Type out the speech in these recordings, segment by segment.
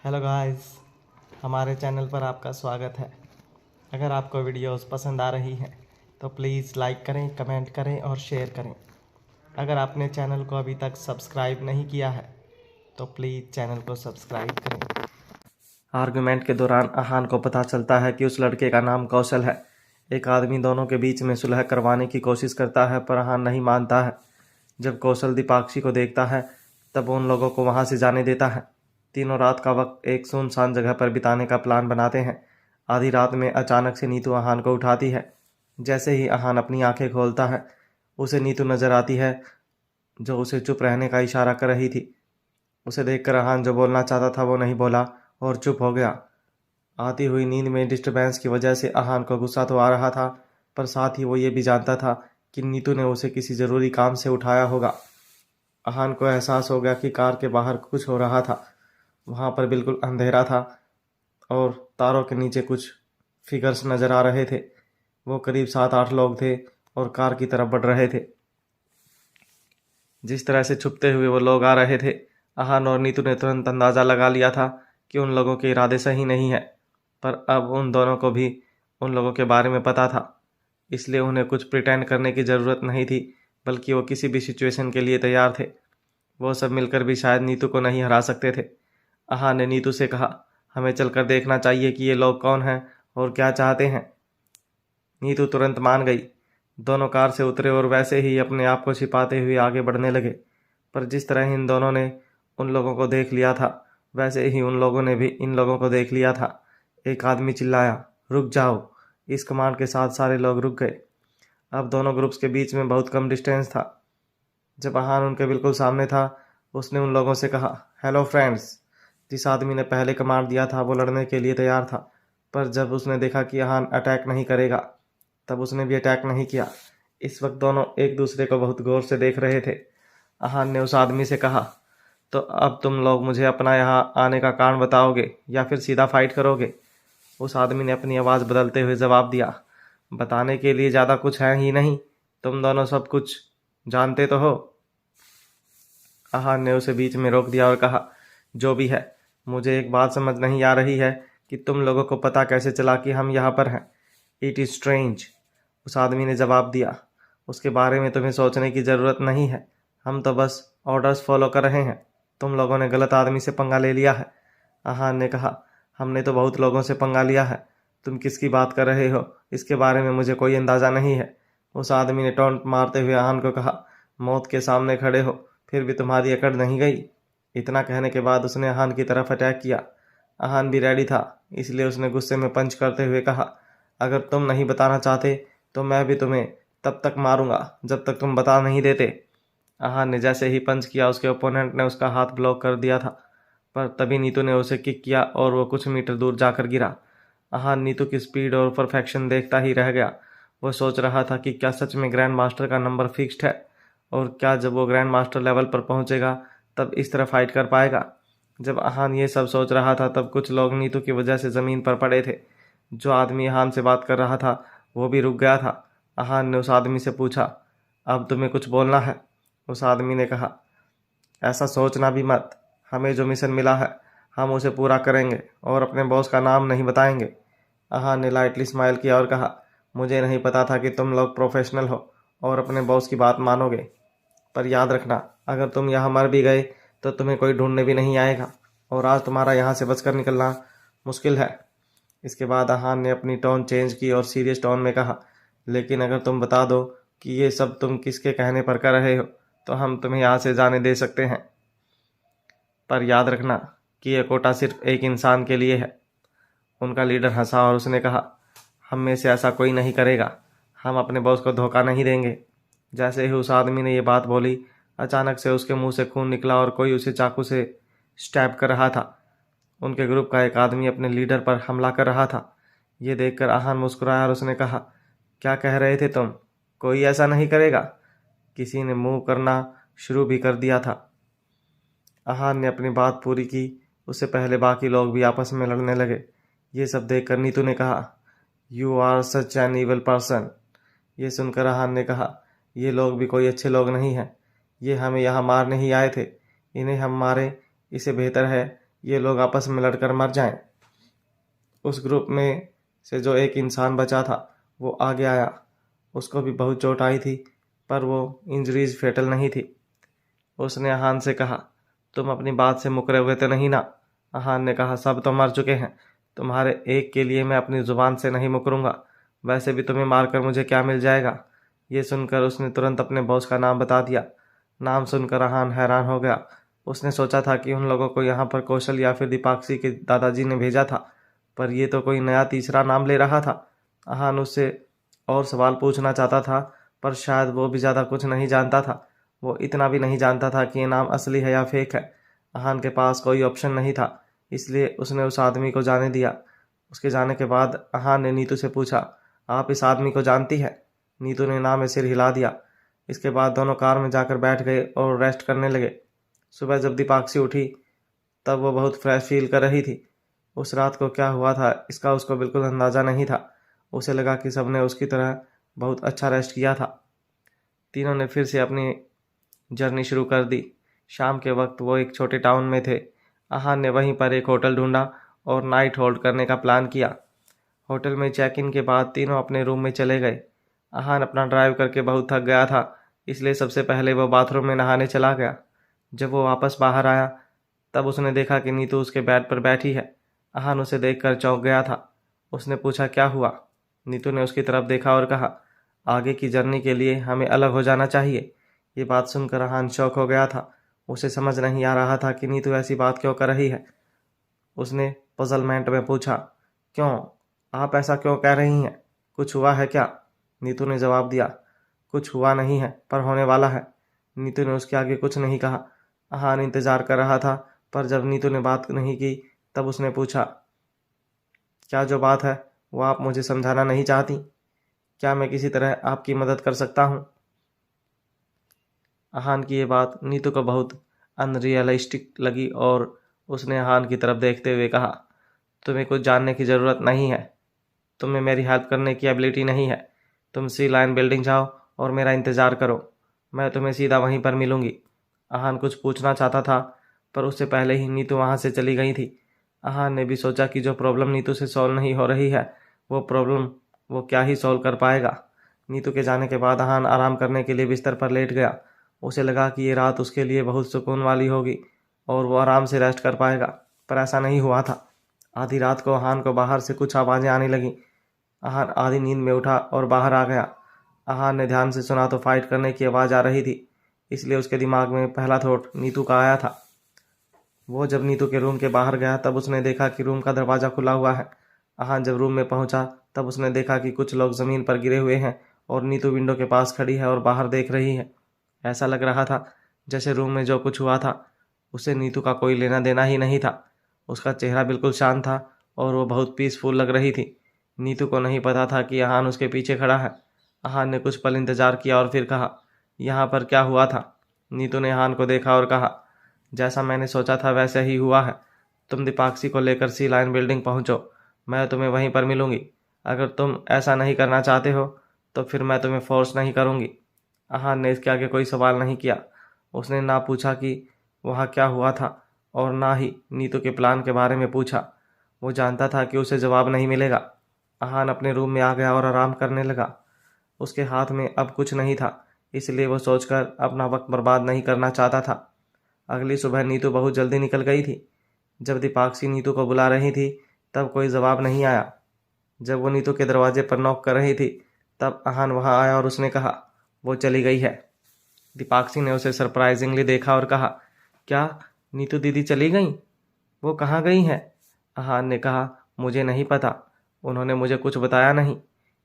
Hello guys, हमारे channel पर आपका स्वागत है। अगर आपको वीडियोस पसंद आ रही हैं तो प्लीज़ लाइक करें, कमेंट करें और शेयर करें। अगर आपने चैनल को अभी तक सब्सक्राइब नहीं किया है तो प्लीज़ चैनल को सब्सक्राइब करें। आर्गुमेंट के दौरान आहान को पता चलता है कि उस लड़के का नाम कौशल है। एक आदमी दोनों के बीच में सुलह करवाने की कोशिश करता है पर आहान नहीं मानता है। जब कौशल दीपाक्षी को देखता है तब उन लोगों को वहां से जाने देता है। तीनों रात का वक्त एक सुनसान जगह पर बिताने का प्लान बनाते हैं। आधी रात में अचानक से नीतू आहान को उठाती है। जैसे ही आहान अपनी आंखें खोलता है उसे नीतू नजर आती है, जो उसे चुप रहने का इशारा कर रही थी। उसे देखकर आहान जो बोलना चाहता था वो नहीं बोला और चुप हो गया। आती हुई नींद में डिस्टर्बेंस की वजह से आहान को गुस्सा तो आ रहा था, पर साथ ही वो ये भी जानता था कि नीतू ने उसे किसी ज़रूरी काम से उठाया होगा। आहान को एहसास हो गया कि कार के बाहर कुछ हो रहा था। वहां पर बिल्कुल अंधेरा था और तारों के नीचे कुछ फिगर्स नजर आ रहे थे। वो करीब 7-8 लोग थे और कार की तरफ बढ़ रहे थे। जिस तरह से छुपते हुए वो लोग आ रहे थे, आहान और नीतू ने तुरंत अंदाजा लगा लिया था कि उन लोगों के इरादे सही नहीं है। पर अब उन दोनों को भी उन लोगों के बारे में पता था, इसलिए उन्हें कुछ प्रिटेंड करने की ज़रूरत नहीं थी, बल्कि वो किसी भी सिचुएशन के लिए तैयार थे। वो सब मिलकर भी शायद नीतू को नहीं हरा सकते थे। आहान ने नीतू से कहा, हमें चलकर देखना चाहिए कि ये लोग कौन हैं और क्या चाहते हैं। नीतू तुरंत मान गई। दोनों कार से उतरे और वैसे ही अपने आप को छिपाते हुए आगे बढ़ने लगे। पर जिस तरह इन दोनों ने उन लोगों को देख लिया था, वैसे ही उन लोगों ने भी इन लोगों को देख लिया था। एक आदमी चिल्लाया, रुक जाओ। इस कमांड के साथ सारे लोग रुक गए। अब दोनों ग्रुप्स के बीच में बहुत कम डिस्टेंस था। जब आहान उनके बिल्कुल सामने था, उसने उन लोगों से कहा, हेलो फ्रेंड्स। जिस आदमी ने पहले कमांड दिया था वो लड़ने के लिए तैयार था, पर जब उसने देखा कि आहान अटैक नहीं करेगा तब उसने भी अटैक नहीं किया। इस वक्त दोनों एक दूसरे को बहुत गौर से देख रहे थे। आहान ने उस आदमी से कहा, तो अब तुम लोग मुझे अपना यहाँ आने का कारण बताओगे या फिर सीधा फाइट करोगे? उस आदमी ने अपनी आवाज़ बदलते हुए जवाब दिया, बताने के लिए ज़्यादा कुछ है ही नहीं, तुम दोनों सब कुछ जानते तो हो। आहान ने उसे बीच में रोक दिया और कहा, जो भी है, मुझे एक बात समझ नहीं आ रही है कि तुम लोगों को पता कैसे चला कि हम यहाँ पर हैं। इट इज़ स्ट्रेंज, उस आदमी ने जवाब दिया। उसके बारे में तुम्हें सोचने की ज़रूरत नहीं है, हम तो बस ऑर्डर्स फॉलो कर रहे हैं। तुम लोगों ने गलत आदमी से पंगा ले लिया है। आहान ने कहा, हमने तो बहुत लोगों से पंगा लिया है, तुम किसकी बात कर रहे हो इसके बारे में मुझे कोई अंदाज़ा नहीं है। उस आदमी ने टॉन्ट मारते हुए आहान को कहा, मौत के सामने खड़े हो फिर भी तुम्हारी अकड़ नहीं गई। इतना कहने के बाद उसने आहान की तरफ अटैक किया। आहान भी रेडी था, इसलिए उसने गुस्से में पंच करते हुए कहा, अगर तुम नहीं बताना चाहते तो मैं भी तुम्हें तब तक मारूंगा जब तक तुम बता नहीं देते। आहान ने जैसे ही पंच किया उसके ओपोनेंट ने उसका हाथ ब्लॉक कर दिया था, पर तभी नीतू ने उसे किक किया और वो कुछ मीटर दूर जाकर गिरा। आहान नीतू की स्पीड और परफेक्शन देखता ही रह गया। वो सोच रहा था कि क्या सच में ग्रैंड मास्टर का नंबर फिक्स्ड है, और क्या जब वो ग्रैंड मास्टर लेवल पर पहुंचेगा तब इस तरह फाइट कर पाएगा। जब आहान ये सब सोच रहा था तब कुछ लोग नीतू की वजह से ज़मीन पर पड़े थे। जो आदमी आहान से बात कर रहा था वो भी रुक गया था। आहान ने उस आदमी से पूछा, अब तुम्हें कुछ बोलना है? उस आदमी ने कहा, ऐसा सोचना भी मत, हमें जो मिशन मिला है हम उसे पूरा करेंगे और अपने बॉस का नाम नहीं बताएंगे। आहान ने लाइटली स्माइल किया और कहा, मुझे नहीं पता था कि तुम लोग प्रोफेशनल हो और अपने बॉस की बात मानोगे, पर याद रखना, अगर तुम यहाँ मर भी गए तो तुम्हें कोई ढूंढने भी नहीं आएगा और आज तुम्हारा यहाँ से बचकर निकलना मुश्किल है। इसके बाद आहान ने अपनी टोन चेंज की और सीरियस टोन में कहा, लेकिन अगर तुम बता दो कि ये सब तुम किसके कहने पर कर रहे हो तो हम तुम्हें यहाँ से जाने दे सकते हैं, पर याद रखना कि यह कोटा सिर्फ एक इंसान के लिए है। उनका लीडर हंसा और उसने कहा, हम में से ऐसा कोई नहीं करेगा, हम अपने बॉस को धोखा नहीं देंगे। जैसे ही उस आदमी ने ये बात बोली, अचानक से उसके मुंह से खून निकला और कोई उसे चाकू से स्टैब कर रहा था। उनके ग्रुप का एक आदमी अपने लीडर पर हमला कर रहा था। ये देखकर आहान मुस्कुराया और उसने कहा, क्या कह रहे थे तुम? कोई ऐसा नहीं करेगा। किसी ने मूव करना शुरू भी कर दिया था। आहान ने अपनी बात पूरी की, उससे पहले बाकी लोग भी आपस में लड़ने लगे। ये सब देखकर नीतू ने कहा, you are such an evil person. ये सुनकर आहान ने कहा, ये लोग भी कोई अच्छे लोग नहीं हैं, ये हमें यहाँ मारने ही आए थे, इन्हें हम मारें, इससे बेहतर है ये लोग आपस में लड़कर मर जाएं। उस ग्रुप में से जो एक इंसान बचा था वो आगे आया। उसको भी बहुत चोट आई थी, पर वो इंजरीज फेटल नहीं थी। उसने अहान से कहा, तुम अपनी बात से मुकरे हुए तो नहीं ना? अहान ने कहा, सब तो मर चुके हैं, तुम्हारे एक के लिए मैं अपनी जुबान से नहीं मुकरूंगा। वैसे भी तुम्हें मारकर मुझे क्या मिल जाएगा? ये सुनकर उसने तुरंत अपने बॉस का नाम बता दिया। नाम सुनकर अहान हैरान हो गया। उसने सोचा था कि उन लोगों को यहाँ पर कौशल या फिर दीपाक्षी के दादाजी ने भेजा था, पर ये तो कोई नया तीसरा नाम ले रहा था। अहान उससे और सवाल पूछना चाहता था, पर शायद वो भी ज़्यादा कुछ नहीं जानता था। वो इतना भी नहीं जानता था कि ये नाम असली है या फेक है। अहान के पास कोई ऑप्शन नहीं था, इसलिए उसने उस आदमी को जाने दिया। उसके जाने के बाद अहान ने नीतू से पूछा, आप इस आदमी को जानती है? नीतू ने ना में सिर हिला दिया। इसके बाद दोनों कार में जाकर बैठ गए और रेस्ट करने लगे। सुबह जब दीपाक्षी उठी तब वो बहुत फ्रेश फील कर रही थी। उस रात को क्या हुआ था इसका उसको बिल्कुल अंदाज़ा नहीं था। उसे लगा कि सबने उसकी तरह बहुत अच्छा रेस्ट किया था। तीनों ने फिर से अपनी जर्नी शुरू कर दी। शाम के वक्त वो एक छोटे टाउन में थे। अहान ने वहीं पर एक होटल ढूंढा और नाइट होल्ड करने का प्लान किया। होटल में चेक इन के बाद तीनों अपने रूम में चले गए। अहान अपना ड्राइव करके बहुत थक गया था, इसलिए सबसे पहले वो बाथरूम में नहाने चला गया। जब वो वापस बाहर आया तब उसने देखा कि नीतू उसके बेड पर बैठी है। अहान उसे देखकर चौंक गया था। उसने पूछा, क्या हुआ? नीतू ने उसकी तरफ देखा और कहा, आगे की जर्नी के लिए हमें अलग हो जाना चाहिए। ये बात सुनकर अहान शॉक हो गया था। उसे समझ नहीं आ रहा था कि नीतू ऐसी बात क्यों कर रही है। उसने पजलमेंट में पूछा, क्यों? आप ऐसा क्यों कह रही हैं? कुछ हुआ है क्या? नीतू ने जवाब दिया, कुछ हुआ नहीं है, पर होने वाला है। नीतू ने उसके आगे कुछ नहीं कहा। अहान इंतजार कर रहा था, पर जब नीतू ने बात नहीं की तब उसने पूछा, क्या जो बात है वो आप मुझे समझाना नहीं चाहती? क्या मैं किसी तरह आपकी मदद कर सकता हूँ? अहान की ये बात नीतू को बहुत अनरियलिस्टिक लगी और उसने अहान की तरफ देखते हुए कहा, तुम्हें कुछ जानने की ज़रूरत नहीं है। तुम्हें मेरी हेल्प करने की एबिलिटी नहीं है। तुम सी लाइन बिल्डिंग जाओ और मेरा इंतज़ार करो। मैं तुम्हें सीधा वहीं पर मिलूंगी। अहान कुछ पूछना चाहता था, पर उससे पहले ही नीतू वहाँ से चली गई थी। अहान ने भी सोचा कि जो प्रॉब्लम नीतू से सॉल्व नहीं हो रही है वो प्रॉब्लम वो क्या ही सॉल्व कर पाएगा। नीतू के जाने के बाद अहान आराम करने के लिए बिस्तर पर लेट गया। उसे लगा कि ये रात उसके लिए बहुत सुकून वाली होगी और वो आराम से रेस्ट कर पाएगा, पर ऐसा नहीं हुआ था। आधी रात को अहान को बाहर से कुछ आवाज़ें आने लगीं। अहान आधी नींद में उठा और बाहर आ गया। अहान ने ध्यान से सुना तो फाइट करने की आवाज़ आ रही थी, इसलिए उसके दिमाग में पहला थॉट नीतू का आया था। वो जब नीतू के रूम के बाहर गया तब उसने देखा कि रूम का दरवाज़ा खुला हुआ है। अहान जब रूम में पहुंचा तब उसने देखा कि कुछ लोग ज़मीन पर गिरे हुए हैं और नीतू विंडो के पास खड़ी है और बाहर देख रही है। ऐसा लग रहा था जैसे रूम में जो कुछ हुआ था उसे नीतू का कोई लेना देना ही नहीं था। उसका चेहरा बिल्कुल शांत था और वो बहुत पीसफुल लग रही थी। नीतू को नहीं पता था कि अहान उसके पीछे खड़ा है। अहान ने कुछ पल इंतजार किया और फिर कहा, यहाँ पर क्या हुआ था? नीतू ने अहान को देखा और कहा, जैसा मैंने सोचा था वैसे ही हुआ है। तुम दीपाक्षी को लेकर सी लाइन बिल्डिंग पहुंचो, मैं तुम्हें वहीं पर मिलूंगी। अगर तुम ऐसा नहीं करना चाहते हो तो फिर मैं तुम्हें फोर्स नहीं करूंगी। अहान ने इसके आगे कोई सवाल नहीं किया। उसने ना पूछा कि वहाँ क्या हुआ था और ना ही नीतू के प्लान के बारे में पूछा। वो जानता था कि उसे जवाब नहीं मिलेगा। अहान अपने रूम में आ गया और आराम करने लगा। उसके हाथ में अब कुछ नहीं था, इसलिए वो सोचकर अपना वक्त बर्बाद नहीं करना चाहता था। अगली सुबह नीतू बहुत जल्दी निकल गई थी। जब दीपाक्षी नीतू को बुला रही थी तब कोई जवाब नहीं आया। जब वो नीतू के दरवाजे पर नॉक कर रही थी तब अहान वहाँ आया और उसने कहा, वो चली गई है। दीपाक्षी ने उसे सरप्राइजिंगली देखा और कहा, क्या नीतू दीदी चली गई? वो कहाँ गई हैं? अहान ने कहा, मुझे नहीं पता, उन्होंने मुझे कुछ बताया नहीं।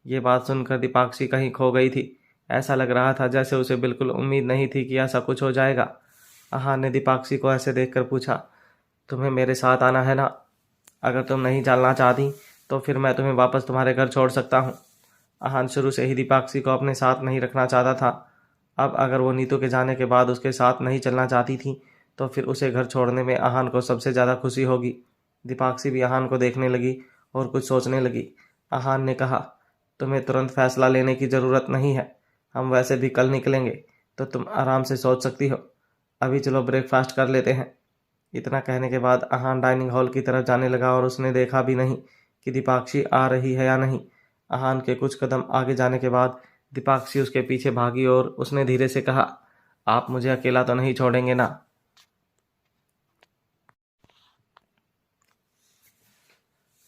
ये बात सुनकर दीपाक्षी कहीं खो गई थी। ऐसा लग रहा था जैसे उसे बिल्कुल उम्मीद नहीं थी कि ऐसा कुछ हो जाएगा। अहान ने दीपाक्षी को ऐसे देखकर पूछा, तुम्हें मेरे साथ आना है ना? अगर तुम नहीं चलना चाहती तो फिर मैं तुम्हें वापस तुम्हारे घर छोड़ सकता हूँ। अहान शुरू से ही दीपाक्षी को अपने साथ नहीं रखना चाहता था। अब अगर वो नीतू के जाने के बाद उसके साथ नहीं चलना चाहती थी तो फिर उसे घर छोड़ने में अहान को सबसे ज़्यादा खुशी होगी। दीपाक्षी भी अहान को देखने लगी और कुछ सोचने लगी। अहान ने कहा, तुम्हें तुरंत फैसला लेने की ज़रूरत नहीं है, हम वैसे भी कल निकलेंगे तो तुम आराम से सोच सकती हो। अभी चलो ब्रेकफास्ट कर लेते हैं। इतना कहने के बाद अहान डाइनिंग हॉल की तरफ जाने लगा और उसने देखा भी नहीं कि दीपाक्षी आ रही है या नहीं। अहान के कुछ कदम आगे जाने के बाद दीपाक्षी उसके पीछे भागी और उसने धीरे से कहा, आप मुझे अकेला तो नहीं छोड़ेंगे ना?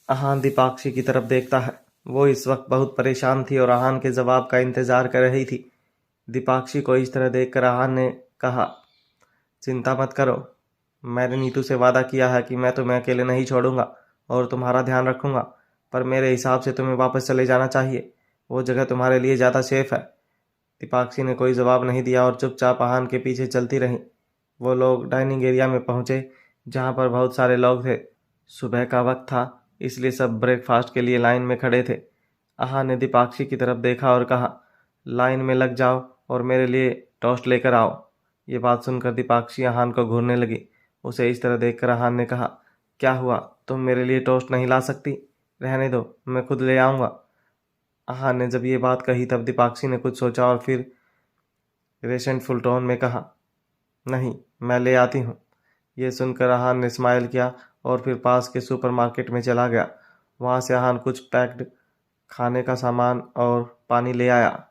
अहान दीपाक्षी की तरफ देखता है। वो इस वक्त बहुत परेशान थी और अहान के जवाब का इंतजार कर रही थी। दीपाक्षी को इस तरह देखकर अहान ने कहा, चिंता मत करो, मैंने नीतू से वादा किया है कि मैं तुम्हें अकेले नहीं छोड़ूंगा और तुम्हारा ध्यान रखूंगा, पर मेरे हिसाब से तुम्हें वापस चले जाना चाहिए। वो जगह तुम्हारे लिए ज़्यादा सेफ है। दीपाक्षी ने कोई जवाब नहीं दिया और चुपचाप अहान के पीछे चलती रही। वो लोग डाइनिंग एरिया में पहुंचे जहां पर बहुत सारे लोग थे। सुबह का वक्त था, इसलिए सब ब्रेकफास्ट के लिए लाइन में खड़े थे। अहान ने दीपाक्षी की तरफ देखा और कहा, लाइन में लग जाओ और मेरे लिए टोस्ट लेकर आओ। ये बात सुनकर दीपाक्षी अहान को घूरने लगी। उसे इस तरह देखकर अहान ने कहा, क्या हुआ, तुम मेरे लिए टोस्ट नहीं ला सकती? रहने दो, मैं खुद ले आऊँगा। अहान ने जब ये बात कही तब दीपाक्षी ने कुछ सोचा और फिर रेशेंटफुल टोन में कहा, नहीं, मैं ले आती हूँ। ये सुनकर अहान ने स्माइल किया और फिर पास के सुपरमार्केट में चला गया। वहाँ से अहान कुछ पैक्ड खाने का सामान और पानी ले आया।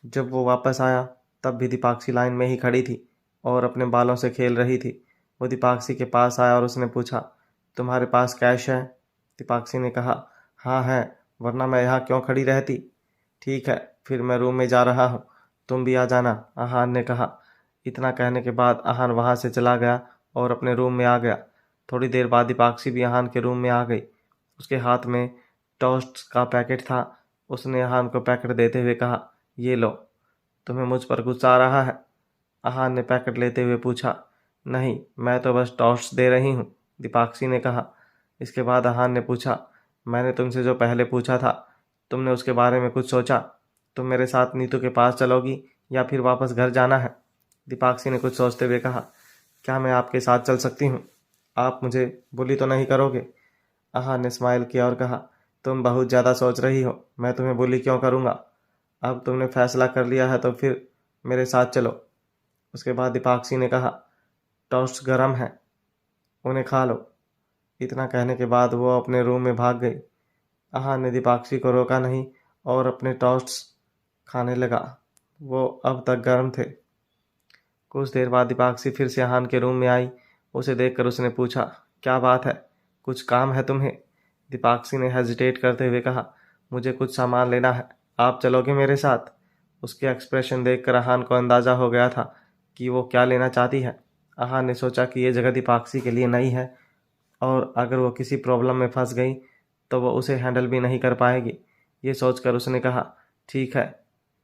जब वो वापस आया तब भी दीपाक्षी लाइन में ही खड़ी थी और अपने बालों से खेल रही थी। वो दीपाक्षी के पास आया और उसने पूछा, तुम्हारे पास कैश है? दीपाक्षी ने कहा, हाँ है, वरना मैं यहाँ क्यों खड़ी रहती? ठीक है, फिर मैं रूम में जा रहा हूँ, तुम भी आ जाना, अहान ने कहा। इतना कहने के बाद अहान वहाँ से चला गया और अपने रूम में आ गया। थोड़ी देर बाद दीपाक्षी भी अहान के रूम में आ गई। उसके हाथ में टोस्ट का पैकेट था। उसने अहान को पैकेट देते हुए कहा, ये लो। तुम्हें मुझ पर गुस्सा आ रहा है? अहान ने पैकेट लेते हुए पूछा। नहीं, मैं तो बस टोस्ट दे रही हूँ, दीपाक्षी ने कहा। इसके बाद अहान ने पूछा, मैंने तुमसे जो पहले पूछा था, तुमने उसके बारे में कुछ सोचा? तुम मेरे साथ नीतू के पास चलोगी या फिर वापस घर जाना है? दीपाक्षी ने कुछ सोचते हुए कहा, क्या मैं आपके साथ चल सकती हूँ? आप मुझे बुली तो नहीं करोगे? अहान ने स्माइल किया और कहा, तुम बहुत ज़्यादा सोच रही हो, मैं तुम्हें बुली क्यों करूँगा? अब तुमने फैसला कर लिया है तो फिर मेरे साथ चलो। उसके बाद दीपाक्षी ने कहा, टोस्ट गरम है, उन्हें खा लो। इतना कहने के बाद वो अपने रूम में भाग गई। अहान ने दीपाक्षी को रोका नहीं और अपने टोस्ट्स खाने लगा। वो अब तक गर्म थे। कुछ देर बाद दीपाक्षी फिर से अहान के रूम में आई। उसे देखकर उसने पूछा, क्या बात है, कुछ काम है तुम्हें? दीपाक्षी ने हेजिटेट करते हुए कहा, मुझे कुछ सामान लेना है, आप चलोगे मेरे साथ? उसके एक्सप्रेशन देखकर अहान को अंदाज़ा हो गया था कि वो क्या लेना चाहती है। अहान ने सोचा कि ये जगह दीपाक्षी के लिए नई है और अगर वो किसी प्रॉब्लम में फंस गई तो वो उसे हैंडल भी नहीं कर पाएगी। ये सोचकर उसने कहा, ठीक है,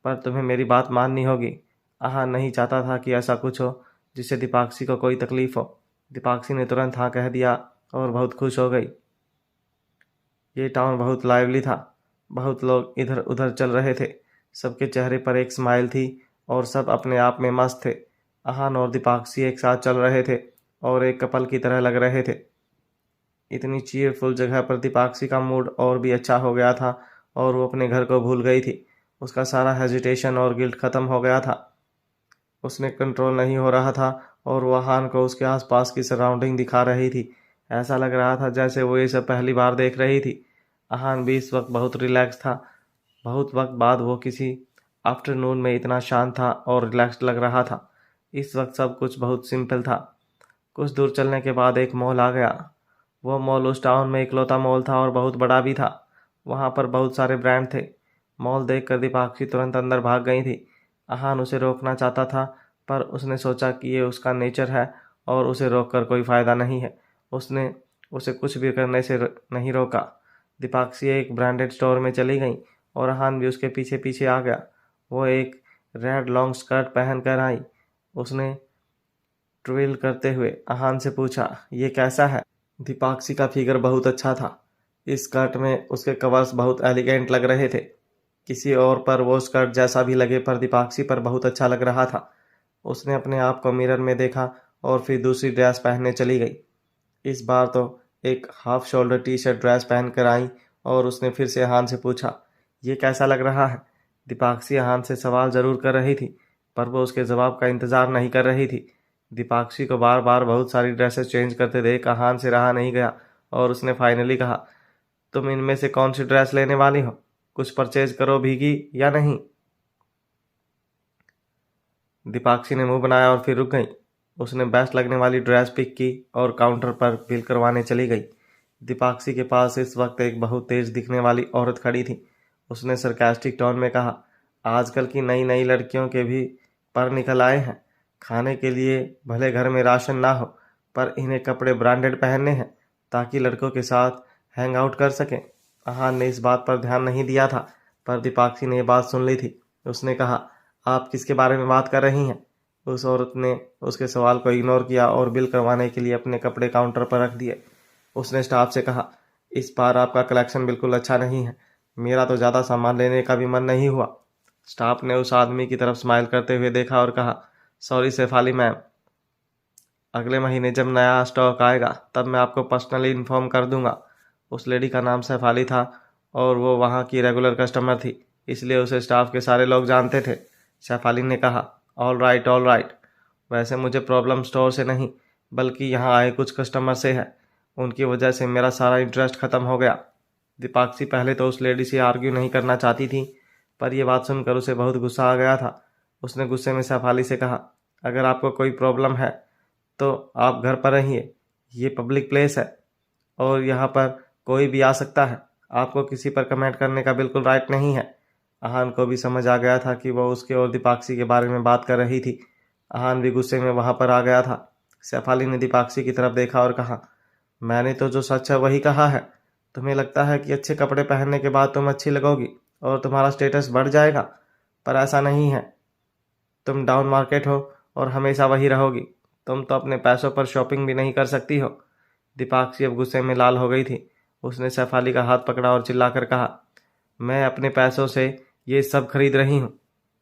पर तुम्हें मेरी बात माननी होगी। अहान नहीं चाहता था कि ऐसा कुछ हो जिससे दीपाक्षी को कोई तकलीफ हो। दीपाक्षी ने तुरंत हाँ कह दिया और बहुत खुश हो गई। ये टाउन बहुत लाइवली था। बहुत लोग इधर उधर चल रहे थे। सबके चेहरे पर एक स्माइल थी और सब अपने आप में मस्त थे। अहान और दीपाक्षी एक साथ चल रहे थे और एक कपल की तरह लग रहे थे। इतनी चीयरफुल जगह पर दीपाक्षी का मूड और भी अच्छा हो गया था और वो अपने घर को भूल गई थी। उसका सारा हेजिटेशन और गिल्ट खत्म हो गया था। उसने कंट्रोल नहीं हो रहा था और वो अहान को उसके आसपास की सराउंडिंग दिखा रही थी। ऐसा लग रहा था जैसे वो ये सब पहली बार देख रही थी। अहान भी इस वक्त बहुत रिलैक्स था। बहुत वक्त बाद वो किसी आफ्टरनून में इतना शांत था और रिलैक्स्ड लग रहा था। इस वक्त सब कुछ बहुत सिंपल था। कुछ दूर चलने के बाद एक मॉल आ गया। वो मॉल उस टाउन में इकलौता मॉल था और बहुत बड़ा भी था। वहाँ पर बहुत सारे ब्रांड थे। मॉल देखकर दीपाक्षी तुरंत अंदर भाग गई थी। अहान उसे रोकना चाहता था पर उसने सोचा कि ये उसका नेचर है और उसे रोककर कोई फ़ायदा नहीं है। उसने उसे कुछ भी करने से नहीं रोका। दीपाक्षी एक ब्रांडेड स्टोर में चली गई और अहान भी उसके पीछे पीछे आ गया। वो एक रेड लॉन्ग स्कर्ट पहन कर आई। उसने ट्विल करते हुए अहान से पूछा, ये कैसा है? दीपाक्षी का फिगर बहुत अच्छा था। इस स्कर्ट में उसके कवर्स बहुत एलिगेंट लग रहे थे। किसी और पर वो स्कर्ट जैसा भी लगे पर दीपाक्षी पर बहुत अच्छा लग रहा था। उसने अपने आप को मिरर में देखा और फिर दूसरी ड्रेस पहनने चली गई। इस बार तो एक half shoulder T shirt dress पहन कर आई और उसने फिर से अहान से पूछा, ये कैसा लग रहा है? दीपाक्षी अहान से सवाल ज़रूर कर रही थी पर वो उसके जवाब का इंतज़ार नहीं कर रही थी। दीपाक्षी को बार बार बहुत सारी ड्रेसेस चेंज करते देख अहान से रहा नहीं गया और उसने फाइनली कहा, तुम इनमें से कौन सी ड्रेस लेने वाली हो? कुछ परचेज करो भीगी या नहीं? दीपाक्षी ने मुंह बनाया और फिर रुक गई। उसने बेस्ट लगने वाली ड्रेस पिक की और काउंटर पर बिल करवाने चली गई। दीपाक्षी के पास इस वक्त एक बहुत तेज दिखने वाली औरत खड़ी थी। उसने सरकास्टिक टोन में कहा, आजकल की नई नई लड़कियों के भी पर निकल आए हैं। खाने के लिए भले घर में राशन ना हो, पर इन्हें कपड़े ब्रांडेड पहनने हैं ताकि लड़कों के साथ हैंग आउट कर सकें। आहान ने इस बात पर ध्यान नहीं दिया था, पर दीपाक्षी ने यह बात सुन ली थी। उसने कहा, आप किसके बारे में बात कर रही हैं? उस औरत ने उसके सवाल को इग्नोर किया और बिल करवाने के लिए अपने कपड़े काउंटर पर रख दिए। उसने स्टाफ से कहा, इस बार आपका कलेक्शन बिल्कुल अच्छा नहीं है। मेरा तो ज़्यादा सामान लेने का भी मन नहीं हुआ। स्टाफ ने उस आदमी की तरफ स्माइल करते हुए देखा और कहा, सॉरी शेफाली मैम, अगले महीने जब नया स्टॉक आएगा तब मैं आपको पर्सनली इन्फॉर्म कर दूंगा। उस लेडी का नाम शेफाली था और वो वहाँ की रेगुलर कस्टमर थी, इसलिए उसे स्टाफ के सारे लोग जानते थे। शेफाली ने कहा, ऑल राइट ऑल राइट। वैसे मुझे प्रॉब्लम स्टोर से नहीं बल्कि यहाँ आए कुछ कस्टमर से है। उनकी वजह से मेरा सारा इंटरेस्ट ख़त्म हो गया। दीपाक्षी पहले तो उस लेडी से आर्ग्यू नहीं करना चाहती थी, पर यह बात सुनकर उसे बहुत गुस्सा आ गया था। उसने गुस्से में शेफाली से कहा, अगर आपको कोई प्रॉब्लम है तो आप घर पर रहिए। ये पब्लिक प्लेस है और यहाँ पर कोई भी आ सकता है। आपको किसी पर कमेंट करने का बिल्कुल राइट नहीं है। आहान को भी समझ आ गया था कि वह उसके और दीपाक्षी के बारे में बात कर रही थी। आहान भी गुस्से में वहाँ पर आ गया था। शेफाली ने दीपाक्षी की तरफ देखा और कहा, मैंने तो जो सच है वही कहा है। तुम्हें लगता है कि अच्छे कपड़े पहनने के बाद तुम अच्छी लगोगी और तुम्हारा स्टेटस बढ़ जाएगा, पर ऐसा नहीं है। तुम डाउन मार्केट हो और हमेशा वही रहोगी। तुम तो अपने पैसों पर शॉपिंग भी नहीं कर सकती हो। दीपाक्षी अब गुस्से में लाल हो गई थी। उसने शेफाली का हाथ पकड़ा और चिल्लाकर कहा, मैं अपने पैसों से ये सब खरीद रही हूँ।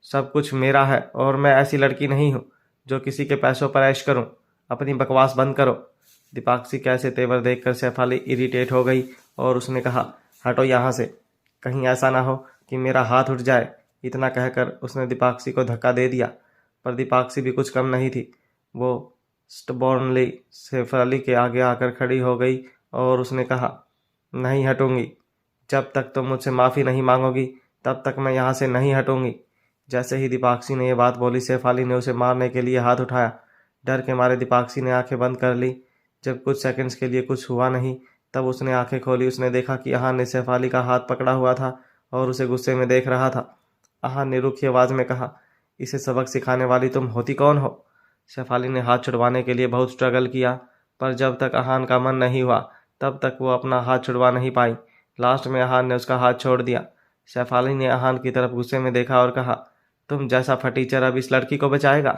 सब कुछ मेरा है और मैं ऐसी लड़की नहीं हूँ जो किसी के पैसों पर ऐश करूँ। अपनी बकवास बंद करो। दीपाक्षी के ऐसे तेवर देखकर शेफाली इरिटेट हो गई और उसने कहा, हटो यहाँ से, कहीं ऐसा ना हो कि मेरा हाथ उठ जाए। इतना कहकर उसने दीपाक्षी को धक्का दे दिया, पर दीपाक्षी भी कुछ कम नहीं थी। वो स्टबॉर्नली शेफाली के आगे आकर खड़ी हो गई और उसने कहा, नहीं हटूंगी। जब तक तुम मुझसे माफ़ी नहीं मांगोगी तब तक मैं यहाँ से नहीं हटूंगी। जैसे ही दीपाक्षी ने यह बात बोली, शेफाली ने उसे मारने के लिए हाथ उठाया। डर के मारे दीपाक्षी ने आंखें बंद कर ली। जब कुछ सेकंड्स के लिए कुछ हुआ नहीं, तब उसने आंखें खोली। उसने देखा कि आहान ने शेफाली का हाथ पकड़ा हुआ था और उसे गुस्से में देख रहा था। आहान ने रुखी आवाज़ में कहा, इसे सबक सिखाने वाली तुम होती कौन हो? शेफाली ने हाथ छुड़वाने के लिए बहुत स्ट्रगल किया, पर जब तक आहान का मन नहीं हुआ तब तक वो अपना हाथ छुड़वा नहीं पाई। लास्ट में आहान ने उसका हाथ छोड़ दिया। शेफाली ने आहान की तरफ गुस्से में देखा और कहा, तुम जैसा फटीचर अब इस लड़की को बचाएगा?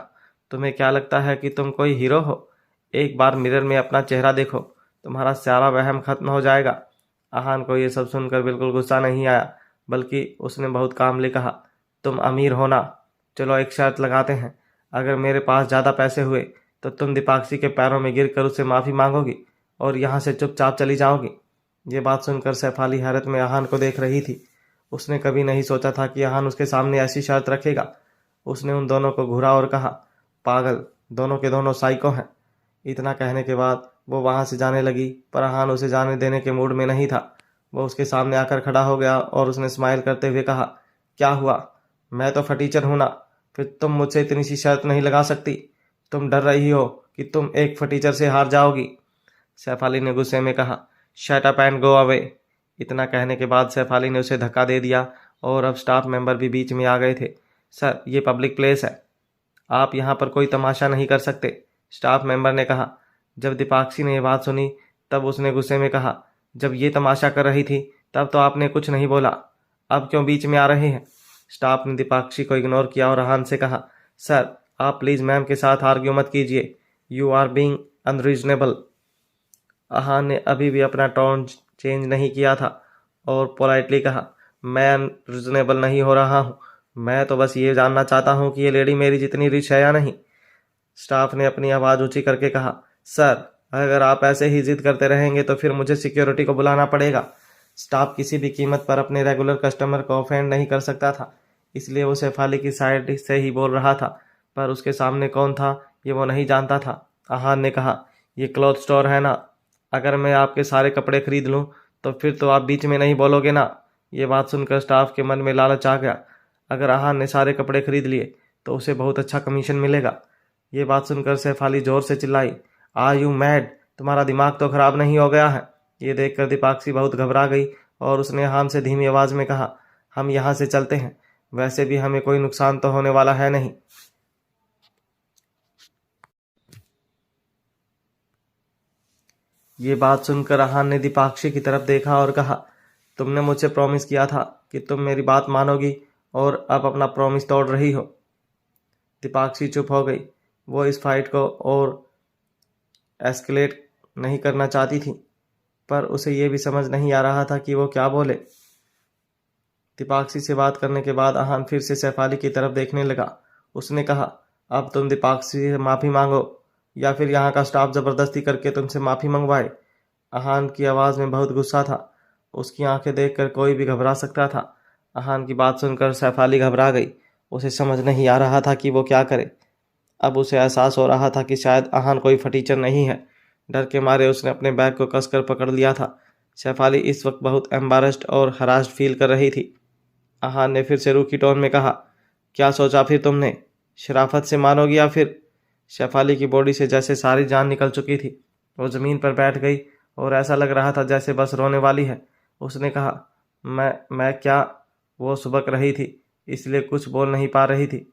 तुम्हें क्या लगता है कि तुम कोई हीरो हो? एक बार मिरर में अपना चेहरा देखो, तुम्हारा सारा वहम खत्म हो जाएगा। आहान को ये सब सुनकर बिल्कुल गुस्सा नहीं आया, बल्कि उसने बहुत कामली कहा, तुम अमीर हो ना? चलो एक शर्त लगाते हैं, अगर मेरे पास ज़्यादा पैसे हुए तो तुम दीपाक्षी के पैरों में गिरकर उससे माफ़ी मांगोगी और यहाँ से चुपचाप चली जाओगी। ये बात सुनकर शेफाली हैरत में आहान को देख रही थी। उसने कभी नहीं सोचा था कि आहान उसके सामने ऐसी शर्त रखेगा। उसने उन दोनों को घूरा और कहा, पागल, दोनों के दोनों साइको हैं। इतना कहने के बाद वो वहाँ से जाने लगी, पर आहान उसे जाने देने के मूड में नहीं था। वो उसके सामने आकर खड़ा हो गया और उसने स्माइल करते हुए कहा, क्या हुआ? मैं तो फटीचर हूँ ना, फिर तुम मुझसे इतनी सी शर्त नहीं लगा सकती? तुम डर रही हो कि तुम एक फटीचर से हार जाओगी? शेफाली ने गुस्से में कहा, shut up and go away. इतना कहने के बाद शेफाली ने उसे धक्का दे दिया और अब स्टाफ मेंबर भी बीच में आ गए थे। सर, ये पब्लिक प्लेस है, आप यहाँ पर कोई तमाशा नहीं कर सकते, स्टाफ मेंबर ने कहा। जब दीपाक्षी ने यह बात सुनी तब उसने गुस्से में कहा, जब ये तमाशा कर रही थी तब तो आपने कुछ नहीं बोला, अब क्यों बीच में आ रहे हैं? स्टाफ ने दीपाक्षी को इग्नोर किया और आहान से कहा, सर आप प्लीज़ मैम के साथ आर्ग्यू मत कीजिए, यू आर बीइंग अनरीजनेबल। आहान ने अभी भी अपना टोन चेंज नहीं किया था और पोलाइटली कहा, मैं अनरीजनेबल नहीं हो रहा हूँ, मैं तो बस ये जानना चाहता हूँ कि ये लेडी मेरी जितनी रिच है या नहीं। स्टाफ ने अपनी आवाज़ ऊंची करके कहा, सर अगर आप ऐसे ही जिद करते रहेंगे तो फिर मुझे सिक्योरिटी को बुलाना पड़ेगा। स्टाफ किसी भी कीमत पर अपने रेगुलर कस्टमर को ऑफेंड नहीं कर सकता था, इसलिए वो शेफाली की साइड से ही बोल रहा था, पर उसके सामने कौन था ये वो नहीं जानता था। आहान ने कहा, ये क्लॉथ स्टोर है ना? अगर मैं आपके सारे कपड़े खरीद लूँ तो फिर तो आप बीच में नहीं बोलोगे ना? ये बात सुनकर स्टाफ के मन में लालच आ गया। अगर आहान ने सारे कपड़े खरीद लिए तो उसे बहुत अच्छा कमीशन मिलेगा। ये बात सुनकर सैफ अली जोर से चिल्लाई, आर यू मैड? तुम्हारा दिमाग तो खराब नहीं हो गया है? ये देखकर दीपाक्षी बहुत घबरा गई और उसने आहान से धीमी आवाज़ में कहा, हम यहाँ से चलते हैं, वैसे भी हमें कोई नुकसान तो होने वाला है नहीं। ये बात सुनकर आहान ने दीपाक्षी की तरफ देखा और कहा, तुमने मुझसे प्रॉमिस किया था कि तुम मेरी बात मानोगी और अब अपना प्रॉमिस तोड़ रही हो। दीपाक्षी चुप हो गई। वो इस फाइट को और एस्केलेट नहीं करना चाहती थी, पर उसे ये भी समझ नहीं आ रहा था कि वो क्या बोले। दीपाक्षी से बात करने के बाद आहान फिर से सैफ अली की तरफ देखने लगा। उसने कहा, अब तुम दीपाक्षी से माफ़ी मांगो या फिर यहाँ का स्टाफ ज़बरदस्ती करके तुमसे माफ़ी मंगवाए। आहान की आवाज़ में बहुत गुस्सा था। उसकी आंखें देखकर कोई भी घबरा सकता था। आहान की बात सुनकर सैफ अली घबरा गई। उसे समझ नहीं आ रहा था कि वो क्या करे। अब उसे एहसास हो रहा था कि शायद आहान कोई फटीचर नहीं है। डर के मारे उसने अपने बैग को कसकर पकड़ लिया था। सैफ अली इस वक्त बहुत एम्बारस्ड और हरास्ड फील कर रही थी। आहान ने फिर से रूखी टोन में कहा, क्या सोचा फिर तुमने? शराफत से मानोगी या फिर? सैफ अली की बॉडी से जैसे सारी जान निकल चुकी थी। वो ज़मीन पर बैठ गई और ऐसा लग रहा था जैसे बस रोने वाली है। उसने कहा, मैं क्या? वो सुबक रही थी, इसलिए कुछ बोल नहीं पा रही थी।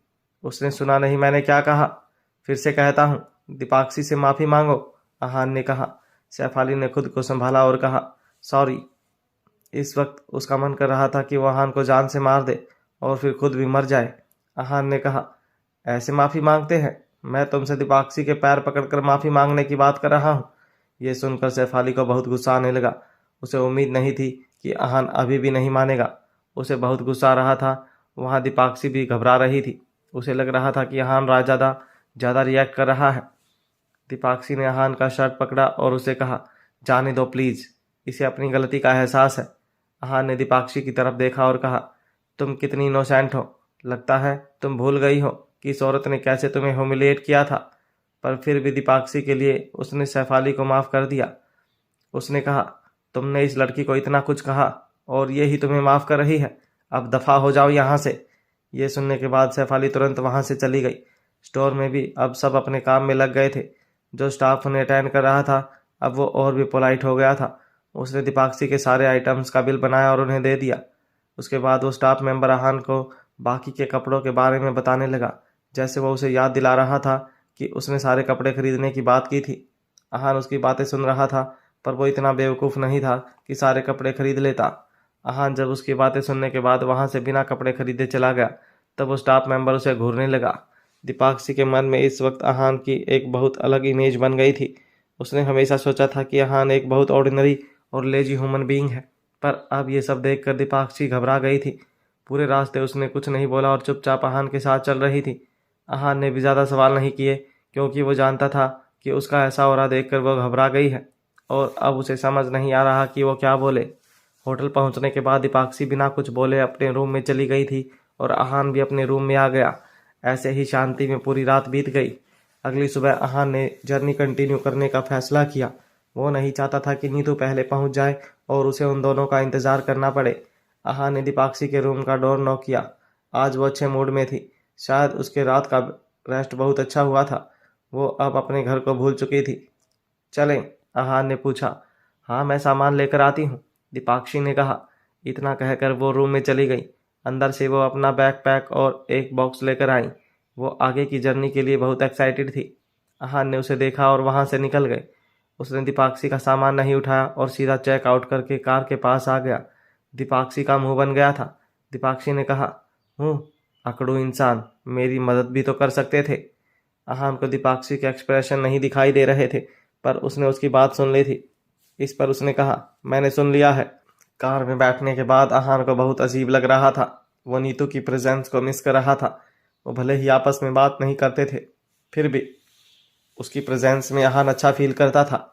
उसने सुना नहीं मैंने क्या कहा? फिर से कहता हूँ, दीपाक्षी से माफ़ी मांगो, आहान ने कहा। सैफ अली ने खुद को संभाला और कहा, सॉरी। इस वक्त उसका मन कर रहा था कि वो आहान को जान से मार दे और फिर खुद भी मर जाए। आहान ने कहा, ऐसे माफ़ी मांगते हैं? मैं तुमसे दीपाक्षी के पैर पकड़कर माफ़ी मांगने की बात कर रहा हूँ। ये सुनकर सैफ अली को बहुत गुस्सा आने लगा। उसे उम्मीद नहीं थी कि आहान अभी भी नहीं मानेगा। उसे बहुत गुस्सा आ रहा था। वहाँ दीपाक्षी भी घबरा रही थी। उसे लग रहा था कि आहान ज़्यादा रिएक्ट कर रहा है। दीपाक्षी ने आहान का शर्ट पकड़ा और उसे कहा, जाने दो प्लीज़, इसे अपनी गलती का एहसास है। आहान ने दीपाक्षी की तरफ देखा और कहा, तुम कितनी इनोसेंट हो। लगता है तुम भूल गई हो कि इस औरत ने कैसे तुम्हें ह्यूमिलिएट किया था। पर फिर भी दीपाक्षी के लिए उसने सैफ अली को माफ़ कर दिया। उसने कहा, तुमने इस लड़की को इतना कुछ कहा और ये ही तुम्हें माफ़ कर रही है? अब दफ़ा हो जाओ यहाँ से। ये सुनने के बाद सैफ अली तुरंत वहाँ से चली गई। स्टोर में भी अब सब अपने काम में लग गए थे। जो स्टाफ उन्हें अटेंड कर रहा था अब वो और भी पोलाइट हो गया था। उसने दीपाक्षी के सारे आइटम्स का बिल बनाया और उन्हें दे दिया। उसके बाद वो स्टाफ मेंबर आहान को बाकी के कपड़ों के बारे में बताने लगा, जैसे वो उसे याद दिला रहा था कि उसने सारे कपड़े खरीदने की बात की थी। आहान उसकी बातें सुन रहा था, पर वो इतना बेवकूफ़ नहीं था कि सारे कपड़े खरीद लेता। आहान जब उसकी बातें सुनने के बाद वहाँ से बिना कपड़े खरीदे चला गया, तब वो स्टाफ मेंबर उसे घूरने लगा। दीपाक्षी के मन में इस वक्त आहान की एक बहुत अलग इमेज बन गई थी। उसने हमेशा सोचा था कि आहान एक बहुत ऑर्डिनरी और लेजी ह्यूमन बीइंग है, पर अब ये सब देखकर दीपाक्षी घबरा गई थी। पूरे रास्ते उसने कुछ नहीं बोला और चुपचाप आहान के साथ चल रही थी। आहान ने भी ज़्यादा सवाल नहीं किए, क्योंकि वो जानता था कि उसका ऐसा हो रहा देखकर वो घबरा गई है और अब उसे समझ नहीं आ रहा कि वो क्या बोले। होटल पहुंचने के बाद दीपाक्षी बिना कुछ बोले अपने रूम में चली गई थी और आहान भी अपने रूम में आ गया। ऐसे ही शांति में पूरी रात बीत गई। अगली सुबह आहान ने जर्नी कंटिन्यू करने का फैसला किया। वो नहीं चाहता था कि नीतू पहले पहुंच जाए और उसे उन दोनों का इंतज़ार करना पड़े। आहान ने दीपाक्षी के रूम का डोर नॉक किया। आज वो अच्छे मूड में थी। शायद उसके रात का रेस्ट बहुत अच्छा हुआ था। वो अब अपने घर को भूल चुकी थी। चलें? आहान ने पूछा। हाँ, मैं सामान लेकर आती हूँ, दीपाक्षी ने कहा। इतना कहकर वो रूम में चली गई। अंदर से वो अपना बैकपैक और एक बॉक्स लेकर आई। वो आगे की जर्नी के लिए बहुत एक्साइटेड थी। आहान ने उसे देखा और वहाँ से निकल गए। उसने दीपाक्षी का सामान नहीं उठाया और सीधा चेक आउट करके कार के पास आ गया। दीपाक्षी का मुंह बन गया था। दीपाक्षी ने कहा, अकड़ू इंसान, मेरी मदद भी तो कर सकते थे। आहान को दीपाक्षी के एक्सप्रेशन नहीं दिखाई दे रहे थे, पर उसने उसकी बात सुन ली थी। इस पर उसने कहा, मैंने सुन लिया है। कार में बैठने के बाद आहान को बहुत अजीब लग रहा था। वो नीतू की प्रेजेंस को मिस कर रहा था। वो भले ही आपस में बात नहीं करते थे, फिर भी उसकी प्रेजेंस में आहान अच्छा फील करता था।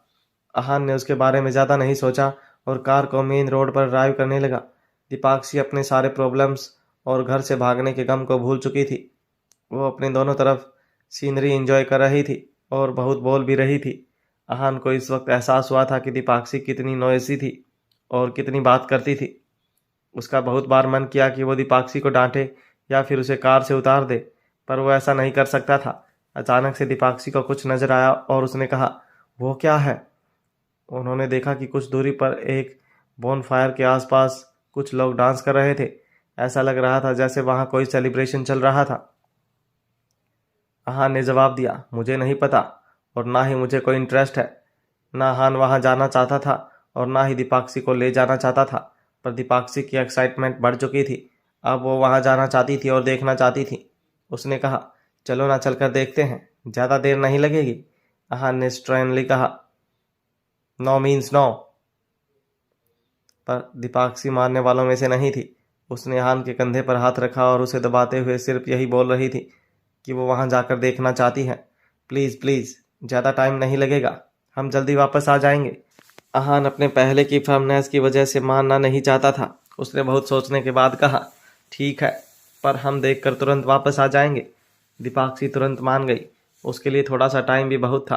आहान ने उसके बारे में ज़्यादा नहीं सोचा और कार को मेन रोड पर ड्राइव करने लगा। दीपाक्षी अपने सारे प्रॉब्लम्स और घर से भागने के गम को भूल चुकी थी। वो अपने दोनों तरफ सीनरी एंजॉय कर रही थी और बहुत बोल भी रही थी। अहान को इस वक्त एहसास हुआ था कि दीपाक्षी कितनी नॉयसी थी और कितनी बात करती थी। उसका बहुत बार मन किया कि वो दीपाक्षी को डांटे या फिर उसे कार से उतार दे, पर वो ऐसा नहीं कर सकता था। अचानक से दीपाक्षी को कुछ नजर आया और उसने कहा, वो क्या है? उन्होंने देखा कि कुछ दूरी पर एक बोनफायर के आसपास कुछ लोग डांस कर रहे थे। ऐसा लग रहा था जैसे वहां कोई सेलिब्रेशन चल रहा था। अहान ने जवाब दिया, मुझे नहीं पता और ना ही मुझे कोई इंटरेस्ट है। ना अहान वहां जाना चाहता था और ना ही दीपाक्षी को ले जाना चाहता था, पर दीपाक्षी की एक्साइटमेंट बढ़ चुकी थी। अब वो वहां जाना चाहती थी और देखना चाहती थी। उसने कहा, चलो ना चलकर देखते हैं, ज़्यादा देर नहीं लगेगी। अहान ने स्ट्रेनली कहा, नो मीन्स नो। पर दीपाक्षी मारने वालों में से नहीं थी। उसने अहान के कंधे पर हाथ रखा और उसे दबाते हुए सिर्फ यही बोल रही थी कि वो वहां जाकर देखना चाहती है। प्लीज़ प्लीज़, ज़्यादा टाइम नहीं लगेगा, हम जल्दी वापस आ जाएंगे। अहान अपने पहले की फर्मनेस की वजह से मानना नहीं चाहता था। उसने बहुत सोचने के बाद कहा, ठीक है, पर हम देखकर तुरंत वापस आ जाएंगे। दीपाक्षी तुरंत मान गई। उसके लिए थोड़ा सा टाइम भी बहुत था।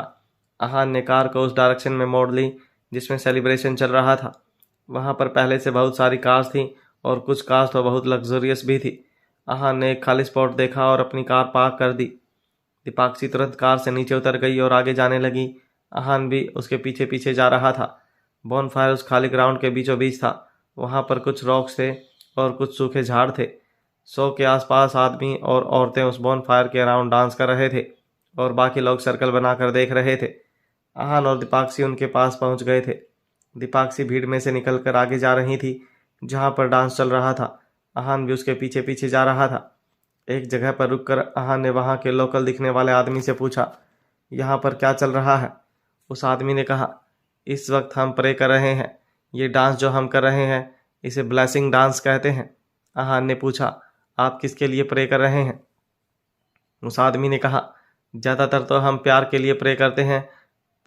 अहान ने कार को उस डायरेक्शन में मोड़ ली जिसमें सेलिब्रेशन चल रहा था। वहां पर पहले से बहुत सारी कार्स थीं और कुछ कार्स तो बहुत लग्जरियस भी थी। अहान ने एक खाली स्पॉट देखा और अपनी कार पार्क कर दी। दीपाक्षी तुरंत कार से नीचे उतर गई और आगे जाने लगी। अहान भी उसके पीछे पीछे जा रहा था। बॉनफायर उस खाली ग्राउंड के बीचों बीच था। वहां पर कुछ रॉक्स थे और कुछ सूखे झाड़ थे। 100 के आसपास आदमी और औरतें उस बॉनफायर के अराउंड डांस कर रहे थे और बाकी लोग सर्कल बनाकर देख रहे थे। अहान और दीपाक्षी उनके पास पहुंच गए थे। दीपाक्षी भीड़ में से निकलकर आगे जा रही थी जहां पर डांस चल रहा था। अहान भी उसके पीछे पीछे जा रहा था। एक जगह पर रुककर अहान ने वहां के लोकल दिखने वाले आदमी से पूछा, यहाँ पर क्या चल रहा है? उस आदमी ने कहा, इस वक्त हम प्रे कर रहे हैं। ये डांस जो हम कर रहे हैं इसे ब्लेसिंग डांस कहते हैं। अहान ने पूछा, आप किसके लिए प्रे कर रहे हैं? उस आदमी ने कहा, ज़्यादातर तो हम प्यार के लिए प्रे करते हैं,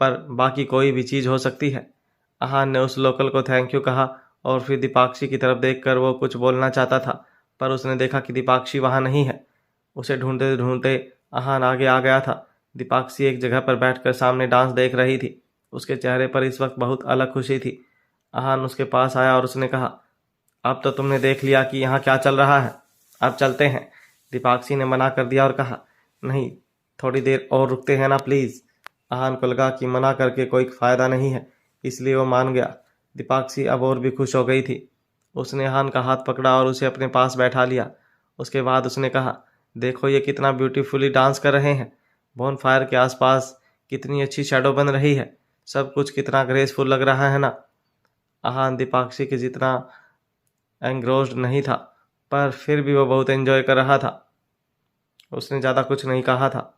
पर बाकी कोई भी चीज़ हो सकती है। अहान ने उस लोकल को थैंक यू कहा और फिर दीपाक्षी की तरफ देखकर वो कुछ बोलना चाहता था, पर उसने देखा कि दीपाक्षी वहाँ नहीं है। उसे ढूंढते ढूंढते अहान आगे आ गया था। दीपाक्षी एक जगह पर बैठकर सामने डांस देख रही थी। उसके चेहरे पर इस वक्त बहुत अलग खुशी थी। अहान उसके पास आया और उसने कहा, अब तो तुमने देख लिया कि यहाँ क्या चल रहा है, अब चलते हैं। दीपाक्षी ने मना कर दिया और कहा, नहीं, थोड़ी देर और रुकते हैं ना प्लीज़। अहान को लगा कि मना करके कोई फ़ायदा नहीं है, इसलिए वो मान गया। दीपाक्षी अब और भी खुश हो गई थी। उसने अहान का हाथ पकड़ा और उसे अपने पास बैठा लिया। उसके बाद उसने कहा, देखो ये कितना ब्यूटीफुली डांस कर रहे हैं। बॉनफायर के आसपास कितनी अच्छी शैडो बन रही है। सब कुछ कितना ग्रेसफुल लग रहा है ना। अहान दीपाक्षी के जितना एंग्रोस्ड नहीं था, पर फिर भी वो बहुत एंजॉय कर रहा था। उसने ज़्यादा कुछ नहीं कहा था।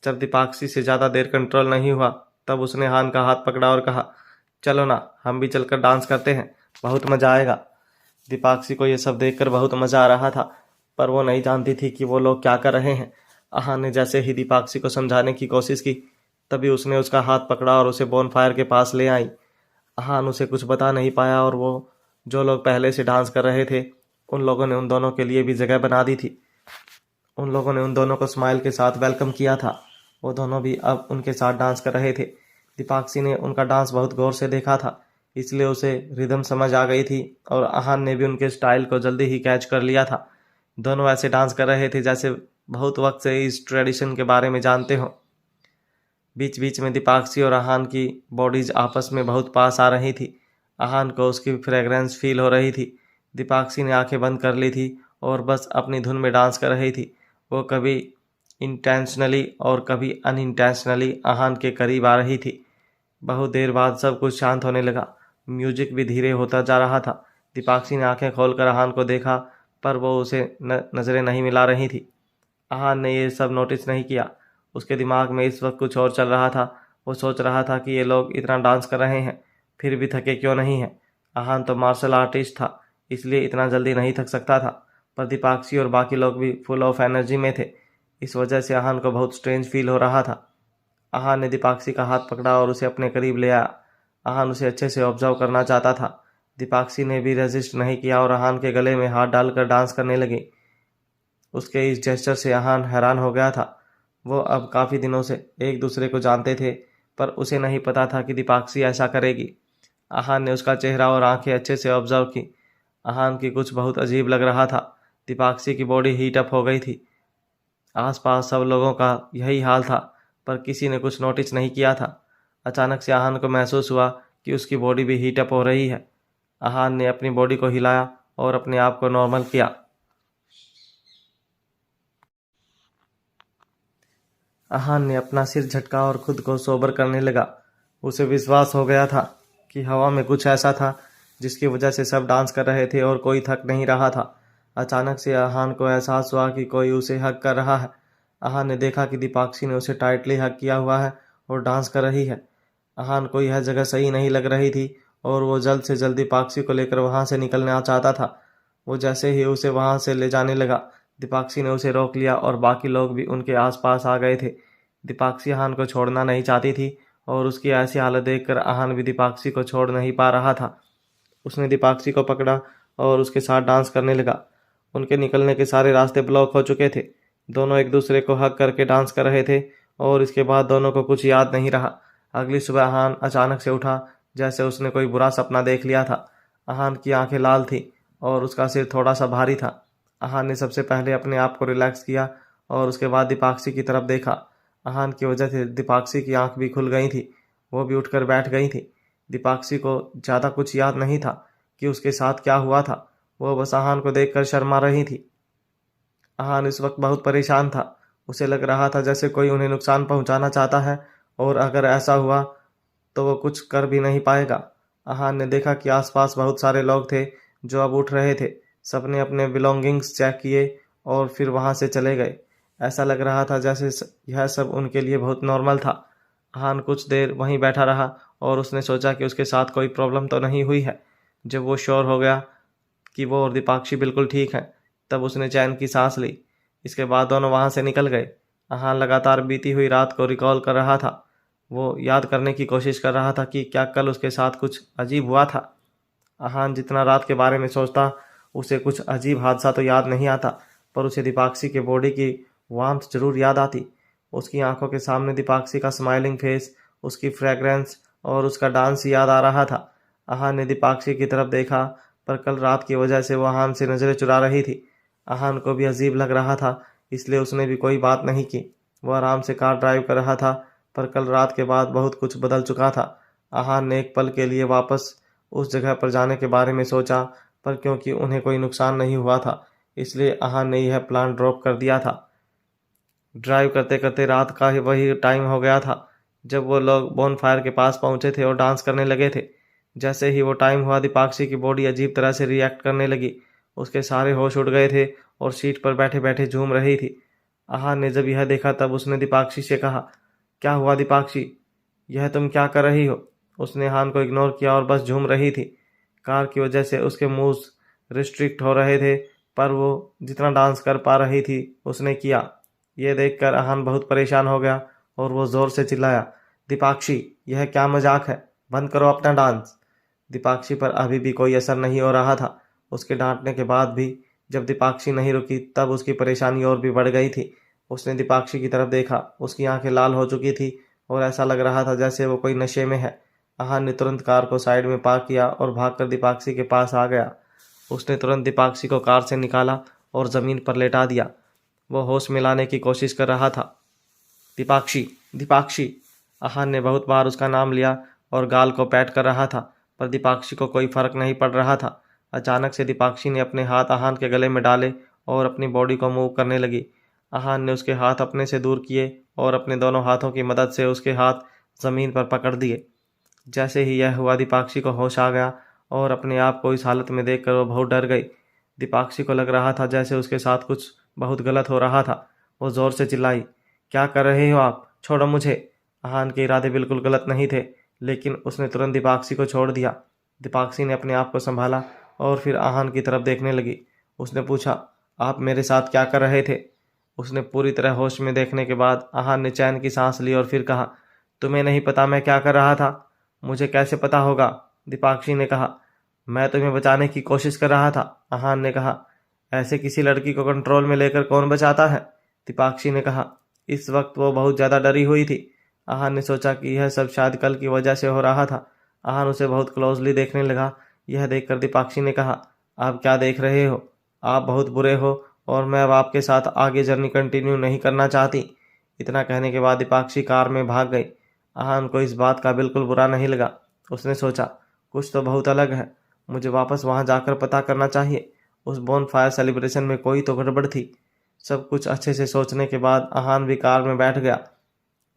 जब दीपाक्षी से ज़्यादा देर कंट्रोल नहीं हुआ तब उसने अहान का हाथ पकड़ा और कहा, चलो ना, हम भी चलकर डांस करते हैं, बहुत मज़ा आएगा। दीपाक्षी को ये सब देखकर बहुत मज़ा आ रहा था, पर वो नहीं जानती थी कि वो लोग क्या कर रहे हैं। अहान ने जैसे ही दीपाक्षी को समझाने की कोशिश की, तभी उसने उसका हाथ पकड़ा और उसे बोनफायर के पास ले आई। अहान उसे कुछ बता नहीं पाया और वो जो लोग पहले से डांस कर रहे थे उन लोगों ने उन दोनों के लिए भी जगह बना दी थी। उन लोगों ने उन दोनों को स्माइल के साथ वेलकम किया था। वो दोनों भी अब उनके साथ डांस कर रहे थे। दीपाक्षी ने उनका डांस बहुत गौर से देखा था, इसलिए उसे रिदम समझ आ गई थी और अहान ने भी उनके स्टाइल को जल्दी ही कैच कर लिया था। दोनों ऐसे डांस कर रहे थे जैसे बहुत वक्त से इस ट्रेडिशन के बारे में जानते हो। बीच बीच में दीपाक्षी और अहान की बॉडीज आपस में बहुत पास आ रही थी। अहान को उसकी फ्रेगरेंस फील हो रही थी। दीपाक्षी ने आंखें बंद कर ली थी और बस अपनी धुन में डांस कर रही थी। वो कभी इंटेंशनली और कभी अनइंटेंशनली अहान के करीब आ रही थी। बहुत देर बाद सब कुछ शांत होने लगा। म्यूजिक भी धीरे होता जा रहा था। दीपाक्षी ने आंखें खोलकर अहान को देखा, पर वो उसे नज़रें नहीं मिला रही थी। अहान ने ये सब नोटिस नहीं किया। उसके दिमाग में इस वक्त कुछ और चल रहा था। वो सोच रहा था कि ये लोग इतना डांस कर रहे हैं, फिर भी थके क्यों नहीं हैं। अहान तो मार्शल आर्टिस्ट था, इसलिए इतना जल्दी नहीं थक सकता था, पर दीपाक्षी और बाकी लोग भी फुल ऑफ एनर्जी में थे। इस वजह से अहान को बहुत स्ट्रेंज फील हो रहा था। अहान ने दीपाक्षी का हाथ पकड़ा और उसे अपने करीब ले आया। अहान उसे अच्छे से ऑब्जर्व करना चाहता था। दीपाक्षी ने भी रेजिस्ट नहीं किया और अहान के गले में हाथ डालकर डांस करने लगी। उसके इस जेस्चर से अहान हैरान हो गया था। वो अब काफ़ी दिनों से एक दूसरे को जानते थे, पर उसे नहीं पता था कि दीपाक्षी ऐसा करेगी। आहान ने उसका चेहरा और आंखें अच्छे से ऑब्जर्व की। आहान की कुछ बहुत अजीब लग रहा था। दीपाक्षी की बॉडी हीट अप हो गई थी। आसपास सब लोगों का यही हाल था, पर किसी ने कुछ नोटिस नहीं किया था। अचानक से आहान को महसूस हुआ कि उसकी बॉडी भी हीट अप हो रही है। आहान ने अपनी बॉडी को हिलाया और अपने आप को नॉर्मल किया। आहान ने अपना सिर झटका और खुद को सोबर करने लगा। उसे विश्वास हो गया था कि हवा में कुछ ऐसा था जिसकी वजह से सब डांस कर रहे थे और कोई थक नहीं रहा था। अचानक से आहान को एहसास हुआ कि कोई उसे हक कर रहा है। आहान ने देखा कि दीपाक्षी ने उसे टाइटली हक किया हुआ है और डांस कर रही है। आहान को यह जगह सही नहीं लग रही थी और वो जल्द से जल्द दीपाक्षी को लेकर वहां से निकलना चाहता था। वो जैसे ही उसे वहां से ले जाने लगा, दीपाक्षी ने उसे रोक लिया और बाकी लोग भी उनके आसपास आ गए थे। दीपाक्षी आहान को छोड़ना नहीं चाहती थी और उसकी ऐसी हालत देखकर आहान भी दीपाक्षी को छोड़ नहीं पा रहा था। उसने दीपाक्षी को पकड़ा और उसके साथ डांस करने लगा। उनके निकलने के सारे रास्ते ब्लॉक हो चुके थे। दोनों एक दूसरे को हक करके डांस कर रहे थे और इसके बाद दोनों को कुछ याद नहीं रहा। अगली सुबह आहान अचानक से उठा, जैसे उसने कोई बुरा सपना देख लिया था। आहान की आंखें लाल थी और उसका सिर थोड़ा सा भारी था। आहान ने सबसे पहले अपने आप को रिलैक्स किया और उसके बाद दीपाक्षी की तरफ देखा। आहान की वजह से दीपाक्षी की आंख भी खुल गई थी। वो भी उठकर बैठ गई थी। दीपाक्षी को ज़्यादा कुछ याद नहीं था कि उसके साथ क्या हुआ था। वो बस आहान को देखकर शर्मा रही थी। आहान इस वक्त बहुत परेशान था। उसे लग रहा था जैसे कोई उन्हें नुकसान पहुंचाना चाहता है और अगर ऐसा हुआ तो वो कुछ कर भी नहीं पाएगा। आहान ने देखा कि आसपास बहुत सारे लोग थे जो अब उठ रहे थे। सबने अपने बिलोंगिंग्स चेक किए और फिर वहां से चले गए। ऐसा लग रहा था जैसे यह सब उनके लिए बहुत नॉर्मल था। आहान कुछ देर वहीं बैठा रहा और उसने सोचा कि उसके साथ कोई प्रॉब्लम तो नहीं हुई है। जब वो श्योर हो गया कि वो और दीपाक्षी बिल्कुल ठीक हैं, तब उसने चैन की सांस ली। इसके बाद दोनों वहां से निकल गए। आहान लगातार बीती हुई रात को रिकॉल कर रहा था। वो याद करने की कोशिश कर रहा था कि क्या कल उसके साथ कुछ अजीब हुआ था। आहान जितना रात के बारे में सोचता, उसे कुछ अजीब हादसा तो याद नहीं आता, पर उसे दीपाक्षी के बॉडी की वार्मथ जरूर याद आती। उसकी आंखों के सामने दीपाक्षी का स्माइलिंग फेस, उसकी फ्रेग्रेंस और उसका डांस याद आ रहा था। आहान ने दीपाक्षी की तरफ देखा, पर कल रात की वजह से वो आहान से नजरें चुरा रही थी। आहान को भी अजीब लग रहा था, इसलिए उसने भी कोई बात नहीं की। वो आराम से कार ड्राइव कर रहा था, पर कल रात के बाद बहुत कुछ बदल चुका था। आहान ने एक पल के लिए वापस उस जगह पर जाने के बारे में सोचा, पर क्योंकि उन्हें कोई नुकसान नहीं हुआ था, इसलिए आहान ने यह प्लान ड्रॉप कर दिया था। ड्राइव करते करते रात का ही वही टाइम हो गया था जब वो लोग बोन फायर के पास पहुंचे थे और डांस करने लगे थे। जैसे ही वो टाइम हुआ, दीपाक्षी की बॉडी अजीब तरह से रिएक्ट करने लगी। उसके सारे होश उड़ गए थे और सीट पर बैठे बैठे झूम रही थी। आहान ने जब यह देखा तब उसने दीपाक्षी से कहा, क्या हुआ दीपाक्षी, यह तुम क्या कर रही हो? उसने आहान को इग्नोर किया और बस झूम रही थी। कार की वजह से उसके मूव्स रिस्ट्रिक्ट हो रहे थे, पर वो जितना डांस कर पा रही थी उसने किया। ये देखकर आहान बहुत परेशान हो गया और वो जोर से चिल्लाया, दीपाक्षी, यह क्या मजाक है? बंद करो अपना डांस। दीपाक्षी पर अभी भी कोई असर नहीं हो रहा था। उसके डांटने के बाद भी जब दीपाक्षी नहीं रुकी, तब उसकी परेशानी और भी बढ़ गई थी। उसने दीपाक्षी की तरफ देखा। उसकी आंखें लाल हो चुकी थी और ऐसा लग रहा था जैसे वो कोई नशे में है। आहान ने तुरंत कार को साइड में पार्क किया और भागकर दीपाक्षी के पास आ गया। उसने तुरंत दीपाक्षी को कार से निकाला और जमीन पर लेटा दिया। वो होश में लाने की कोशिश कर रहा था। दीपाक्षी, दीपाक्षी। आहान ने बहुत बार उसका नाम लिया और गाल को पैट कर रहा था, पर दीपाक्षी को कोई फर्क नहीं पड़ रहा था। अचानक से दीपाक्षी ने अपने हाथ आहान के गले में डाले और अपनी बॉडी को मूव करने लगी। आहान ने उसके हाथ अपने से दूर किए और अपने दोनों हाथों की मदद से उसके हाथ जमीन पर पकड़ दिए। जैसे ही यह हुआ, दीपाक्षी को होश आ गया और अपने आप को इस हालत में देखकर वो बहुत डर गई। दीपाक्षी को लग रहा था जैसे उसके साथ कुछ बहुत गलत हो रहा था। वो जोर से चिल्लाई, क्या कर रहे हो आप? छोड़ो मुझे। आहान के इरादे बिल्कुल गलत नहीं थे, लेकिन उसने तुरंत दीपाक्षी को छोड़ दिया। दीपाक्षी ने अपने आप को संभाला और फिर आहान की तरफ देखने लगी। उसने पूछा, आप मेरे साथ क्या कर रहे थे? उसने पूरी तरह होश में देखने के बाद आहान ने चैन की सांस ली और फिर कहा, तुम्हें नहीं पता मैं क्या कर रहा था? मुझे कैसे पता होगा? दीपाक्षी ने कहा, मैं तुम्हें बचाने की कोशिश कर रहा था। आहान ने कहा, ऐसे किसी लड़की को कंट्रोल में लेकर कौन बचाता है? दीपाक्षी ने कहा, इस वक्त वो बहुत ज़्यादा डरी हुई थी। आहान ने सोचा कि यह सब शायद कल की वजह से हो रहा था। आहान उसे बहुत क्लोजली देखने लगा। यह देखकर दीपाक्षी ने कहा, आप क्या देख रहे हो? आप बहुत बुरे हो और मैं अब आपके साथ आगे जर्नी कंटिन्यू नहीं करना चाहती। इतना कहने के बाद दीपाक्षी कार में भाग गई। आहान को इस बात का बिल्कुल बुरा नहीं लगा। उसने सोचा, कुछ तो बहुत अलग है, मुझे वापस वहां जाकर पता करना चाहिए। उस बोन फायर सेलिब्रेशन में कोई तो गड़बड़ थी। सब कुछ अच्छे से सोचने के बाद आहान भी कार में बैठ गया।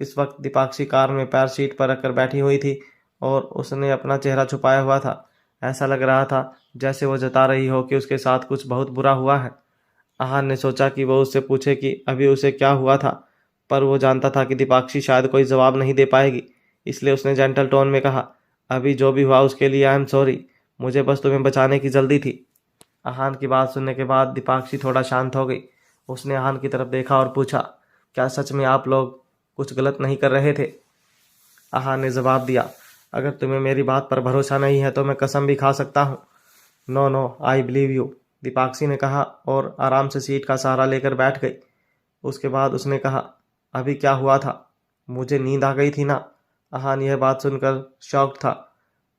इस वक्त दीपाक्षी कार में पैर सीट पर रखकर बैठी हुई थी और उसने अपना चेहरा छुपाया हुआ था। ऐसा लग रहा था जैसे वो जता रही हो कि उसके साथ कुछ बहुत बुरा हुआ है। आहान ने सोचा कि वो उससे पूछे कि अभी उसे क्या हुआ था, पर वो जानता था कि दीपाक्षी शायद कोई जवाब नहीं दे पाएगी। इसलिए उसने जेंटल टोन में कहा, अभी जो भी हुआ उसके लिए आई एम सॉरी, मुझे बस तुम्हें बचाने की जल्दी थी। आहान की बात सुनने के बाद दीपाक्षी थोड़ा शांत हो गई। उसने आहान की तरफ देखा और पूछा, क्या सच में आप लोग कुछ गलत नहीं कर रहे थे? आहान ने जवाब दिया, अगर तुम्हें मेरी बात पर भरोसा नहीं है तो मैं कसम भी खा सकता हूँ। No no, I believe you, Deepakshi ने कहा और आराम से सीट का सहारा लेकर बैठ गई। उसके बाद उसने कहा, अभी क्या हुआ था? मुझे नींद आ गई थी ना। आहान यह बात सुनकर शॉक्ड था।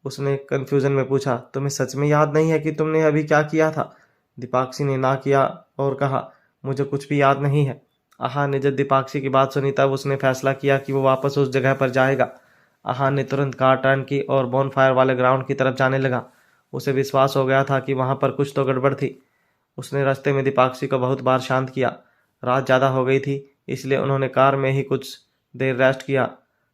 उसने कन्फ्यूजन में पूछा, तुम्हें सच में याद नहीं है कि तुमने अभी क्या किया था? दीपाक्षी ने ना किया और कहा, मुझे कुछ भी याद नहीं है। आहान ने जब दीपाक्षी की बात सुनी तब उसने फैसला किया कि वो वापस उस जगह पर जाएगा। आहान ने तुरंत कार टर्न की और बॉन फायर वाले ग्राउंड की तरफ जाने लगा। उसे विश्वास हो गया था कि वहां पर कुछ तो गड़बड़ थी। उसने रास्ते में दीपाक्षी को बहुत बार शांत किया। रात ज़्यादा हो गई थी, इसलिए उन्होंने कार में ही कुछ देर रेस्ट किया।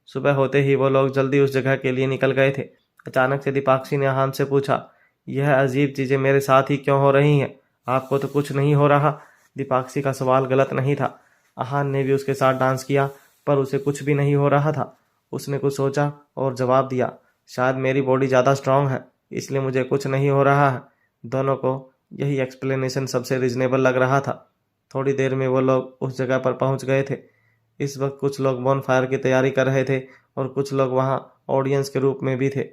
सुबह होते ही वो लोग जल्दी उस जगह के लिए निकल गए थे। अचानक से दीपाक्षी ने आहान से पूछा, यह अजीब चीज़ें मेरे साथ ही क्यों हो रही हैं? आपको तो कुछ नहीं हो रहा? दीपाक्षी का सवाल गलत नहीं था। आहान ने भी उसके साथ डांस किया, पर उसे कुछ भी नहीं हो रहा था। उसने कुछ सोचा और जवाब दिया, शायद मेरी बॉडी ज़्यादा स्ट्रांग है, इसलिए मुझे कुछ नहीं हो रहा है। दोनों को यही एक्सप्लेनेशन सबसे रिजनेबल लग रहा था। थोड़ी देर में वो लोग उस जगह पर पहुंच गए थे। इस वक्त कुछ लोग बॉन फायर की तैयारी कर रहे थे और कुछ लोग वहां ऑडियंस के रूप में भी थे।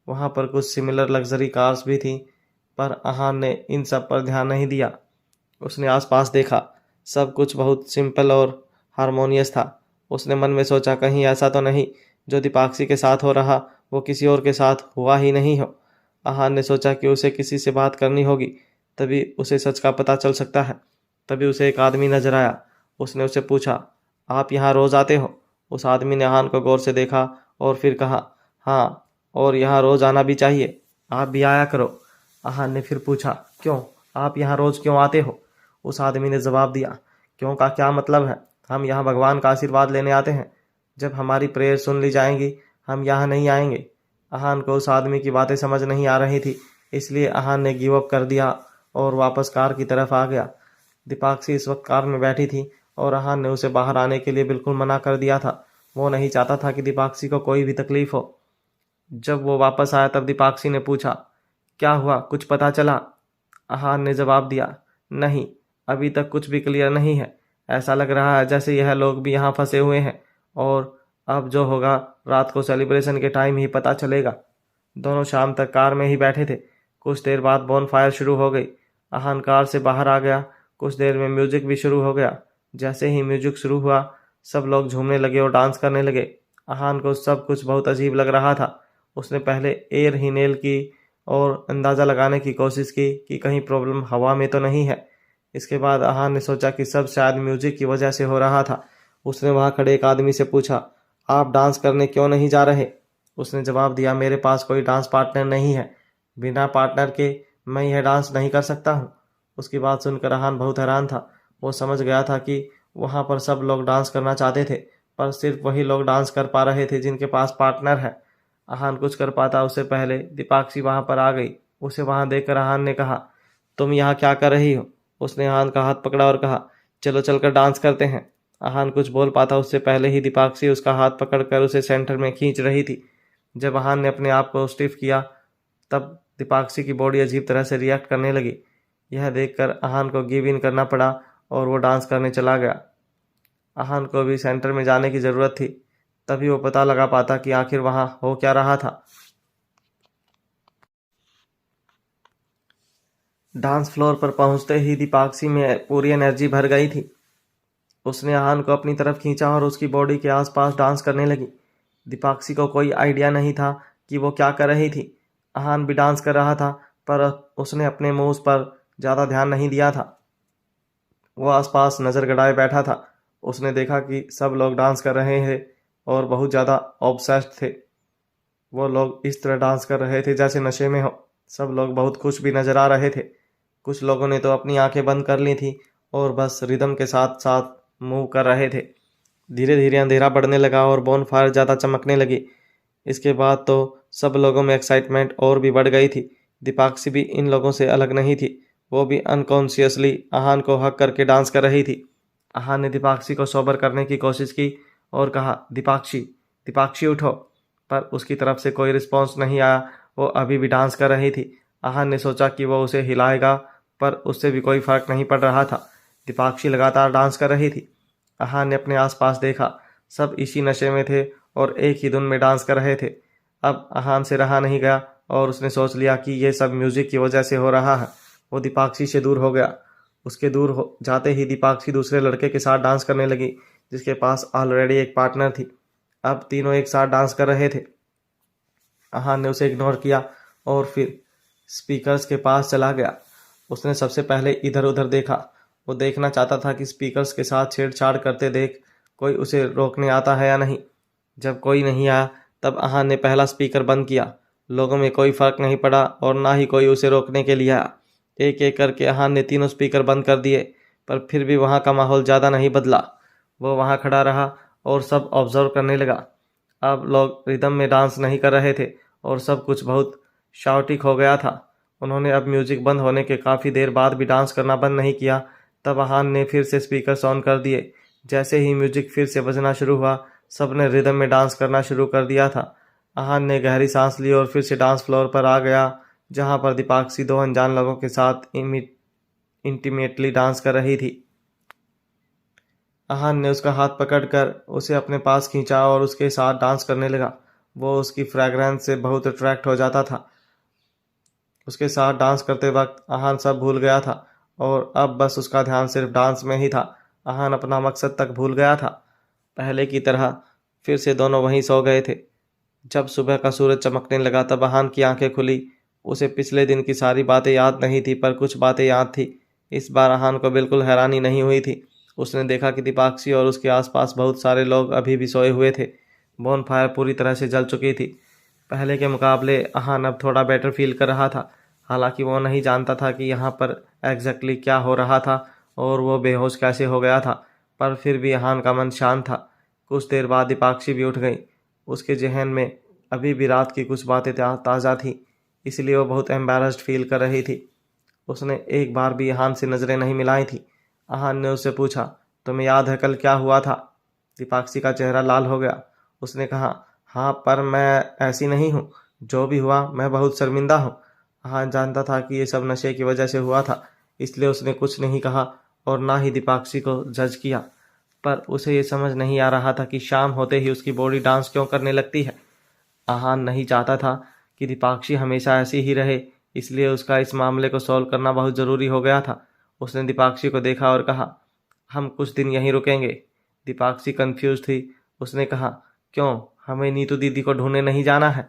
वहां पर कुछ सिमिलर लग्जरी कार्स भी थी, पर आहान ने इन सब पर ध्यान नहीं दिया। उसने आसपास देखा, सब कुछ बहुत सिंपल और हारमोनियस था। उसने मन में सोचा, कहीं ऐसा तो नहीं जो दीपाक्षी के साथ हो रहा वो किसी और के साथ हुआ ही नहीं हो। आहान ने सोचा कि उसे किसी से बात करनी होगी, तभी उसे सच का पता चल सकता है। तभी उसे एक आदमी नजर आया। उसने उसे पूछा, आप यहाँ रोज आते हो? उस आदमी ने आहान को गौर से देखा और फिर कहा, हाँ, और यहाँ रोज आना भी चाहिए, आप भी आया करो। आहान ने फिर पूछा, क्यों, आप यहाँ रोज क्यों आते हो? उस आदमी ने जवाब दिया, क्यों का क्या मतलब है? हम यहाँ भगवान का आशीर्वाद लेने आते हैं। जब हमारी प्रेयर सुन ली जाएंगी हम यहाँ नहीं आएंगे। आहान को उस आदमी की बातें समझ नहीं आ रही थी, इसलिए आहान ने गिव अप कर दिया और वापस कार की तरफ आ गया। दीपाक्षी इस वक्त कार में बैठी थी और आहान ने उसे बाहर आने के लिए बिल्कुल मना कर दिया था। वो नहीं चाहता था कि दीपाक्षी को कोई भी तकलीफ हो। जब वो वापस आया तब दीपाक्षी ने पूछा, क्या हुआ, कुछ पता चला? आहान ने जवाब दिया, नहीं, अभी तक कुछ भी क्लियर नहीं है। ऐसा लग रहा है जैसे यह लोग भी यहाँ फंसे हुए हैं और अब जो होगा रात को सेलिब्रेशन के टाइम ही पता चलेगा। दोनों शाम तक कार में ही बैठे थे। कुछ देर बाद बॉन फायर शुरू हो गई। आहान कार से बाहर आ गया। कुछ देर में म्यूजिक भी शुरू हो गया। जैसे ही म्यूजिक शुरू हुआ सब लोग झूमने लगे और डांस करने लगे। आहान को सब कुछ बहुत अजीब लग रहा था। उसने पहले एयर हिनेल की और अंदाज़ा लगाने की कोशिश की कि कहीं प्रॉब्लम हवा में तो नहीं है। इसके बाद आहान ने सोचा कि सब शायद म्यूजिक की वजह से हो रहा था। उसने वहां खड़े एक आदमी से पूछा, आप डांस करने क्यों नहीं जा रहे? उसने जवाब दिया, मेरे पास कोई डांस पार्टनर नहीं है, बिना पार्टनर के मैं यह डांस नहीं कर सकता हूँ। उसकी बात सुनकर आहान बहुत हैरान था। वो समझ गया था कि वहां पर सब लोग डांस करना चाहते थे, पर सिर्फ वही लोग डांस कर पा रहे थे जिनके पास पार्टनर है। आहान कुछ कर पाता उससे पहले दीपाक्षी वहां पर आ गई। उसे वहां देखकर आहान ने कहा, तुम यहाँ क्या कर रही हो? उसने आहान का हाथ पकड़ा और कहा, चलो चलकर डांस करते हैं। आहान कुछ बोल पाता उससे पहले ही दीपाक्षी उसका हाथ पकड़कर उसे सेंटर में खींच रही थी। जब आहान ने अपने आप को स्टिफ किया तब दीपाक्षी की बॉडी अजीब तरह से रिएक्ट करने लगी। यह देखकर आहान को गिव इन करना पड़ा और वो डांस करने चला गया। आहान को भी सेंटर में जाने की ज़रूरत थी, तभी वो पता लगा पाता कि आखिर वहाँ हो क्या रहा था। डांस फ्लोर पर पहुंचते ही दीपाक्षी में पूरी एनर्जी भर गई थी। उसने आहान को अपनी तरफ खींचा और उसकी बॉडी के आसपास डांस करने लगी। दीपाक्षी को कोई आइडिया नहीं था कि वो क्या कर रही थी। आहान भी डांस कर रहा था, पर उसने अपने मूव्स पर ज़्यादा ध्यान नहीं दिया था। वो आसपास नज़र गड़ाए बैठा था। उसने देखा कि सब लोग डांस कर रहे थे और बहुत ज़्यादा ऑब्सेस्ड थे। वो लोग इस तरह डांस कर रहे थे जैसे नशे में हो। सब लोग बहुत खुश भी नज़र आ रहे थे। कुछ लोगों ने तो अपनी आंखें बंद कर ली थी और बस रिदम के साथ साथ मूव कर रहे थे। धीरे धीरे अंधेरा बढ़ने लगा और बोनफायर ज़्यादा चमकने लगी। इसके बाद तो सब लोगों में एक्साइटमेंट और भी बढ़ गई थी। दीपाक्षी भी इन लोगों से अलग नहीं थी। वो भी अनकॉन्शियसली आहान को हक करके डांस कर रही थी। आहान ने दीपाक्षी को सोबर करने की कोशिश की और कहा, दीपाक्षी, दीपाक्षी उठो। पर उसकी तरफ से कोई रिस्पॉन्स नहीं आया। वो अभी भी डांस कर रही थी। आहान ने सोचा कि वो उसे हिलाएगा, पर उससे भी कोई फर्क नहीं पड़ रहा था। दीपाक्षी लगातार डांस कर रही थी। आहान ने अपने आसपास देखा। सब इसी नशे में थे और एक ही धुन में डांस कर रहे थे। अब आहान से रहा नहीं गया और उसने सोच लिया कि ये सब म्यूजिक की वजह से हो रहा है। वो दीपाक्षी से दूर हो गया। उसके दूर हो जाते ही दीपाक्षी दूसरे लड़के के साथ डांस करने लगी, जिसके पास ऑलरेडी एक पार्टनर थी। अब तीनों एक साथ डांस कर रहे थे। आहान ने उसे इग्नोर किया और फिर स्पीकर्स के पास चला गया। उसने सबसे पहले इधर उधर देखा। वो देखना चाहता था कि स्पीकर्स के साथ छेड़छाड़ करते देख कोई उसे रोकने आता है या नहीं। जब कोई नहीं आया तब आहान ने पहला स्पीकर बंद किया। लोगों में कोई फर्क नहीं पड़ा और ना ही कोई उसे रोकने के लिए आया। एक एक करके आहान ने तीनों स्पीकर बंद कर दिए, पर फिर भी वहाँ का माहौल ज़्यादा नहीं बदला। वो वहाँ खड़ा रहा और सब ऑब्जर्व करने लगा। अब लोग रिदम में डांस नहीं कर रहे थे और सब कुछ बहुत शाउटिक हो गया था। उन्होंने अब म्यूजिक बंद होने के काफ़ी देर बाद भी डांस करना बंद नहीं किया। तब आहान ने फिर से स्पीकर ऑन कर दिए। जैसे ही म्यूजिक फिर से बजना शुरू हुआ, सब ने रिदम में डांस करना शुरू कर दिया था। आहान ने गहरी सांस ली और फिर से डांस फ्लोर पर आ गया, जहाँ पर दीपाक्षी दो अनजान लोगों के साथ इंटीमेटली डांस कर रही थी। आहान ने उसका हाथ पकड़कर उसे अपने पास खींचा और उसके साथ डांस करने लगा। वो उसकी फ्रैग्रेंस से बहुत अट्रैक्ट हो जाता था। उसके साथ डांस करते वक्त आहान सब भूल गया था और अब बस उसका ध्यान सिर्फ डांस में ही था। आहान अपना मकसद तक भूल गया था। पहले की तरह फिर से दोनों वहीं सो गए थे। जब सुबह का सूरज चमकने लगा तब आहान की आंखें खुली। उसे पिछले दिन की सारी बातें याद नहीं थी, पर कुछ बातें याद थी। इस बार आहान को बिल्कुल हैरानी नहीं हुई थी। उसने देखा कि दीपाक्षी और उसके आसपास बहुत सारे लोग अभी भी सोए हुए थे। बोनफायर पूरी तरह से जल चुकी थी। पहले के मुकाबले आहान अब थोड़ा बेटर फील कर रहा था। हालांकि वो नहीं जानता था कि यहाँ पर एग्जैक्टली क्या हो रहा था और वो बेहोश कैसे हो गया था, पर फिर भी आहान का मन शांत था। कुछ देर बाद दीपाक्षी भी उठ गई। उसके जहन में अभी भी रात की कुछ बातें ताज़ा थी, इसलिए वो बहुत एम्बैरेस्ड फील कर रही थी। उसने एक बार भी आहान से नज़रें नहीं मिलाई थी। आहान ने उससे पूछा, तुम्हें याद है कल क्या हुआ था? दीपाक्षी का चेहरा लाल हो गया। उसने कहा, हाँ, पर मैं ऐसी नहीं हूँ। जो भी हुआ मैं बहुत शर्मिंदा हूँ। आहान जानता था कि ये सब नशे की वजह से हुआ था, इसलिए उसने कुछ नहीं कहा और ना ही दीपाक्षी को जज किया। पर उसे ये समझ नहीं आ रहा था कि शाम होते ही उसकी बॉडी डांस क्यों करने लगती है। आहान नहीं चाहता था कि दीपाक्षी हमेशा ऐसी ही रहे, इसलिए उसका इस मामले को सॉल्व करना बहुत ज़रूरी हो गया था। उसने दीपाक्षी को देखा और कहा, हम कुछ दिन यहीं रुकेंगे। दीपाक्षी कंफ्यूज थी। उसने कहा, क्यों, हमें नीतू दीदी को ढूंढने नहीं जाना है?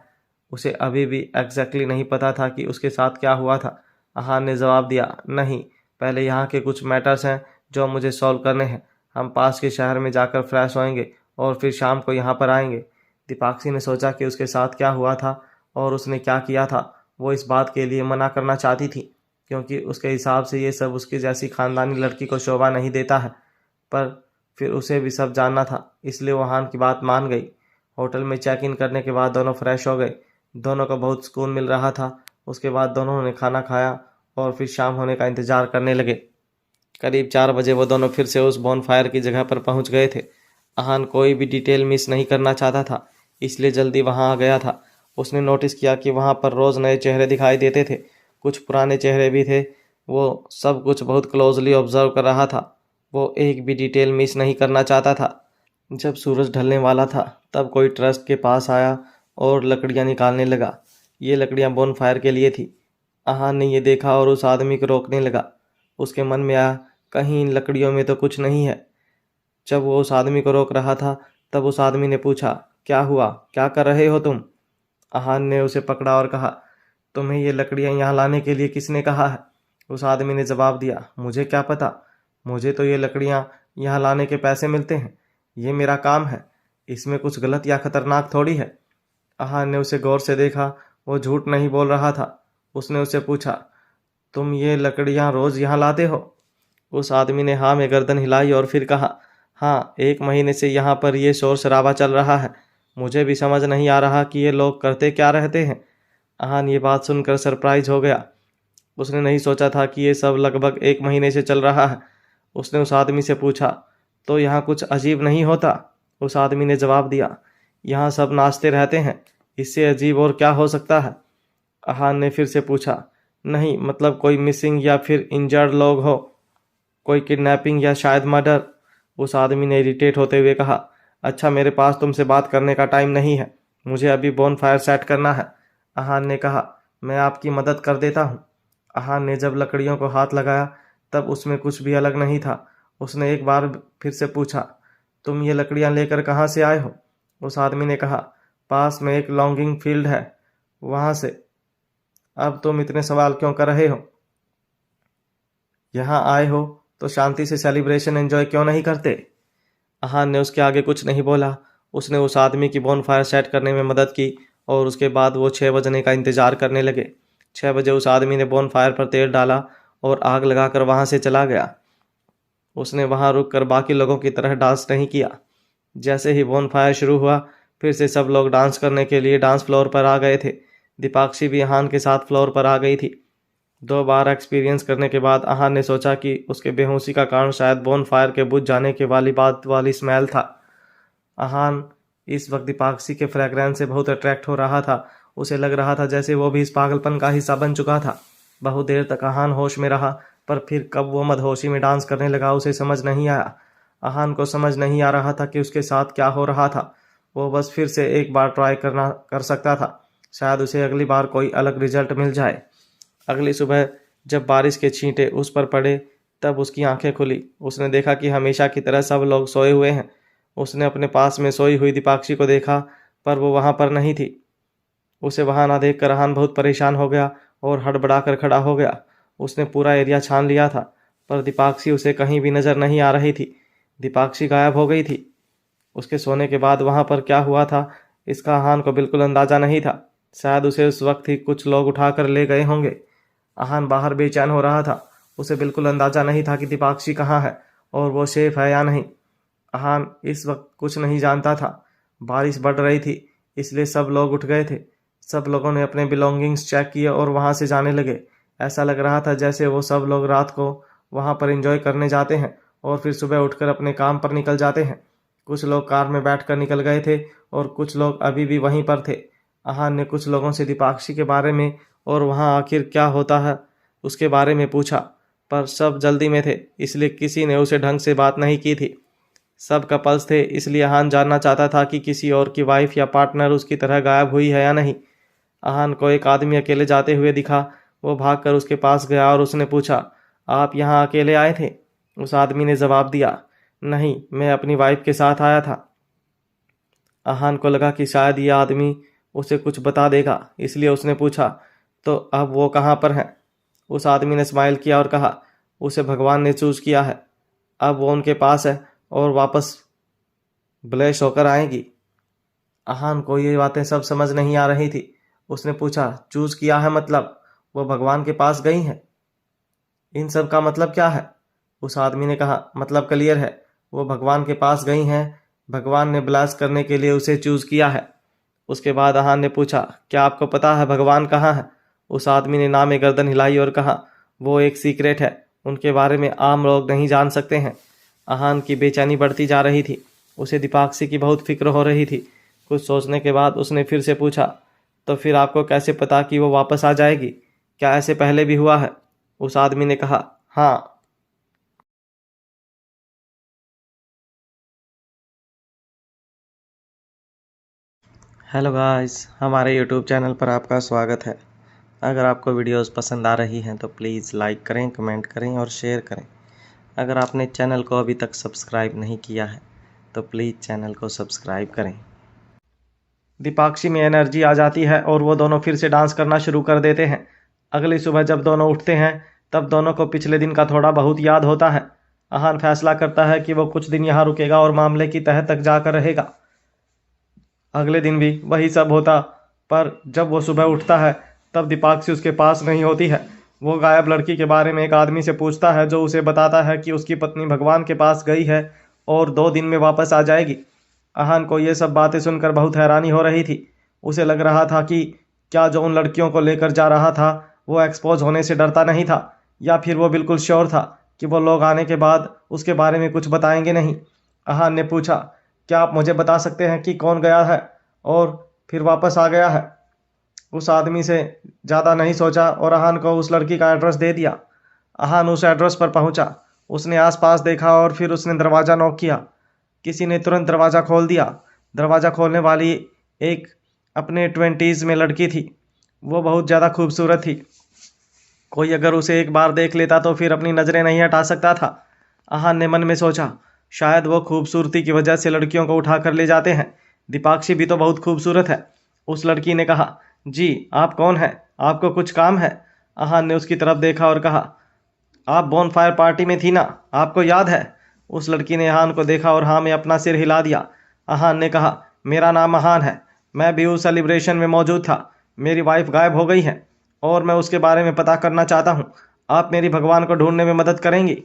उसे अभी भी एग्जैक्टली नहीं पता था कि उसके साथ क्या हुआ था। आहान ने जवाब दिया, नहीं, पहले यहाँ के कुछ मैटर्स हैं जो मुझे सॉल्व करने हैं। हम पास के शहर में जाकर फ्रेश होएंगे और फिर शाम को यहाँ पर आएंगे। दीपाक्षी ने सोचा कि उसके साथ क्या हुआ था और उसने क्या किया था। वो इस बात के लिए मना करना चाहती थी, क्योंकि उसके हिसाब से ये सब उसकी जैसी खानदानी लड़की को शोभा नहीं देता है। पर फिर उसे भी सब जानना था, इसलिए वो आहान की बात मान गई। होटल में चेक इन करने के बाद दोनों फ्रेश हो गए। दोनों को बहुत सुकून मिल रहा था। उसके बाद दोनों ने खाना खाया और फिर शाम होने का इंतज़ार करने लगे। करीब 4 बजे वो दोनों फिर से उस बॉनफायर की जगह पर पहुंच गए थे। आहान कोई भी डिटेल मिस नहीं करना चाहता था, इसलिए जल्दी वहां आ गया था। उसने नोटिस किया कि वहां पर रोज़ नए चेहरे दिखाई देते थे, कुछ पुराने चेहरे भी थे। वो सब कुछ बहुत क्लोजली ऑब्जर्व कर रहा था। वो एक भी डिटेल मिस नहीं करना चाहता था। जब सूरज ढलने वाला था तब कोई ट्रस्ट के पास आया और लकड़ियाँ निकालने लगा। ये लकड़ियाँ बोनफायर के लिए थी। आहान ने ये देखा और उस आदमी को रोकने लगा। उसके मन में आया, कहीं इन लकड़ियों में तो कुछ नहीं है। जब वो उस आदमी को रोक रहा था तब उस आदमी ने पूछा, क्या हुआ, क्या कर रहे हो तुम? आहान ने उसे पकड़ा और कहा, तुम्हें ये लकड़ियाँ यहाँ लाने के लिए किसने कहा है? उस आदमी ने जवाब दिया, मुझे क्या पता, मुझे तो ये लकड़ियाँ यहाँ लाने के पैसे मिलते हैं, ये मेरा काम है, इसमें कुछ गलत या खतरनाक थोड़ी है। आहान ने उसे गौर से देखा, वो झूठ नहीं बोल रहा था। उसने उससे पूछा, तुम ये लकड़ियाँ रोज यहाँ लाते हो? उस आदमी ने हाँ में गर्दन हिलाई और फिर कहा, हाँ, 1 महीने से यहाँ पर ये शोर शराबा चल रहा है, मुझे भी समझ नहीं आ रहा कि ये लोग करते क्या रहते हैं। आहान ये बात सुनकर सरप्राइज हो गया। उसने नहीं सोचा था कि ये सब लगभग 1 महीने से चल रहा है। उसने उस आदमी से पूछा, तो यहाँ कुछ अजीब नहीं होता? उस आदमी ने जवाब दिया, यहाँ सब नाचते रहते हैं, इससे अजीब और क्या हो सकता है? आहान ने फिर से पूछा, नहीं, मतलब कोई मिसिंग या फिर इंजर्ड लोग हो, कोई किडनैपिंग या शायद मर्डर? उस आदमी ने इरिटेट होते हुए कहा, अच्छा, मेरे पास तुमसे बात करने का टाइम नहीं है, मुझे अभी बोन फायर सेट करना है। आहान ने कहा, मैं आपकी मदद कर देता हूँ। आहान ने जब लकड़ियों को हाथ लगाया तब उसमें कुछ भी अलग नहीं था। उसने एक बार फिर से पूछा, तुम ये लकड़ियाँ लेकर कहाँ से आए हो? उस आदमी ने कहा, पास में एक लॉन्गिंग फील्ड है, वहाँ से। अब तुम इतने सवाल क्यों कर रहे हो? यहाँ आए हो तो शांति से सेलिब्रेशन एंजॉय क्यों नहीं करते? आहान ने उसके आगे कुछ नहीं बोला। उसने उस आदमी की बोन फायर सेट करने में मदद की और उसके बाद वो 6 बजने का इंतजार करने लगे। 6 बजे उस आदमी ने बोन फायर पर तेल डाला और आग लगाकर वहाँ से चला गया। उसने वहाँ रुक कर बाकी लोगों की तरह डांस नहीं किया। जैसे ही बोन फायर शुरू हुआ, फिर से सब लोग डांस करने के लिए डांस फ्लोर पर आ गए थे। दीपाक्षी भी आहान के साथ फ्लोर पर आ गई थी। 2 बार एक्सपीरियंस करने के बाद आहान ने सोचा कि उसके बेहोशी का कारण शायद बोन फायर के बुझ जाने के वाली बात वाली स्मेल था। आहान इस वक्त दीपाक्षी के फ्रेगरेंस से बहुत अट्रैक्ट हो रहा था। उसे लग रहा था जैसे वो भी इस पागलपन का हिस्सा बन चुका था। बहुत देर तक आहान होश में रहा, पर फिर कब वो मदहोशी में डांस करने लगा उसे समझ नहीं आया। आहान को समझ नहीं आ रहा था कि उसके साथ क्या हो रहा था। वो बस फिर से एक बार ट्राई कर सकता था, शायद उसे अगली बार कोई अलग रिजल्ट मिल जाए। अगली सुबह जब बारिश के छींटे उस पर पड़े तब उसकी आंखें खुली। उसने देखा कि हमेशा की तरह सब लोग सोए हुए हैं। उसने अपने पास में सोई हुई दीपाक्षी को देखा, पर वो वहाँ पर नहीं थी। उसे वहाँ ना देखकर आहान बहुत परेशान हो गया और हड़बड़ाकर खड़ा हो गया। उसने पूरा एरिया छान लिया था, पर दीपाक्षी उसे कहीं भी नजर नहीं आ रही थी। दीपाक्षी गायब हो गई थी। उसके सोने के बाद वहाँ पर क्या हुआ था, इसका आहान को बिल्कुल अंदाजा नहीं था। शायद उसे उस वक्त ही कुछ लोग उठाकर ले गए होंगे। आहान बाहर बेचैन हो रहा था। उसे बिल्कुल अंदाजा नहीं था कि दीपाक्षी कहाँ है और वो सेफ है या नहीं। आहान इस वक्त कुछ नहीं जानता था। बारिश बढ़ रही थी, इसलिए सब लोग उठ गए थे। सब लोगों ने अपने बिलोंगिंग्स चेक किए और वहाँ से जाने लगे। ऐसा लग रहा था जैसे वो सब लोग रात को वहाँ पर एंजॉय करने जाते हैं और फिर सुबह उठकर अपने काम पर निकल जाते हैं। कुछ लोग कार में बैठकर निकल गए थे और कुछ लोग अभी भी वहीं पर थे। आहान ने कुछ लोगों से दीपाक्षी के बारे में और वहाँ आखिर क्या होता है उसके बारे में पूछा, पर सब जल्दी में थे, इसलिए किसी ने उसे ढंग से बात नहीं की थी। सब कपल्स थे, इसलिए आहान जानना चाहता था कि किसी और की वाइफ या पार्टनर उसकी तरह गायब हुई है या नहीं। आहान को एक आदमी अकेले जाते हुए दिखा। वो भागकर उसके पास गया और उसने पूछा, आप यहाँ अकेले आए थे? उस आदमी ने जवाब दिया, नहीं, मैं अपनी वाइफ के साथ आया था। आहान को लगा कि शायद ये आदमी उसे कुछ बता देगा, इसलिए उसने पूछा, तो अब वो कहाँ पर है? उस आदमी ने स्माइल किया और कहा, उसे भगवान ने चूज किया है, अब वो उनके पास है और वापस ब्लेश होकर आएगी। आहान को ये बातें सब समझ नहीं आ रही थी। उसने पूछा, चूज किया है मतलब वो भगवान के पास गई हैं? इन सब का मतलब क्या है? उस आदमी ने कहा, मतलब क्लियर है, वो भगवान के पास गई हैं, भगवान ने ब्लास्ट करने के लिए उसे चूज किया है। उसके बाद आहान ने पूछा, क्या आपको पता है भगवान कहाँ है? उस आदमी ने ना में गर्दन हिलाई और कहा, वो एक सीक्रेट है, उनके बारे में आम लोग नहीं जान सकते हैं। आहान की बेचैनी बढ़ती जा रही थी। उसे दीपाक्षी की बहुत फिक्र हो रही थी। कुछ सोचने के बाद उसने फिर से पूछा, तो फिर आपको कैसे पता कि वो वापस आ जाएगी? क्या ऐसे पहले भी हुआ है? उस आदमी ने कहा, हाँ। हेलो गाइस, हमारे यूट्यूब चैनल पर आपका स्वागत है। अगर आपको वीडियोस पसंद आ रही हैं तो प्लीज़ लाइक करें, कमेंट करें और शेयर करें। अगर आपने चैनल को अभी तक सब्सक्राइब नहीं किया है तो प्लीज़ चैनल को सब्सक्राइब करें। दीपाक्षी में एनर्जी आ जाती है और वो दोनों फिर से डांस करना शुरू कर देते हैं। अगली सुबह जब दोनों उठते हैं तब दोनों को पिछले दिन का थोड़ा बहुत याद होता है। अहान फैसला करता है कि वो कुछ दिन यहाँ रुकेगा और मामले की तह तक जाकर रहेगा। अगले दिन भी वही सब होता, पर जब वो सुबह उठता है तब दीपाक्षी उसके पास नहीं होती है। वो गायब लड़की के बारे में एक आदमी से पूछता है जो उसे बताता है कि उसकी पत्नी भगवान के पास गई है और 2 दिन में वापस आ जाएगी। अहान को ये सब बातें सुनकर बहुत हैरानी हो रही थी। उसे लग रहा था कि क्या जो उन लड़कियों को लेकर जा रहा था वो एक्सपोज होने से डरता नहीं था, या फिर वो बिल्कुल श्योर था कि वो लोग आने के बाद उसके बारे में कुछ बताएंगे नहीं। अहान ने पूछा, क्या आप मुझे बता सकते हैं कि कौन गया है और फिर वापस आ गया है? उस आदमी से ज़्यादा नहीं सोचा और अहान को उस लड़की का एड्रेस दे दिया। अहान उस एड्रेस पर पहुंचा। उसने आसपास देखा और फिर उसने दरवाज़ा नॉक किया। किसी ने तुरंत दरवाज़ा खोल दिया। दरवाज़ा खोलने वाली एक अपने 20s में लड़की थी। वो बहुत ज़्यादा खूबसूरत थी। कोई अगर उसे एक बार देख लेता तो फिर अपनी नज़रें नहीं हटा सकता था। अहान ने मन में सोचा, शायद वो खूबसूरती की वजह से लड़कियों को उठा कर ले जाते हैं। दीपाक्षी भी तो बहुत खूबसूरत है। उस लड़की ने कहा, जी आप कौन हैं? आपको कुछ काम है? अहान ने उसकी तरफ देखा और कहा, आप बोनफायर पार्टी में थी ना, आपको याद है? उस लड़की ने अहान को देखा और हाँ में अपना सिर हिला दिया। अहान ने कहा, मेरा नाम अहान है, मैं भी उस सेलिब्रेशन में मौजूद था। मेरी वाइफ गायब हो गई है और मैं उसके बारे में पता करना चाहता हूँ। आप मेरी भगवान को ढूंढने में मदद करेंगी?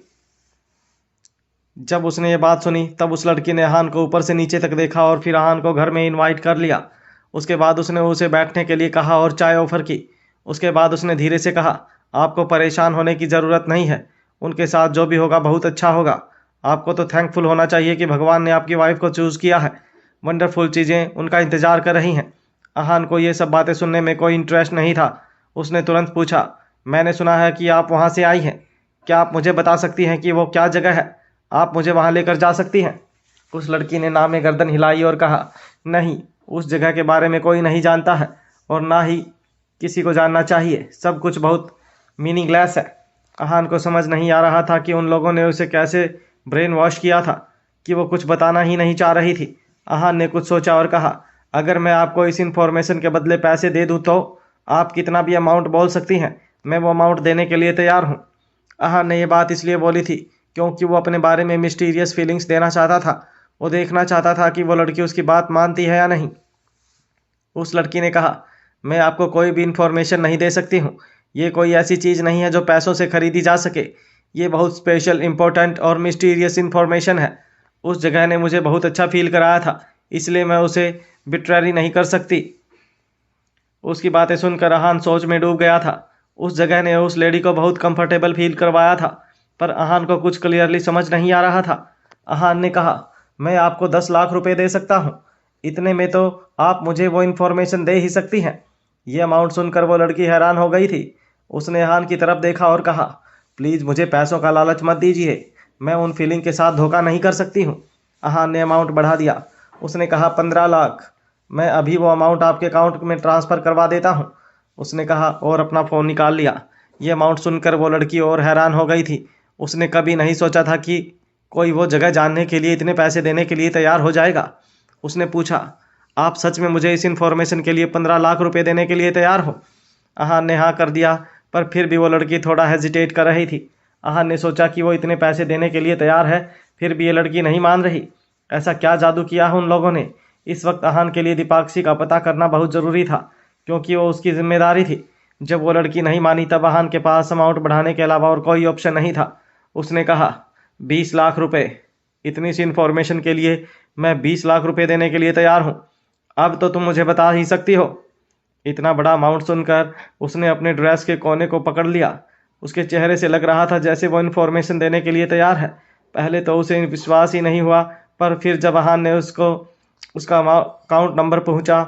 जब उसने ये बात सुनी तब उस लड़की ने अहान को ऊपर से नीचे तक देखा और फिर अहान को घर में इनवाइट कर लिया। उसके बाद उसने उसे बैठने के लिए कहा और चाय ऑफर की। उसके बाद उसने धीरे से कहा, आपको परेशान होने की ज़रूरत नहीं है। उनके साथ जो भी होगा बहुत अच्छा होगा। आपको तो थैंकफुल होना चाहिए कि भगवान ने आपकी वाइफ को चूज़ किया है। वंडरफुल चीज़ें उनका इंतज़ार कर रही हैं। अहान को ये सब बातें सुनने में कोई इंटरेस्ट नहीं था। उसने तुरंत पूछा, मैंने सुना है कि आप वहाँ से आई हैं। क्या आप मुझे बता सकती हैं कि वो क्या जगह है? आप मुझे वहाँ लेकर जा सकती हैं? उस लड़की ने ना में गर्दन हिलाई और कहा, नहीं, उस जगह के बारे में कोई नहीं जानता है और ना ही किसी को जानना चाहिए। सब कुछ बहुत मीनिंगलेस है। अहान को समझ नहीं आ रहा था कि उन लोगों ने उसे कैसे ब्रेन वॉश किया था कि वो कुछ बताना ही नहीं चाह रही थी। अहान ने कुछ सोचा और कहा, अगर मैं आपको इस इन्फॉर्मेशन के बदले पैसे दे दूँ तो आप कितना भी अमाउंट बोल सकती हैं, मैं वो अमाउंट देने के लिए तैयार हूँ। अहान ने ये बात इसलिए बोली थी क्योंकि वो अपने बारे में मिस्टीरियस फीलिंग्स देना चाहता था। वो देखना चाहता था कि वो लड़की उसकी बात मानती है या नहीं। उस लड़की ने कहा, मैं आपको कोई भी इंफॉर्मेशन नहीं दे सकती हूँ। ये कोई ऐसी चीज़ नहीं है जो पैसों से खरीदी जा सके। ये बहुत स्पेशल, इम्पोर्टेंट और मिस्टीरियस इन्फॉर्मेशन है। उस जगह ने मुझे बहुत अच्छा फील कराया था, इसलिए मैं उसे बिट्रेरी नहीं कर सकती। उसकी बातें सुनकर अहान सोच में डूब गया था। उस जगह ने उस लेडी को बहुत कंफर्टेबल फील करवाया था, पर अहान को कुछ क्लियरली समझ नहीं आ रहा था। अहान ने कहा, मैं आपको 10 लाख रुपए दे सकता हूँ। इतने में तो आप मुझे वो इन्फॉर्मेशन दे ही सकती हैं। ये अमाउंट सुनकर वो लड़की हैरान हो गई थी। उसने अहान की तरफ देखा और कहा, प्लीज़ मुझे पैसों का लालच मत दीजिए, मैं उन फीलिंग के साथ धोखा नहीं कर सकती हूँ। अहान ने अमाउंट बढ़ा दिया। उसने कहा, 15 लाख। मैं अभी वो अमाउंट आपके अकाउंट में ट्रांसफ़र करवा देता हूँ, उसने कहा और अपना फ़ोन निकाल लिया। ये अमाउंट सुनकर वो लड़की और हैरान हो गई थी। उसने कभी नहीं सोचा था कि कोई वो जगह जानने के लिए इतने पैसे देने के लिए तैयार हो जाएगा। उसने पूछा, आप सच में मुझे इस इन्फॉर्मेशन के लिए 15 लाख रुपए देने के लिए तैयार हो? अहान ने हाँ कर दिया, पर फिर भी वो लड़की थोड़ा हेजिटेट कर रही थी। अहान ने सोचा कि वो इतने पैसे देने के लिए तैयार है, फिर भी ये लड़की नहीं मान रही। ऐसा क्या जादू किया है उन लोगों ने? इस वक्त अहान के लिए दीपाक्षी का पता करना बहुत ज़रूरी था, क्योंकि वो उसकी जिम्मेदारी थी। जब वो लड़की नहीं मानी तब अहान के पास अमाउंट बढ़ाने के अलावा और कोई ऑप्शन नहीं था। उसने कहा, 20 लाख रुपए। इतनी सी इन्फॉर्मेशन के लिए मैं 20 लाख रुपए देने के लिए तैयार हूँ। अब तो तुम मुझे बता ही सकती हो। इतना बड़ा अमाउंट सुनकर उसने अपने ड्रेस के कोने को पकड़ लिया। उसके चेहरे से लग रहा था जैसे वो इन्फॉर्मेशन देने के लिए तैयार है। पहले तो उसे विश्वास ही नहीं हुआ, पर फिर जब अहान ने उसका अकाउंट नंबर पूछा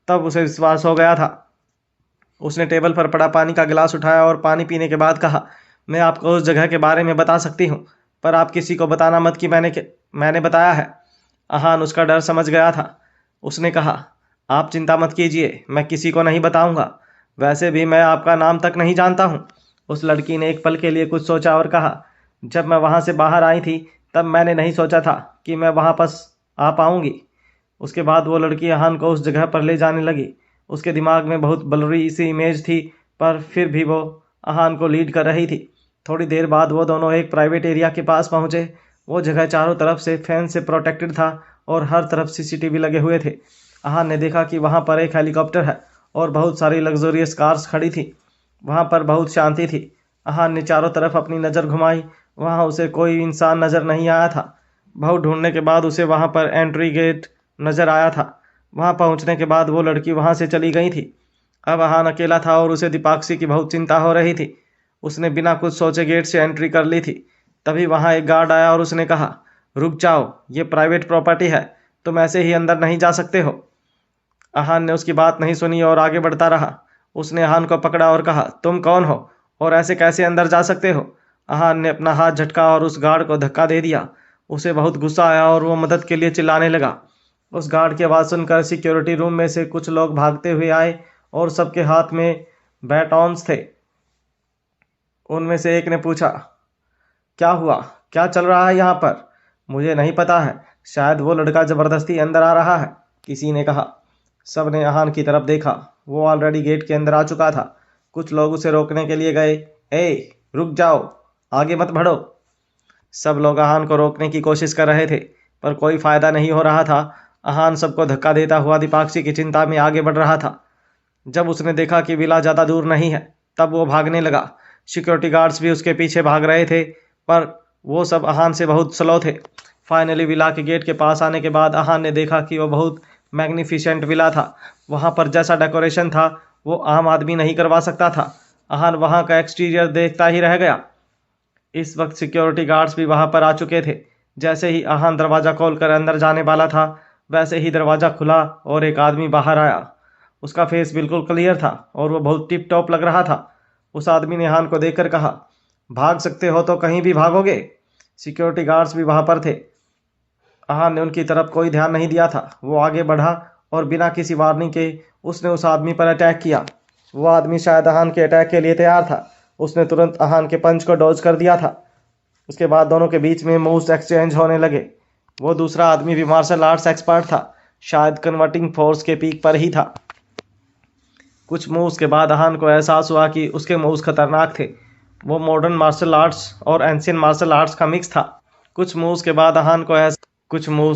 तब उसे विश्वास हो गया था। उसने टेबल पर पड़ा पानी का गिलास उठाया और पानी पीने के बाद कहा, मैं आपको उस जगह के बारे में बता सकती हूँ, पर आप किसी को बताना मत कि मैंने बताया है। अहान उसका डर समझ गया था। उसने कहा, आप चिंता मत कीजिए, मैं किसी को नहीं बताऊंगा। वैसे भी मैं आपका नाम तक नहीं जानता हूँ। उस लड़की ने एक पल के लिए कुछ सोचा और कहा, जब मैं वहाँ से बाहर आई थी तब मैंने नहीं सोचा था कि मैं वहाँ पास आ पाऊँगी। उसके बाद वो लड़की अहान को उस जगह पर ले जाने लगी। उसके दिमाग में बहुत ब्लरी सी इमेज थी, पर फिर भी वो अहान को लीड कर रही थी। थोड़ी देर बाद वो दोनों एक प्राइवेट एरिया के पास पहुँचे। वो जगह चारों तरफ से फेंस से प्रोटेक्टेड था और हर तरफ सीसीटीवी लगे हुए थे। अहान ने देखा कि वहाँ पर एक हेलीकॉप्टर है और बहुत सारी लग्जरियस कार्स खड़ी थी। वहाँ पर बहुत शांति थी। अहान ने चारों तरफ अपनी नज़र घुमाई। वहाँ उसे कोई इंसान नज़र नहीं आया था। बहुत ढूंढने के बाद उसे वहाँ पर एंट्री गेट नज़र आया था। वहाँ पहुँचने के बाद वो लड़की वहाँ से चली गई थी। अब अहान अकेला था और उसे दीपाक्षी की बहुत चिंता हो रही थी। उसने बिना कुछ सोचे गेट से एंट्री कर ली थी। तभी वहाँ एक गार्ड आया और उसने कहा, रुक जाओ, ये प्राइवेट प्रॉपर्टी है, तुम ऐसे ही अंदर नहीं जा सकते हो। अहान ने उसकी बात नहीं सुनी और आगे बढ़ता रहा। उसने अहान को पकड़ा और कहा, तुम कौन हो और ऐसे कैसे अंदर जा सकते हो। अहान ने अपना हाथ झटका और उस गार्ड को धक्का दे दिया। उसे बहुत गुस्सा आया और वो मदद के लिए चिल्लाने लगा। उस गार्ड की आवाज़ सुनकर सिक्योरिटी रूम में से कुछ लोग भागते हुए आए और सबके हाथ में बैटॉन्स थे। उनमें से एक ने पूछा, क्या हुआ, क्या चल रहा है यहाँ पर। मुझे नहीं पता है, शायद वो लड़का ज़बरदस्ती अंदर आ रहा है, किसी ने कहा। सब ने अहान की तरफ देखा। वो ऑलरेडी गेट के अंदर आ चुका था। कुछ लोग उसे रोकने के लिए गए। ए, रुक जाओ, आगे मत बढ़ो। सब लोग अहान को रोकने की कोशिश कर रहे थे, पर कोई फ़ायदा नहीं हो रहा था। अहान सबको धक्का देता हुआ दीपाक्षी की चिंता में आगे बढ़ रहा था। जब उसने देखा कि विला ज़्यादा दूर नहीं है, तब वो भागने लगा। सिक्योरिटी गार्ड्स भी उसके पीछे भाग रहे थे, पर वो सब अहान से बहुत स्लो थे। फाइनली विला के गेट के पास आने के बाद अहान ने देखा कि वो बहुत मैग्निफिसेंट विला था। वहाँ पर जैसा डेकोरेशन था वो आम आदमी नहीं करवा सकता था। अहान वहाँ का एक्सटीरियर देखता ही रह गया। इस वक्त सिक्योरिटी गार्ड्स भी वहाँ पर आ चुके थे। जैसे ही अहान दरवाज़ा खोलकर अंदर जाने वाला था, वैसे ही दरवाज़ा खुला और एक आदमी बाहर आया। उसका फेस बिल्कुल क्लियर था और वो बहुत टिप टॉप लग रहा था। उस आदमी ने अहान को देखकर कहा, भाग सकते हो तो कहीं भी भागोगे। सिक्योरिटी गार्ड्स भी वहाँ पर थे। अहान ने उनकी तरफ कोई ध्यान नहीं दिया था। वो आगे बढ़ा और बिना किसी वार्निंग के उसने उस आदमी पर अटैक किया। वो आदमी शायद अहान के अटैक के लिए तैयार था। उसने तुरंत अहान के पंच को डॉज कर दिया था। उसके बाद दोनों के बीच में मूव्स एक्सचेंज होने लगे। वो दूसरा आदमी भी मार्शल आर्ट्स एक्सपर्ट था, शायद कन्वर्टिंग फोर्स के पीक पर ही था। कुछ मूव्स के बाद अहान को एहसास हुआ कि उसके मूव्स खतरनाक थे। वो मॉडर्न मार्शल आर्ट्स और एंशियंट मार्शल आर्ट्स का मिक्स था। कुछ मूव्स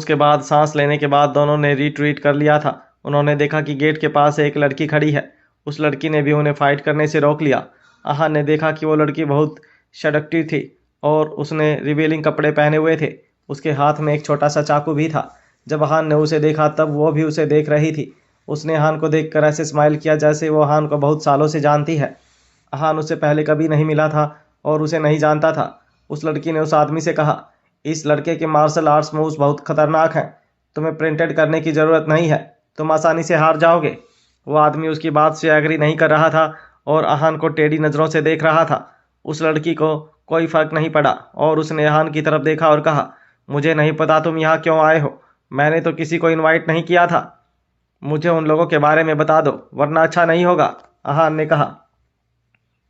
के बाद सांस लेने के बाद दोनों ने रिट्रीट कर लिया था। उन्होंने देखा कि गेट के पास एक लड़की खड़ी है। उस लड़की ने भी उन्हें फाइट करने से रोक लिया। अहान ने देखा कि वो लड़की बहुत सेडक्टिव थी और उसने रिवीलिंग कपड़े पहने हुए थे। उसके हाथ में एक छोटा सा चाकू भी था। जब अहान ने उसे देखा तब वो भी उसे देख रही थी। उसने अहान को देखकर ऐसे स्माइल किया जैसे वो अहान को बहुत सालों से जानती है। अहान उससे पहले कभी नहीं मिला था और उसे नहीं जानता था। उस लड़की ने उस आदमी से कहा, इस लड़के के मार्शल आर्ट्स मूव्स बहुत खतरनाक हैं, तुम्हें प्रिंटेड करने की ज़रूरत नहीं है, तुम आसानी से हार जाओगे। वो आदमी उसकी बात से एग्री नहीं कर रहा था और अहान को टेढ़ी नज़रों से देख रहा था। उस लड़की को कोई फ़र्क नहीं पड़ा और उसने अहान की तरफ देखा और कहा, मुझे नहीं पता तुम यहाँ क्यों आए हो, मैंने तो किसी को इनवाइट नहीं किया था। मुझे उन लोगों के बारे में बता दो, वरना अच्छा नहीं होगा, अहान ने कहा।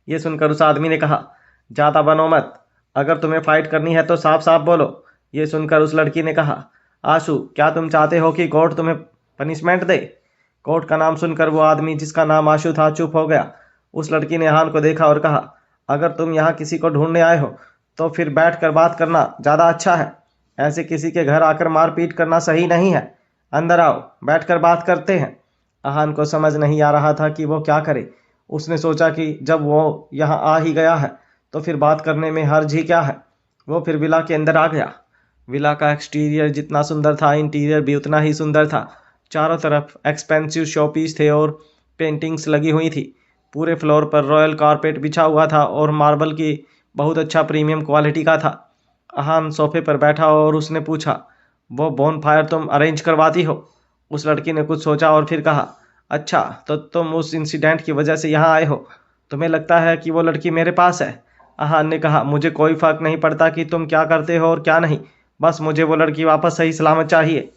यह सुनकर उस आदमी ने कहा, ज़्यादा बनो मत, अगर तुम्हें फ़ाइट करनी है तो साफ साफ बोलो। ये सुनकर उस लड़की ने कहा, आशु, क्या तुम चाहते हो कि कोर्ट तुम्हें पनिशमेंट दे। कोर्ट का नाम सुनकर वो आदमी जिसका नाम आशु था चुप हो गया। उस लड़की ने अहान को देखा और कहा, अगर तुम यहाँ किसी को ढूंढने आए हो तो फिर बैठ कर बात करना ज़्यादा अच्छा है। ऐसे किसी के घर आकर मारपीट करना सही नहीं है। अंदर आओ, बैठ कर बात करते हैं। अहान को समझ नहीं आ रहा था कि वो क्या करे। उसने सोचा कि जब वो यहाँ आ ही गया है तो फिर बात करने में हर्ज ही क्या है। वो फिर विला के अंदर आ गया। विला का एक्सटीरियर जितना सुंदर था, इंटीरियर भी उतना ही सुंदर था। चारों तरफ एक्सपेंसिव शोपीस थे और पेंटिंग्स लगी हुई थी। पूरे फ्लोर पर रॉयल कारपेट बिछा हुआ था और मार्बल की बहुत अच्छा प्रीमियम क्वालिटी का था। अहान सोफे पर बैठा और उसने पूछा, वो बोन फायर तुम अरेंज करवाती हो। उस लड़की ने कुछ सोचा और फिर कहा, अच्छा तो तुम उस इंसिडेंट की वजह से यहाँ आए हो, तुम्हें लगता है कि वो लड़की मेरे पास है। अहान ने कहा, मुझे कोई फ़र्क नहीं पड़ता कि तुम क्या करते हो और क्या नहीं, बस मुझे वो लड़की वापस सही सलामत चाहिए।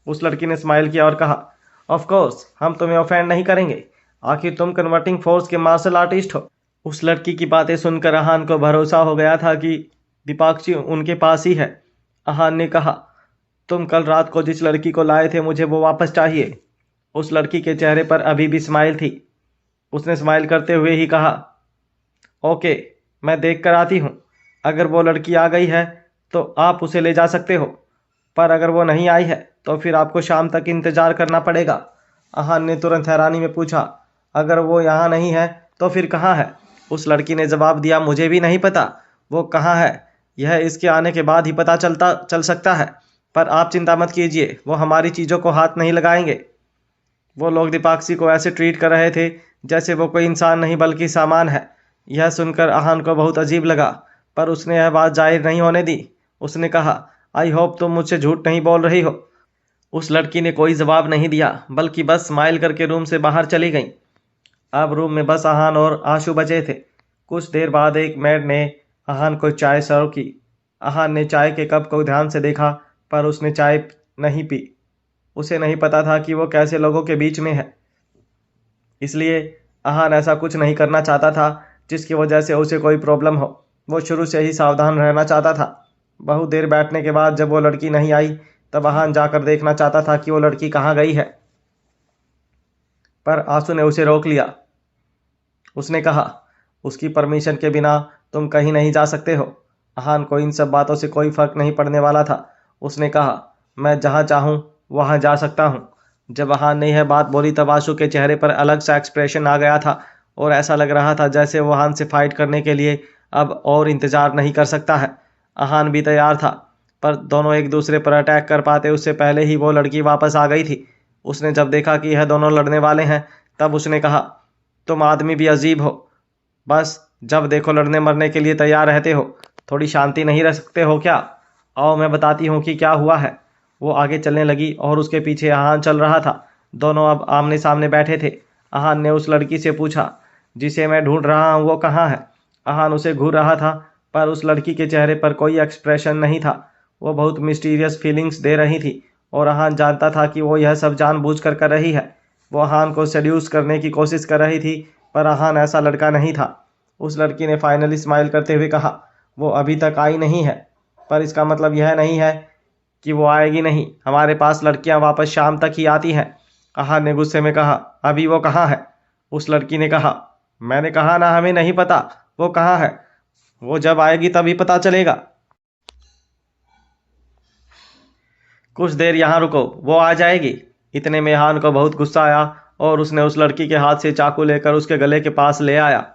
उस लड़की ने स्माइल किया और कहा, ऑफ कोर्स, हम तुम्हें ऑफेंड नहीं करेंगे, आखिर तुम कन्वर्टिंग फोर्स के मार्शल आर्टिस्ट हो। उस लड़की की बातें सुनकर अहान को भरोसा हो गया था कि दीपाक्षी उनके पास ही है। आहान ने कहा, तुम कल रात को जिस लड़की को लाए थे मुझे वो वापस चाहिए। उस लड़की के चेहरे पर अभी भी स्माइल थी। उसने स्माइल करते हुए ही कहा, ओके, मैं देख कर आती हूँ। अगर वो लड़की आ गई है तो आप उसे ले जा सकते हो, पर अगर वो नहीं आई है तो फिर आपको शाम तक इंतजार करना पड़ेगा। आहान ने तुरंत हैरानी में पूछा, अगर वो यहाँ नहीं है तो फिर कहाँ है? उस लड़की ने जवाब दिया, मुझे भी नहीं पता वो कहाँ है। यह इसके आने के बाद ही पता चल सकता है, पर आप चिंता मत कीजिए, वो हमारी चीज़ों को हाथ नहीं लगाएंगे। वो लोग दीपाक्षी को ऐसे ट्रीट कर रहे थे जैसे वो कोई इंसान नहीं बल्कि सामान है। यह सुनकर आहान को बहुत अजीब लगा, पर उसने यह बात जाहिर नहीं होने दी। उसने कहा, आई होप तुम मुझसे झूठ नहीं बोल रही हो। उस लड़की ने कोई जवाब नहीं दिया, बल्कि बस स्माइल करके रूम से बाहर चली गई। अब रूम में बस आहान और आशु बचे थे। कुछ देर बाद एक मेड ने आहान को चाय सर्व की। आहान ने चाय के कप को ध्यान से देखा, पर उसने चाय नहीं पी। उसे नहीं पता था कि वो कैसे लोगों के बीच में है, इसलिए आहान ऐसा कुछ नहीं करना चाहता था जिसकी वजह से उसे कोई प्रॉब्लम हो। वो शुरू से ही सावधान रहना चाहता था। बहुत देर बैठने के बाद जब वो लड़की नहीं आई, तब आहान जाकर देखना चाहता था कि वो लड़की कहाँ गई है, पर आंसू ने उसे रोक लिया। उसने कहा, उसकी परमिशन के बिना तुम कहीं नहीं जा सकते हो। आहान को इन सब बातों से कोई फर्क नहीं पड़ने वाला था। उसने कहा, मैं जहाँ चाहूँ वहाँ जा सकता हूँ। जब आहान ने यह बात बोली तब आशु के चेहरे पर अलग सा एक्सप्रेशन आ गया था और ऐसा लग रहा था जैसे वो आहान से फाइट करने के लिए अब और इंतजार नहीं कर सकता है। आहान भी तैयार था, पर दोनों एक दूसरे पर अटैक कर पाते उससे पहले ही वो लड़की वापस आ गई थी। उसने जब देखा कि यह दोनों लड़ने वाले हैं, तब उसने कहा, तुम आदमी भी अजीब हो, बस जब देखो लड़ने मरने के लिए तैयार रहते हो। थोड़ी शांति नहीं रह सकते हो क्या? आओ मैं बताती हूँ कि क्या हुआ है। वो आगे चलने लगी और उसके पीछे आहान चल रहा था। दोनों अब आमने सामने बैठे थे। आहान ने उस लड़की से पूछा, जिसे मैं ढूंढ रहा हूँ वो कहाँ है? आहान उसे घूर रहा था, पर उस लड़की के चेहरे पर कोई एक्सप्रेशन नहीं था। वो बहुत मिस्टीरियस फीलिंग्स दे रही थी और आहान जानता था कि वो यह सब जानबूझकर कर रही है। वो आहान को सेड्यूस करने की कोशिश कर रही थी, पर आहान ऐसा लड़का नहीं था। उस लड़की ने फाइनली स्माइल करते हुए कहा, वो अभी तक आई नहीं है, पर इसका मतलब यह नहीं है कि वो आएगी नहीं। हमारे पास लड़कियां वापस शाम तक ही आती हैं। आहान ने गुस्से में कहा, अभी वो कहाँ है? उस लड़की ने कहा, मैंने कहा ना, हमें नहीं पता वो कहाँ है। वो जब आएगी तभी पता चलेगा। कुछ देर यहाँ रुको, वो आ जाएगी। इतने में आहान को बहुत गुस्सा आया और उसने उस लड़की के हाथ से चाकू लेकर उसके गले के पास ले आया।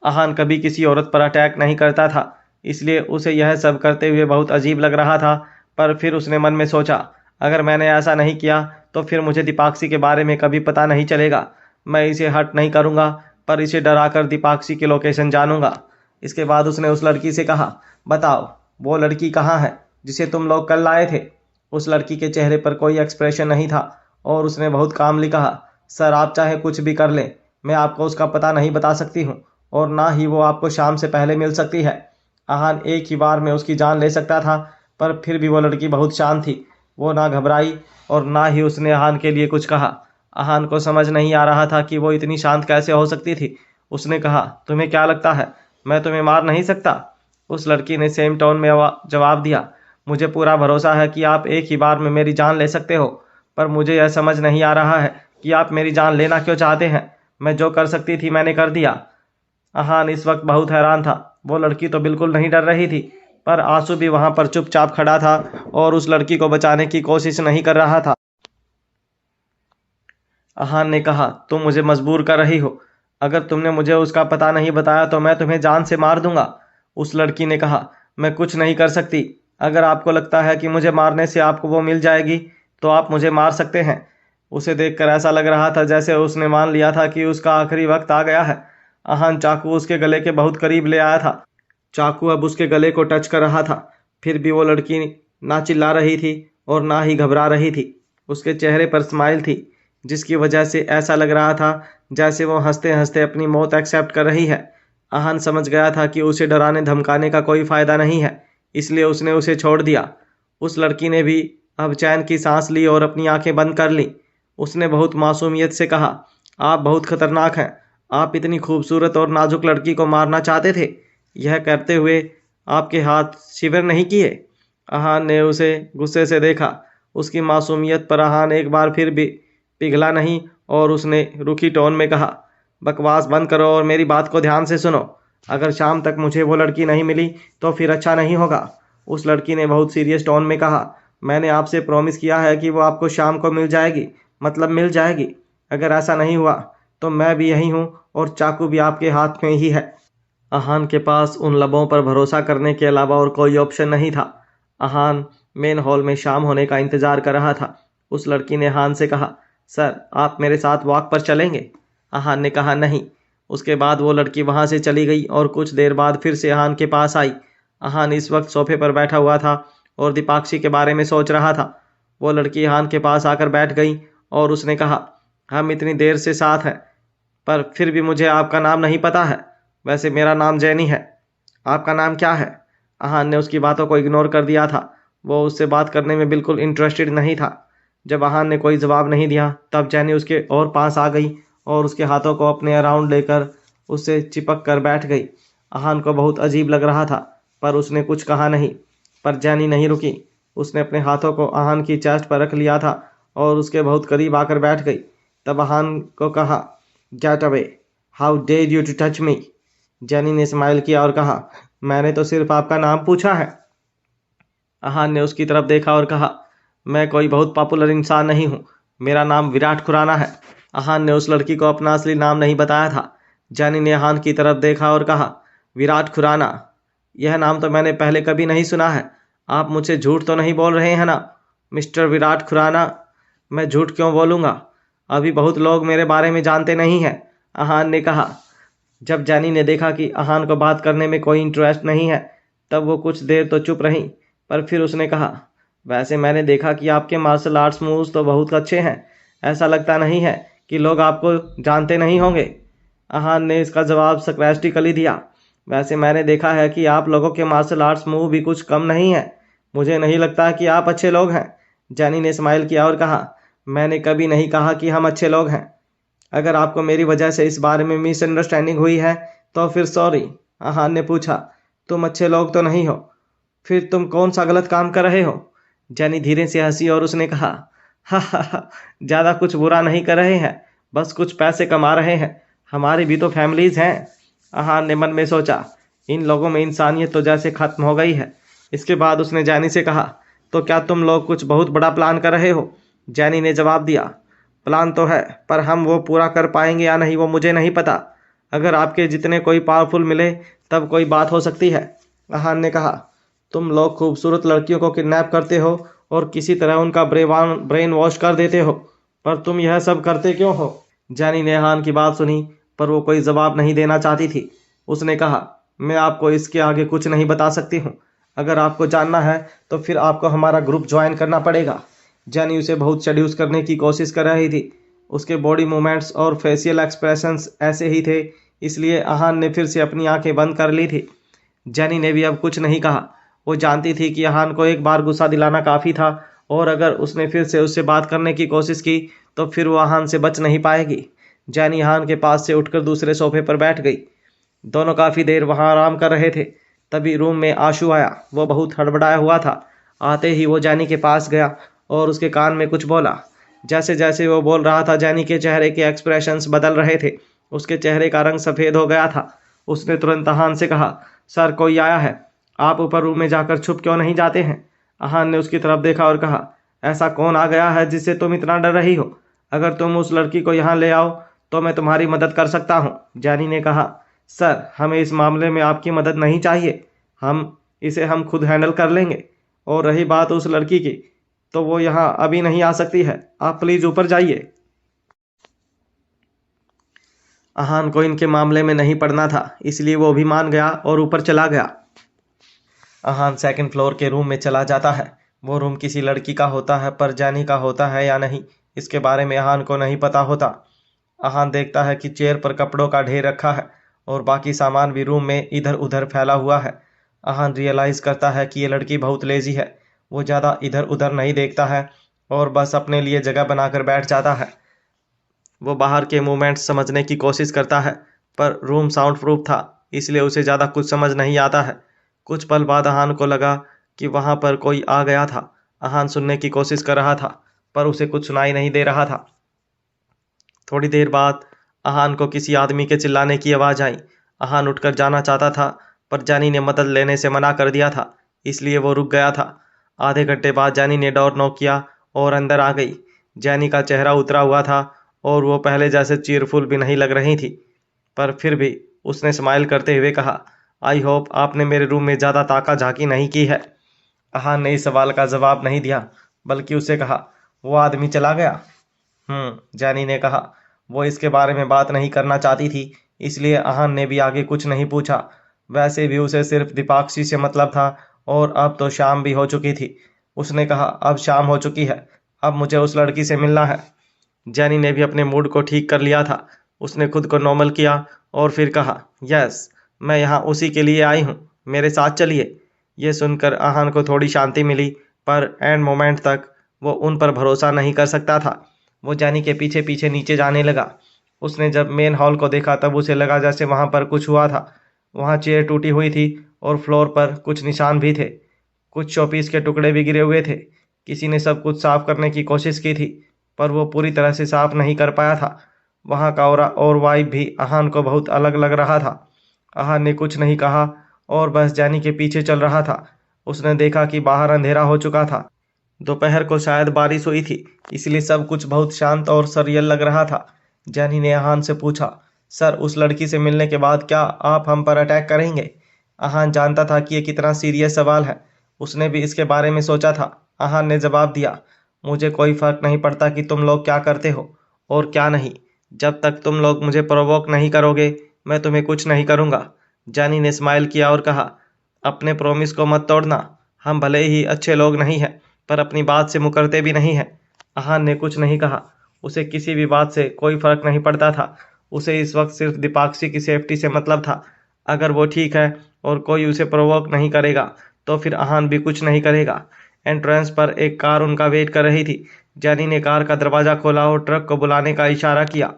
आहान कभी किसी औरत पर अटैक नहीं करता था, इसलिए उसे यह सब करते हुए बहुत अजीब लग रहा था। पर फिर उसने मन में सोचा, अगर मैंने ऐसा नहीं किया तो फिर मुझे दीपाक्षी के बारे में कभी पता नहीं चलेगा। मैं इसे हर्ट नहीं करूँगा, पर इसे डराकर दीपाक्षी की लोकेशन जानूंगा। इसके बाद उसने उस लड़की से कहा, बताओ वो लड़की कहाँ है जिसे तुम लोग कल लाए थे? उस लड़की के चेहरे पर कोई एक्सप्रेशन नहीं था और उसने बहुत कामली कहा, सर आप चाहे कुछ भी कर लें, मैं आपको उसका पता नहीं बता सकती हूँ और ना ही वो आपको शाम से पहले मिल सकती है। आहान एक ही बार में उसकी जान ले सकता था, पर फिर भी वो लड़की बहुत शांत थी। वो ना घबराई और ना ही उसने आहान के लिए कुछ कहा। आहान को समझ नहीं आ रहा था कि वो इतनी शांत कैसे हो सकती थी। उसने कहा, तुम्हें क्या लगता है मैं तुम्हें मार नहीं सकता? उस लड़की ने सेम टोन में जवाब दिया, मुझे पूरा भरोसा है कि आप एक ही बार में मेरी जान ले सकते हो, पर मुझे यह समझ नहीं आ रहा है कि आप मेरी जान लेना क्यों चाहते हैं। मैं जो कर सकती थी मैंने कर दिया। आहान इस वक्त बहुत हैरान था। वो लड़की तो बिल्कुल नहीं डर रही थी, पर आंसू भी वहां पर चुपचाप खड़ा था और उस लड़की को बचाने की कोशिश नहीं कर रहा था। आहान ने कहा, तुम मुझे मजबूर कर रही हो। अगर तुमने मुझे उसका पता नहीं बताया तो मैं तुम्हें जान से मार दूंगा। उस लड़की ने कहा, मैं कुछ नहीं कर सकती। अगर आपको लगता है कि मुझे मारने से आपको वो मिल जाएगी तो आप मुझे मार सकते हैं। उसे देखकर ऐसा लग रहा था जैसे उसने मान लिया था कि उसका आखिरी वक्त आ गया है। आहान चाकू उसके गले के बहुत करीब ले आया था। चाकू अब उसके गले को टच कर रहा था। फिर भी वो लड़की ना चिल्ला रही थी और ना ही घबरा रही थी। उसके चेहरे पर स्माइल थी, जिसकी वजह से ऐसा लग रहा था जैसे वो हंसते हंसते अपनी मौत एक्सेप्ट कर रही है। आहान समझ गया था कि उसे डराने धमकाने का कोई फायदा नहीं है, इसलिए उसने उसे छोड़ दिया। उस लड़की ने भी अब चैन की सांस ली और अपनी आंखें बंद कर ली। उसने बहुत मासूमियत से कहा, आप बहुत खतरनाक हैं। आप इतनी खूबसूरत और नाजुक लड़की को मारना चाहते थे? यह करते हुए आपके हाथ शिविर नहीं किए? अहान ने उसे गुस्से से देखा। उसकी मासूमियत पर अहान एक बार फिर भी पिघला नहीं और उसने रूखी टोन में कहा, बकवास बंद करो और मेरी बात को ध्यान से सुनो। अगर शाम तक मुझे वो लड़की नहीं मिली तो फिर अच्छा नहीं होगा। उस लड़की ने बहुत सीरियस टोन में कहा, मैंने आपसे प्रॉमिस किया है कि वो आपको शाम को मिल जाएगी, मतलब मिल जाएगी। अगर ऐसा नहीं हुआ तो मैं भी यही हूँ और चाकू भी आपके हाथ में ही है। अहान के पास उन लबों पर भरोसा करने के अलावा और कोई ऑप्शन नहीं था। अहान मेन हॉल में शाम होने का इंतजार कर रहा था। उस लड़की ने अहान से कहा, सर आप मेरे साथ वॉक पर चलेंगे? अहान ने कहा नहीं। उसके बाद वो लड़की वहां से चली गई और कुछ देर बाद फिर से अहान के पास आई। अहान इस वक्त सोफे पर बैठा हुआ था और दीपाक्षी के बारे में सोच रहा था। वो लड़की अहान के पास आकर बैठ गई और उसने कहा, हम इतनी देर से साथ हैं पर फिर भी मुझे आपका नाम नहीं पता है। वैसे मेरा नाम जैनी है, आपका नाम क्या है? अहान ने उसकी बातों को इग्नोर कर दिया था। वो उससे बात करने में बिल्कुल इंटरेस्टेड नहीं था। जब अहान ने कोई जवाब नहीं दिया तब जैनी उसके और पास आ गई और उसके हाथों को अपने अराउंड लेकर उससे चिपक कर बैठ गई। अहान को बहुत अजीब लग रहा था पर उसने कुछ कहा नहीं। पर जैनी नहीं रुकी। उसने अपने हाथों को अहान की चेस्ट पर रख लिया था और उसके बहुत करीब आकर बैठ गई। तब अहान को कहा, get away, how dare you to touch me? Jenny ने स्माइल किया और कहा, मैंने तो सिर्फ आपका नाम पूछा है। अहान ने उसकी तरफ देखा और कहा, मैं कोई बहुत पॉपुलर इंसान नहीं हूँ, मेरा नाम विराट खुराना है। अहान ने उस लड़की को अपना असली नाम नहीं बताया था। जैनी ने अहान की तरफ देखा और कहा, विराट खुराना, यह नाम तो मैंने पहले कभी नहीं सुना है। आप मुझसे झूठ तो नहीं बोल रहे हैं ना मिस्टर विराट खुराना? मैं झूठ क्यों बोलूँगा? अभी बहुत लोग मेरे बारे में जानते नहीं हैं, अहान ने कहा। जब जैनी ने देखा कि अहान को बात करने में कोई इंटरेस्ट नहीं है तब वो कुछ देर तो चुप रही, पर फिर उसने कहा, वैसे मैंने देखा कि आपके मार्शल आर्ट्स मूव्स तो बहुत अच्छे हैं। ऐसा लगता नहीं है कि लोग आपको जानते नहीं होंगे। अहान ने इसका जवाब सरकास्टिकली दिया, वैसे मैंने देखा है कि आप लोगों के मार्शल आर्ट्स मूव भी कुछ कम नहीं है। मुझे नहीं लगता कि आप अच्छे लोग हैं। जैनी ने स्माइल किया और कहा, मैंने कभी नहीं कहा कि हम अच्छे लोग हैं। अगर आपको मेरी वजह से इस बारे में मिसअंडरस्टैंडिंग हुई है तो फिर सॉरी। अहान ने पूछा, तुम अच्छे लोग तो नहीं हो, फिर तुम कौन सा गलत काम कर रहे हो? जैनी धीरे से हंसी और उसने कहा, हा हा हा, ज़्यादा कुछ बुरा नहीं कर रहे हैं, बस कुछ पैसे कमा रहे हैं। हमारी भी तो फैमिलीज हैं। अहान ने मन में सोचा, इन लोगों में इंसानियत तो जैसे खत्म हो गई है। इसके बाद उसने जैनी से कहा, तो क्या तुम लोग कुछ बहुत बड़ा प्लान कर रहे हो? जैनी ने जवाब दिया, प्लान तो है पर हम वो पूरा कर पाएंगे या नहीं वो मुझे नहीं पता। अगर आपके जितने कोई पावरफुल मिले तब कोई बात हो सकती है। अहान ने कहा, तुम लोग खूबसूरत लड़कियों को किडनैप करते हो और किसी तरह उनका ब्रेन वॉश कर देते हो, पर तुम यह सब करते क्यों हो? जैनी ने अहान की बात सुनी पर वो कोई जवाब नहीं देना चाहती थी। उसने कहा, मैं आपको इसके आगे कुछ नहीं बता सकती हूँ। अगर आपको जानना है तो फिर आपको हमारा ग्रुप ज्वाइन करना पड़ेगा। जैनी उसे बहुत सेड्यूस करने की कोशिश कर रही थी। उसके बॉडी मूवमेंट्स और फेशियल एक्सप्रेशंस ऐसे ही थे, इसलिए अहान ने फिर से अपनी आंखें बंद कर ली थी। जैनी ने भी अब कुछ नहीं कहा। वो जानती थी कि अहान को एक बार गुस्सा दिलाना काफ़ी था और अगर उसने फिर से उससे बात करने की कोशिश की तो फिर वो अहान से बच नहीं पाएगी। जैनी अहान के पास से उठकर दूसरे सोफे पर बैठ गई। दोनों काफ़ी देर वहाँ आराम कर रहे थे। तभी रूम में आशु आया। वो बहुत हड़बड़ाया हुआ था। आते ही वो जैनी के पास गया और उसके कान में कुछ बोला। जैसे जैसे वो बोल रहा था जैनी के चेहरे के एक्सप्रेशंस बदल रहे थे। उसके चेहरे का रंग सफ़ेद हो गया था। उसने तुरंत अहान से कहा, सर कोई आया है, आप ऊपर रूम में जाकर छुप क्यों नहीं जाते हैं? अहान ने उसकी तरफ देखा और कहा, ऐसा कौन आ गया है जिससे तुम इतना डर रही हो? अगर तुम उस लड़की को यहाँ ले आओ तो मैं तुम्हारी मदद कर सकता हूँ। जैनी ने कहा, सर हमें इस मामले में आपकी मदद नहीं चाहिए, हम खुद हैंडल कर लेंगे। और रही बात उस लड़की की, तो वो यहाँ अभी नहीं आ सकती है, आप प्लीज़ ऊपर जाइए। अहान को इनके मामले में नहीं पड़ना था, इसलिए वो भी मान गया और ऊपर चला गया। अहान सेकंड फ्लोर के रूम में चला जाता है। वो रूम किसी लड़की का होता है पर जैनी का होता है या नहीं इसके बारे में अहान को नहीं पता होता। अहान देखता है कि चेयर पर कपड़ों का ढेर रखा है और बाकी सामान भी रूम में इधर उधर फैला हुआ है। अहान रियलाइज़ करता है कि ये लड़की बहुत लेजी है। वो ज़्यादा इधर उधर नहीं देखता है और बस अपने लिए जगह बनाकर बैठ जाता है। वो बाहर के मूवमेंट्स समझने की कोशिश करता है पर रूम साउंड प्रूफ था, इसलिए उसे ज़्यादा कुछ समझ नहीं आता है। कुछ पल बाद अहान को लगा कि वहां पर कोई आ गया था। अहान सुनने की कोशिश कर रहा था पर उसे कुछ सुनाई नहीं दे रहा था। थोड़ी देर बाद अहान को किसी आदमी के चिल्लाने की आवाज़ आई। अहान उठकर जाना चाहता था पर जानी ने मदद लेने से मना कर दिया था, इसलिए वो रुक गया था। आधे घंटे बाद जानी ने डोर नॉक किया और अंदर आ गई। जानी का चेहरा उतरा हुआ था और वो पहले जैसे चीयरफुल भी नहीं लग रही थी, पर फिर भी उसने स्माइल करते हुए कहा, आई होप आपने मेरे रूम में ज़्यादा ताका झांकी नहीं की है। अहान ने इस सवाल का जवाब नहीं दिया बल्कि उससे कहा, वो आदमी चला गया? जानी ने कहा। वो इसके बारे में बात नहीं करना चाहती थी, इसलिए अहान ने भी आगे कुछ नहीं पूछा। वैसे भी उसे सिर्फ दीपाक्षी से मतलब था और अब तो शाम भी हो चुकी थी। उसने कहा, अब शाम हो चुकी है, अब मुझे उस लड़की से मिलना है। जानी ने भी अपने मूड को ठीक कर लिया था। उसने खुद को नॉर्मल किया और फिर कहा, यस, मैं यहाँ उसी के लिए आई हूँ, मेरे साथ चलिए। ये सुनकर अहान को थोड़ी शांति मिली, पर एंड मोमेंट तक वो उन पर भरोसा नहीं कर सकता था। वो जानी के पीछे पीछे नीचे जाने लगा। उसने जब मेन हॉल को देखा तब उसे लगा जैसे वहां पर कुछ हुआ था। वहां चेयर टूटी हुई थी और फ्लोर पर कुछ निशान भी थे। कुछ शोपीस के टुकड़े भी गिरे हुए थे। किसी ने सब कुछ साफ करने की कोशिश की थी पर वो पूरी तरह से साफ नहीं कर पाया था। वहां का ऑरा और वाइब भी अहान को बहुत अलग लग रहा था। अहान ने कुछ नहीं कहा और बस जानी के पीछे चल रहा था। उसने देखा कि बाहर अंधेरा हो चुका था। दोपहर को शायद बारिश हुई थी, इसलिए सब कुछ बहुत शांत और सरियल लग रहा था। जानी ने अहान से पूछा, सर, उस लड़की से मिलने के बाद क्या आप हम पर अटैक करेंगे? अहान जानता था कि ये कितना सीरियस सवाल है। उसने भी इसके बारे में सोचा था। अहान ने जवाब दिया, मुझे कोई फर्क नहीं पड़ता कि तुम लोग क्या करते हो और क्या नहीं। जब तक तुम लोग मुझे प्रोवोक नहीं करोगे मैं तुम्हें कुछ नहीं करूँगा। जानी ने स्माइल किया और कहा, अपने प्रॉमिस को मत तोड़ना। हम भले ही अच्छे लोग नहीं हैं पर अपनी बात से मुकरते भी नहीं हैं। अहान ने कुछ नहीं कहा। उसे किसी भी बात से कोई फर्क नहीं पड़ता था। उसे इस वक्त सिर्फ दीपाक्षी की सेफ्टी से मतलब था। अगर वो ठीक है और कोई उसे प्रोवोक नहीं करेगा तो फिर अहान भी कुछ नहीं करेगा। एंट्रेंस पर एक कार उनका वेट कर रही थी। जानी ने कार का दरवाजा खोला और ट्रक को बुलाने का इशारा किया।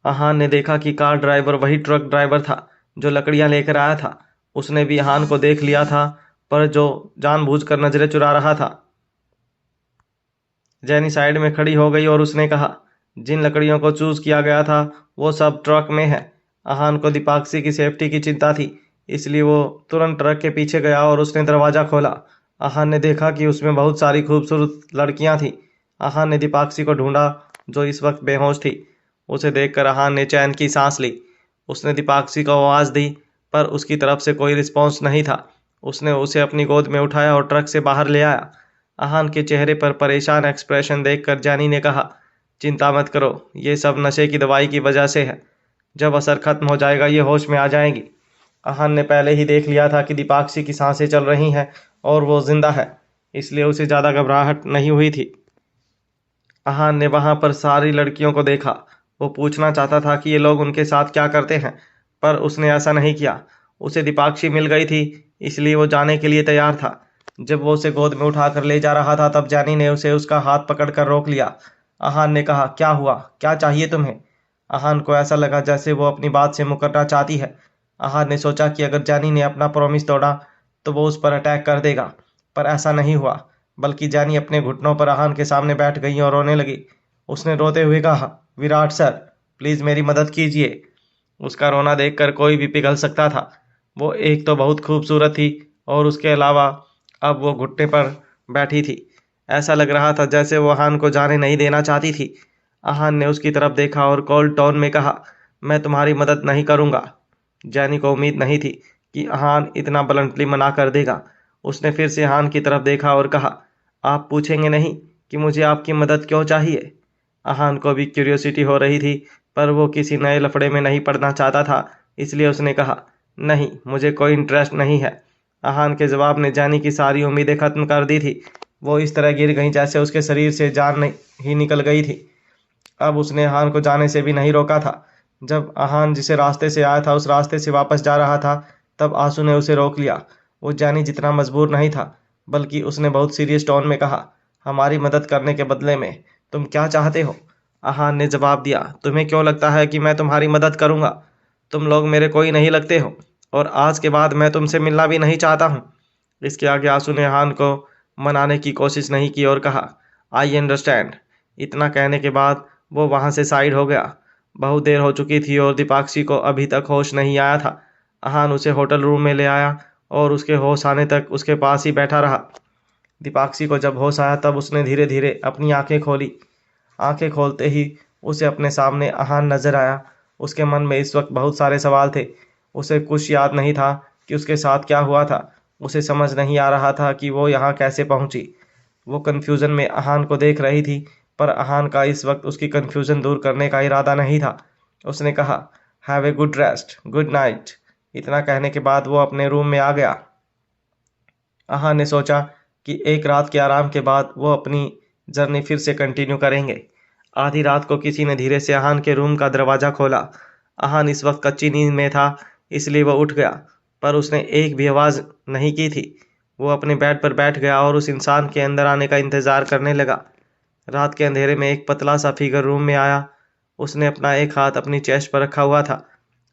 अहान ने देखा कि कार ड्राइवर वही ट्रक ड्राइवर था जो लकड़ियां लेकर आया था। उसने भी अहान को देख लिया था पर जो जानबूझकर नजरें चुरा रहा था। जैनी साइड में खड़ी हो गई और उसने कहा, जिन लकड़ियों को चूज किया गया था वो सब ट्रक में है। अहान को दीपाक्षी की सेफ्टी की चिंता थी, इसलिए वो तुरंत ट्रक के पीछे गया और उसने दरवाजा खोला। अहान ने देखा कि उसमें बहुत सारी खूबसूरत लड़कियां थीं। अहान ने दीपाक्षी को ढूंढा जो इस वक्त बेहोश थी। उसे देखकर अहान ने चैन की सांस ली। उसने दीपाक्षी को आवाज़ दी पर उसकी तरफ से कोई रिस्पॉन्स नहीं था। उसने उसे अपनी गोद में उठाया और ट्रक से बाहर ले आया। अहान के चेहरे पर परेशान एक्सप्रेशन देखकर जानी ने कहा, चिंता मत करो, ये सब नशे की दवाई की वजह से है। जब असर खत्म हो जाएगा ये होश में आ जाएंगी। अहान ने पहले ही देख लिया था कि दीपाक्षी की सांसें चल रही हैं और वो जिंदा है, इसलिए उसे ज़्यादा घबराहट नहीं हुई थी। अहान ने वहां पर सारी लड़कियों को देखा। वो पूछना चाहता था कि ये लोग उनके साथ क्या करते हैं, पर उसने ऐसा नहीं किया। उसे दीपाक्षी मिल गई थी, इसलिए वो जाने के लिए तैयार था। जब वो उसे गोद में उठाकर ले जा रहा था तब जानी ने उसे उसका हाथ पकड़कर रोक लिया। अहान ने कहा, क्या हुआ, क्या चाहिए तुम्हें? अहान को ऐसा लगा जैसे वो अपनी बात से मुकरना चाहती है। अहान ने सोचा कि अगर जानी ने अपना प्रॉमिस तोड़ा तो वो उस पर अटैक कर देगा, पर ऐसा नहीं हुआ। बल्कि जानी अपने घुटनों पर अहान के सामने बैठ गई और रोने लगी। उसने रोते हुए कहा, विराट सर, प्लीज़ मेरी मदद कीजिए। उसका रोना देखकर कोई भी पिघल सकता था। वो एक तो बहुत खूबसूरत थी और उसके अलावा अब वो घुटने पर बैठी थी। ऐसा लग रहा था जैसे वो अहान को जाने नहीं देना चाहती थी। अहान ने उसकी तरफ देखा और कोल्ड टोन में कहा, मैं तुम्हारी मदद नहीं करूँगा। जानी को उम्मीद नहीं थी कि अहान इतना ब्लंटली मना कर देगा। उसने फिर से अहान की तरफ देखा और कहा, आप पूछेंगे नहीं कि मुझे आपकी मदद क्यों चाहिए? अहान को भी क्यूरियोसिटी हो रही थी पर वो किसी नए लफड़े में नहीं पड़ना चाहता था, इसलिए उसने कहा, नहीं, मुझे कोई इंटरेस्ट नहीं है। अहान के जवाब ने जानी की सारी उम्मीदें खत्म कर दी थी। वो इस तरह गिर गई जैसे उसके शरीर से जान ही निकल गई थी। अब उसने अहान को जाने से भी नहीं रोका था। जब अहान जिसे रास्ते से आया था उस रास्ते से वापस जा रहा था तब आंसू ने उसे रोक लिया। वो जानी जितना मजबूर नहीं था, बल्कि उसने बहुत सीरियस टोन में कहा, हमारी मदद करने के बदले में तुम क्या चाहते हो? अहान ने जवाब दिया, तुम्हें क्यों लगता है कि मैं तुम्हारी मदद करूंगा? तुम लोग मेरे कोई नहीं लगते हो। और आज के बाद मैं तुमसे मिलना भी नहीं चाहता हूँ। इसके आगे आंसू ने अहान को मनाने की कोशिश नहीं की और कहा, आई अंडरस्टैंड। इतना कहने के बाद वो वहाँ से साइड हो गया। बहुत देर हो चुकी थी और दीपाक्षी को अभी तक होश नहीं आया था। अहान उसे होटल रूम में ले आया और उसके होश आने तक उसके पास ही बैठा रहा। दीपाक्षी को जब होश आया तब उसने धीरे धीरे अपनी आंखें खोली। आंखें खोलते ही उसे अपने सामने अहान नजर आया। उसके मन में इस वक्त बहुत सारे सवाल थे। उसे कुछ याद नहीं था कि उसके साथ क्या हुआ था। उसे समझ नहीं आ रहा था कि वो यहाँ कैसे पहुंची। वो कन्फ्यूजन में अहान को देख रही थी, पर अहान का इस वक्त उसकी कन्फ्यूजन दूर करने का इरादा नहीं था। उसने कहा, have a good rest, good night. इतना कहने के बाद वो अपने रूम में आ गया। अहान ने सोचा कि एक रात के आराम के बाद वो अपनी जर्नी फिर से कंटिन्यू करेंगे। आधी रात को किसी ने धीरे से अहान के रूम का दरवाज़ा खोला। अहान इस वक्त कच्ची नींद में था, इसलिए वह उठ गया, पर उसने एक भी आवाज़ नहीं की थी। वो अपने बेड पर बैठ गया और उस इंसान के अंदर आने का इंतज़ार करने लगा। रात के अंधेरे में एक पतला सा फिगर रूम में आया। उसने अपना एक हाथ अपनी चेस्ट पर रखा हुआ था।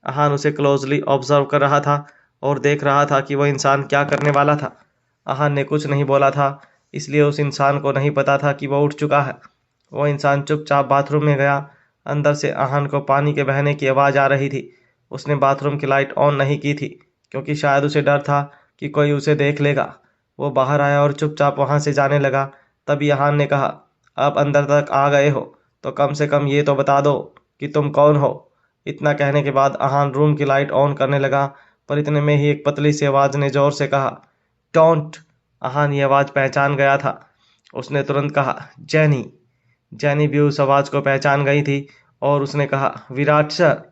अहान उसे क्लोजली ऑब्जर्व कर रहा था और देख रहा था कि वह इंसान क्या करने वाला था। अहान ने कुछ नहीं बोला था, इसलिए उस इंसान को नहीं पता था कि वह उठ चुका है। वह इंसान चुपचाप बाथरूम में गया। अंदर से अहान को पानी के बहने की आवाज़ आ रही थी। उसने बाथरूम की लाइट ऑन नहीं की थी, क्योंकि शायद उसे डर था कि कोई उसे देख लेगा। वो बाहर आया और चुपचाप वहाँ से जाने लगा। तभी अहान ने कहा, अब अंदर तक आ गए हो तो कम से कम ये तो बता दो कि तुम कौन हो। इतना कहने के बाद अहान रूम की लाइट ऑन करने लगा, पर इतने में ही एक पतली सी आवाज़ ने ज़ोर से कहा, डोंट। अहान ये आवाज़ पहचान गया था। उसने तुरंत कहा, जैनी। जैनी भी उस आवाज़ को पहचान गई थी और उसने कहा, विराट सर।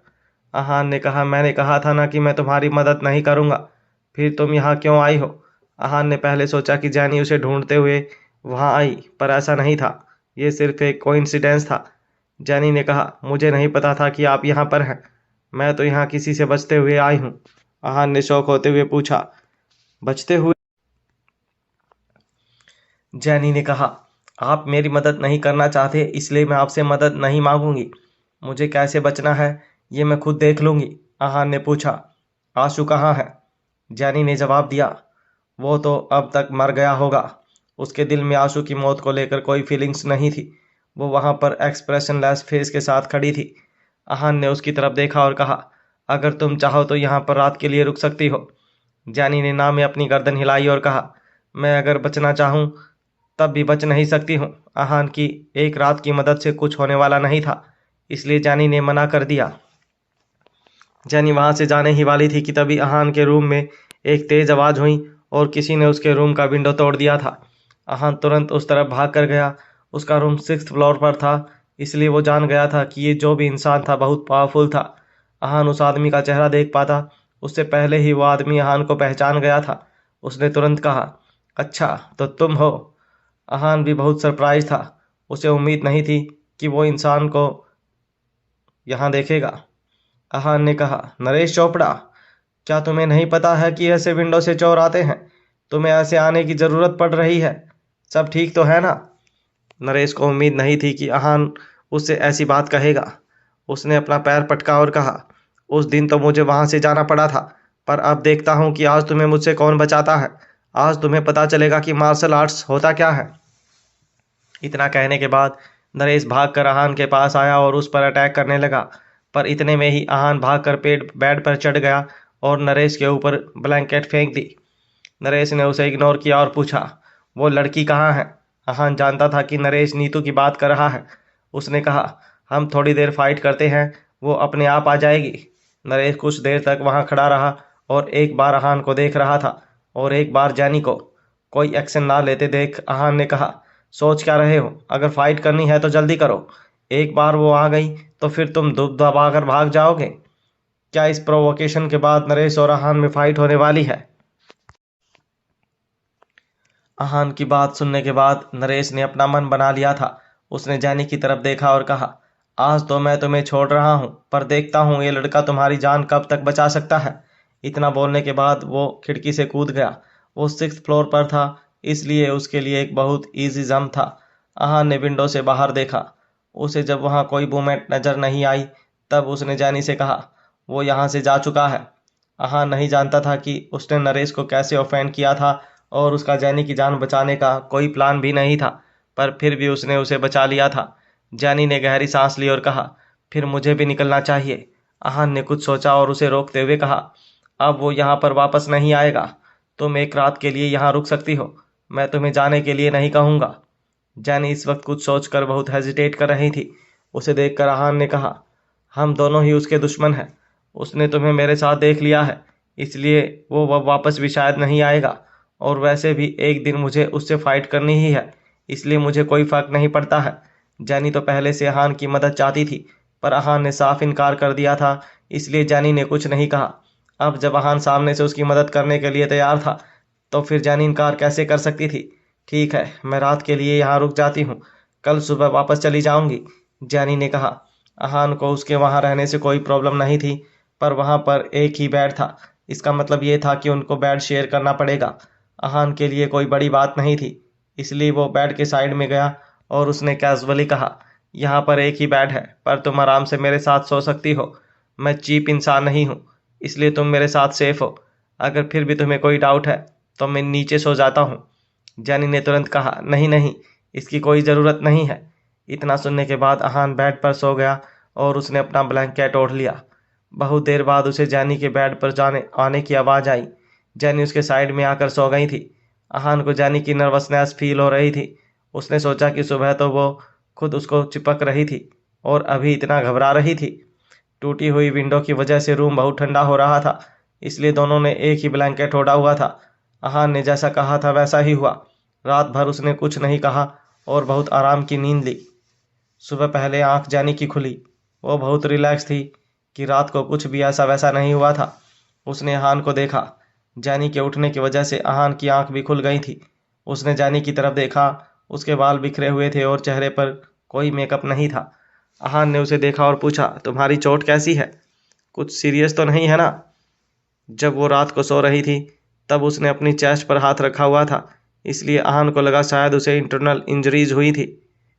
अहान ने कहा, मैंने कहा था ना कि मैं तुम्हारी मदद नहीं करूँगा, फिर तुम यहाँ क्यों आई हो। अहान ने पहले सोचा कि जैनी उसे ढूंढते हुए वहाँ आई, पर ऐसा नहीं था। ये सिर्फ एक कोइंसिडेंस था। जैनी ने कहा, मुझे नहीं पता था कि आप यहाँ पर हैं। मैं तो यहाँ किसी से बचते हुए आई हूँ। अहान ने शौक होते हुए पूछा, बचते हुए? जैनी ने कहा, आप मेरी मदद नहीं करना चाहते, इसलिए मैं आपसे मदद नहीं मांगूंगी। मुझे कैसे बचना है ये मैं खुद देख लूंगी। अहान ने पूछा, आशु कहाँ है? जैनी ने जवाब दिया, वो तो अब तक मर गया होगा। उसके दिल में आशु की मौत को लेकर कोई फीलिंग्स नहीं थी। वो वहाँ पर एक्सप्रेशन लेस फेस के साथ खड़ी थी। अहान ने उसकी तरफ देखा और कहा, अगर तुम चाहो तो यहाँ पर रात के लिए रुक सकती हो। जैनी ने ना में अपनी गर्दन हिलाई और कहा, मैं अगर बचना चाहूँ तब भी बच नहीं सकती हूँ। अहान की एक रात की मदद से कुछ होने वाला नहीं था, इसलिए जैनी ने मना कर दिया। जैनी वहां से जाने ही वाली थी कि तभी अहान के रूम में एक तेज आवाज़ हुई और किसी ने उसके रूम का विंडो तोड़ दिया था। अहान तुरंत उस तरफ भाग कर गया। उसका रूम 6th फ्लोर पर था, इसलिए वो जान गया था कि ये जो भी इंसान था बहुत पावरफुल था। अहान उस आदमी का चेहरा देख पाता उससे पहले ही वो आदमी अहान को पहचान गया था। उसने तुरंत कहा, अच्छा तो तुम हो। अहान भी बहुत सरप्राइज था। उसे उम्मीद नहीं थी कि वो इंसान को यहाँ देखेगा। अहान ने कहा, नरेश चोपड़ा, क्या तुम्हें नहीं पता है कि ऐसे विंडो से चोर आते हैं? तुम्हें ऐसे आने की ज़रूरत पड़ रही है? सब ठीक तो है ना? नरेश को उम्मीद नहीं थी कि अहान उससे ऐसी बात कहेगा। उसने अपना पैर पटका और कहा, उस दिन तो मुझे वहाँ से जाना पड़ा था, पर अब देखता हूँ कि आज तुम्हें मुझसे कौन बचाता है। आज तुम्हें पता चलेगा कि मार्शल आर्ट्स होता क्या है। इतना कहने के बाद नरेश भागकर अहान के पास आया और उस पर अटैक करने लगा, पर इतने में ही अहान भागकर पेट बेड पर चढ़ गया और नरेश के ऊपर ब्लैंकेट फेंक दी। नरेश ने उसे इग्नोर किया और पूछा, वो लड़की कहाँ है? अहान जानता था कि नरेश नीतू की बात कर रहा है। उसने कहा, हम थोड़ी देर फाइट करते हैं, वो अपने आप आ जाएगी। नरेश कुछ देर तक वहाँ खड़ा रहा और एक बार अहान को देख रहा था और एक बार जैनी को। कोई एक्शन ना लेते देख अहान ने कहा, सोच क्या रहे हो? अगर फाइट करनी है तो जल्दी करो। एक बार वो आ गई तो फिर तुम दुब दबाकर भाग जाओगे। क्या इस प्रोवोकेशन के बाद नरेश और अहान में फाइट होने वाली है? अहान की बात सुनने के बाद नरेश ने अपना मन बना लिया था। उसने जैनी की तरफ देखा और कहा, आज तो मैं तुम्हें छोड़ रहा हूँ, पर देखता हूँ ये लड़का तुम्हारी जान कब तक बचा सकता है। इतना बोलने के बाद वो खिड़की से कूद गया। वो 6th फ्लोर पर था, इसलिए उसके लिए एक बहुत ईजी जंप था। अहान ने विंडो से बाहर देखा। उसे जब वहाँ कोई मूवमेंट नजर नहीं आई, तब उसने जैनी से कहा, वो यहाँ से जा चुका है। अहान नहीं जानता था कि उसने नरेश को कैसे ऑफेंड किया था और उसका जैनी की जान बचाने का कोई प्लान भी नहीं था, पर फिर भी उसने उसे बचा लिया था। जैनी ने गहरी सांस ली और कहा, फिर मुझे भी निकलना चाहिए। अहान ने कुछ सोचा और उसे रोकते हुए कहा, अब वो यहाँ पर वापस नहीं आएगा। तुम एक रात के लिए यहाँ रुक सकती हो, मैं तुम्हें जाने के लिए नहीं कहूँगा। जैनी इस वक्त कुछ सोचकर बहुत हेजिटेट कर रही थी। उसे देखकर अहान ने कहा, हम दोनों ही उसके दुश्मन हैं। उसने तुम्हें मेरे साथ देख लिया है, इसलिए वो वापस भी शायद नहीं आएगा। और वैसे भी एक दिन मुझे उससे फाइट करनी ही है, इसलिए मुझे कोई फर्क नहीं पड़ता है। जैनी तो पहले से अहान की मदद चाहती थी, पर अहान ने साफ इनकार कर दिया था, इसलिए जैनी ने कुछ नहीं कहा। अब जब अहान सामने से उसकी मदद करने के लिए तैयार था, तो फिर जैनी इनकार कैसे कर सकती थी। ठीक है, मैं रात के लिए यहाँ रुक जाती हूँ, कल सुबह वापस चली जाऊंगी, जैनी ने कहा। अहान को उसके वहाँ रहने से कोई प्रॉब्लम नहीं थी, पर वहाँ पर एक ही बेड था। इसका मतलब ये था कि उनको बेड शेयर करना पड़ेगा। अहान के लिए कोई बड़ी बात नहीं थी, इसलिए वो बेड के साइड में गया और उसने कैजुअली कहा, यहाँ पर एक ही बेड है, पर तुम आराम से मेरे साथ सो सकती हो। मैं चीप इंसान नहीं हूँ, इसलिए तुम मेरे साथ सेफ हो। अगर फिर भी तुम्हें कोई डाउट है तो मैं नीचे सो जाता हूँ। जैनी ने तुरंत कहा, नहीं नहीं, इसकी कोई ज़रूरत नहीं है। इतना सुनने के बाद अहान बेड पर सो गया और उसने अपना ब्लैंकेट ओढ़ लिया। बहुत देर बाद उसे जैनी के बेड पर जाने आने की आवाज़ आई। जैनी उसके साइड में आकर सो गई थी। अहान को जैनी की नर्वसनेस फील हो रही थी। उसने सोचा कि सुबह तो वो खुद उसको चिपक रही थी और अभी इतना घबरा रही थी। टूटी हुई विंडो की वजह से रूम बहुत ठंडा हो रहा था, इसलिए दोनों ने एक ही ब्लैंकेट ओढ़ा हुआ था। अहान ने जैसा कहा था वैसा ही हुआ। रात भर उसने कुछ नहीं कहा और बहुत आराम की नींद ली। सुबह पहले आंख जैनी की खुली। वो बहुत रिलैक्स थी कि रात को कुछ भी ऐसा वैसा नहीं हुआ था। उसने अहान को देखा। जैनी के उठने की वजह से अहान की आंख भी खुल गई थी। उसने जैनी की तरफ देखा। उसके बाल बिखरे हुए थे और चेहरे पर कोई मेकअप नहीं था। अहान ने उसे देखा और पूछा, तुम्हारी चोट कैसी है? कुछ सीरियस तो नहीं है ना? जब वो रात को सो रही थी तब उसने अपनी चेस्ट पर हाथ रखा हुआ था, इसलिए अहान को लगा शायद उसे इंटरनल इंजरीज हुई थी।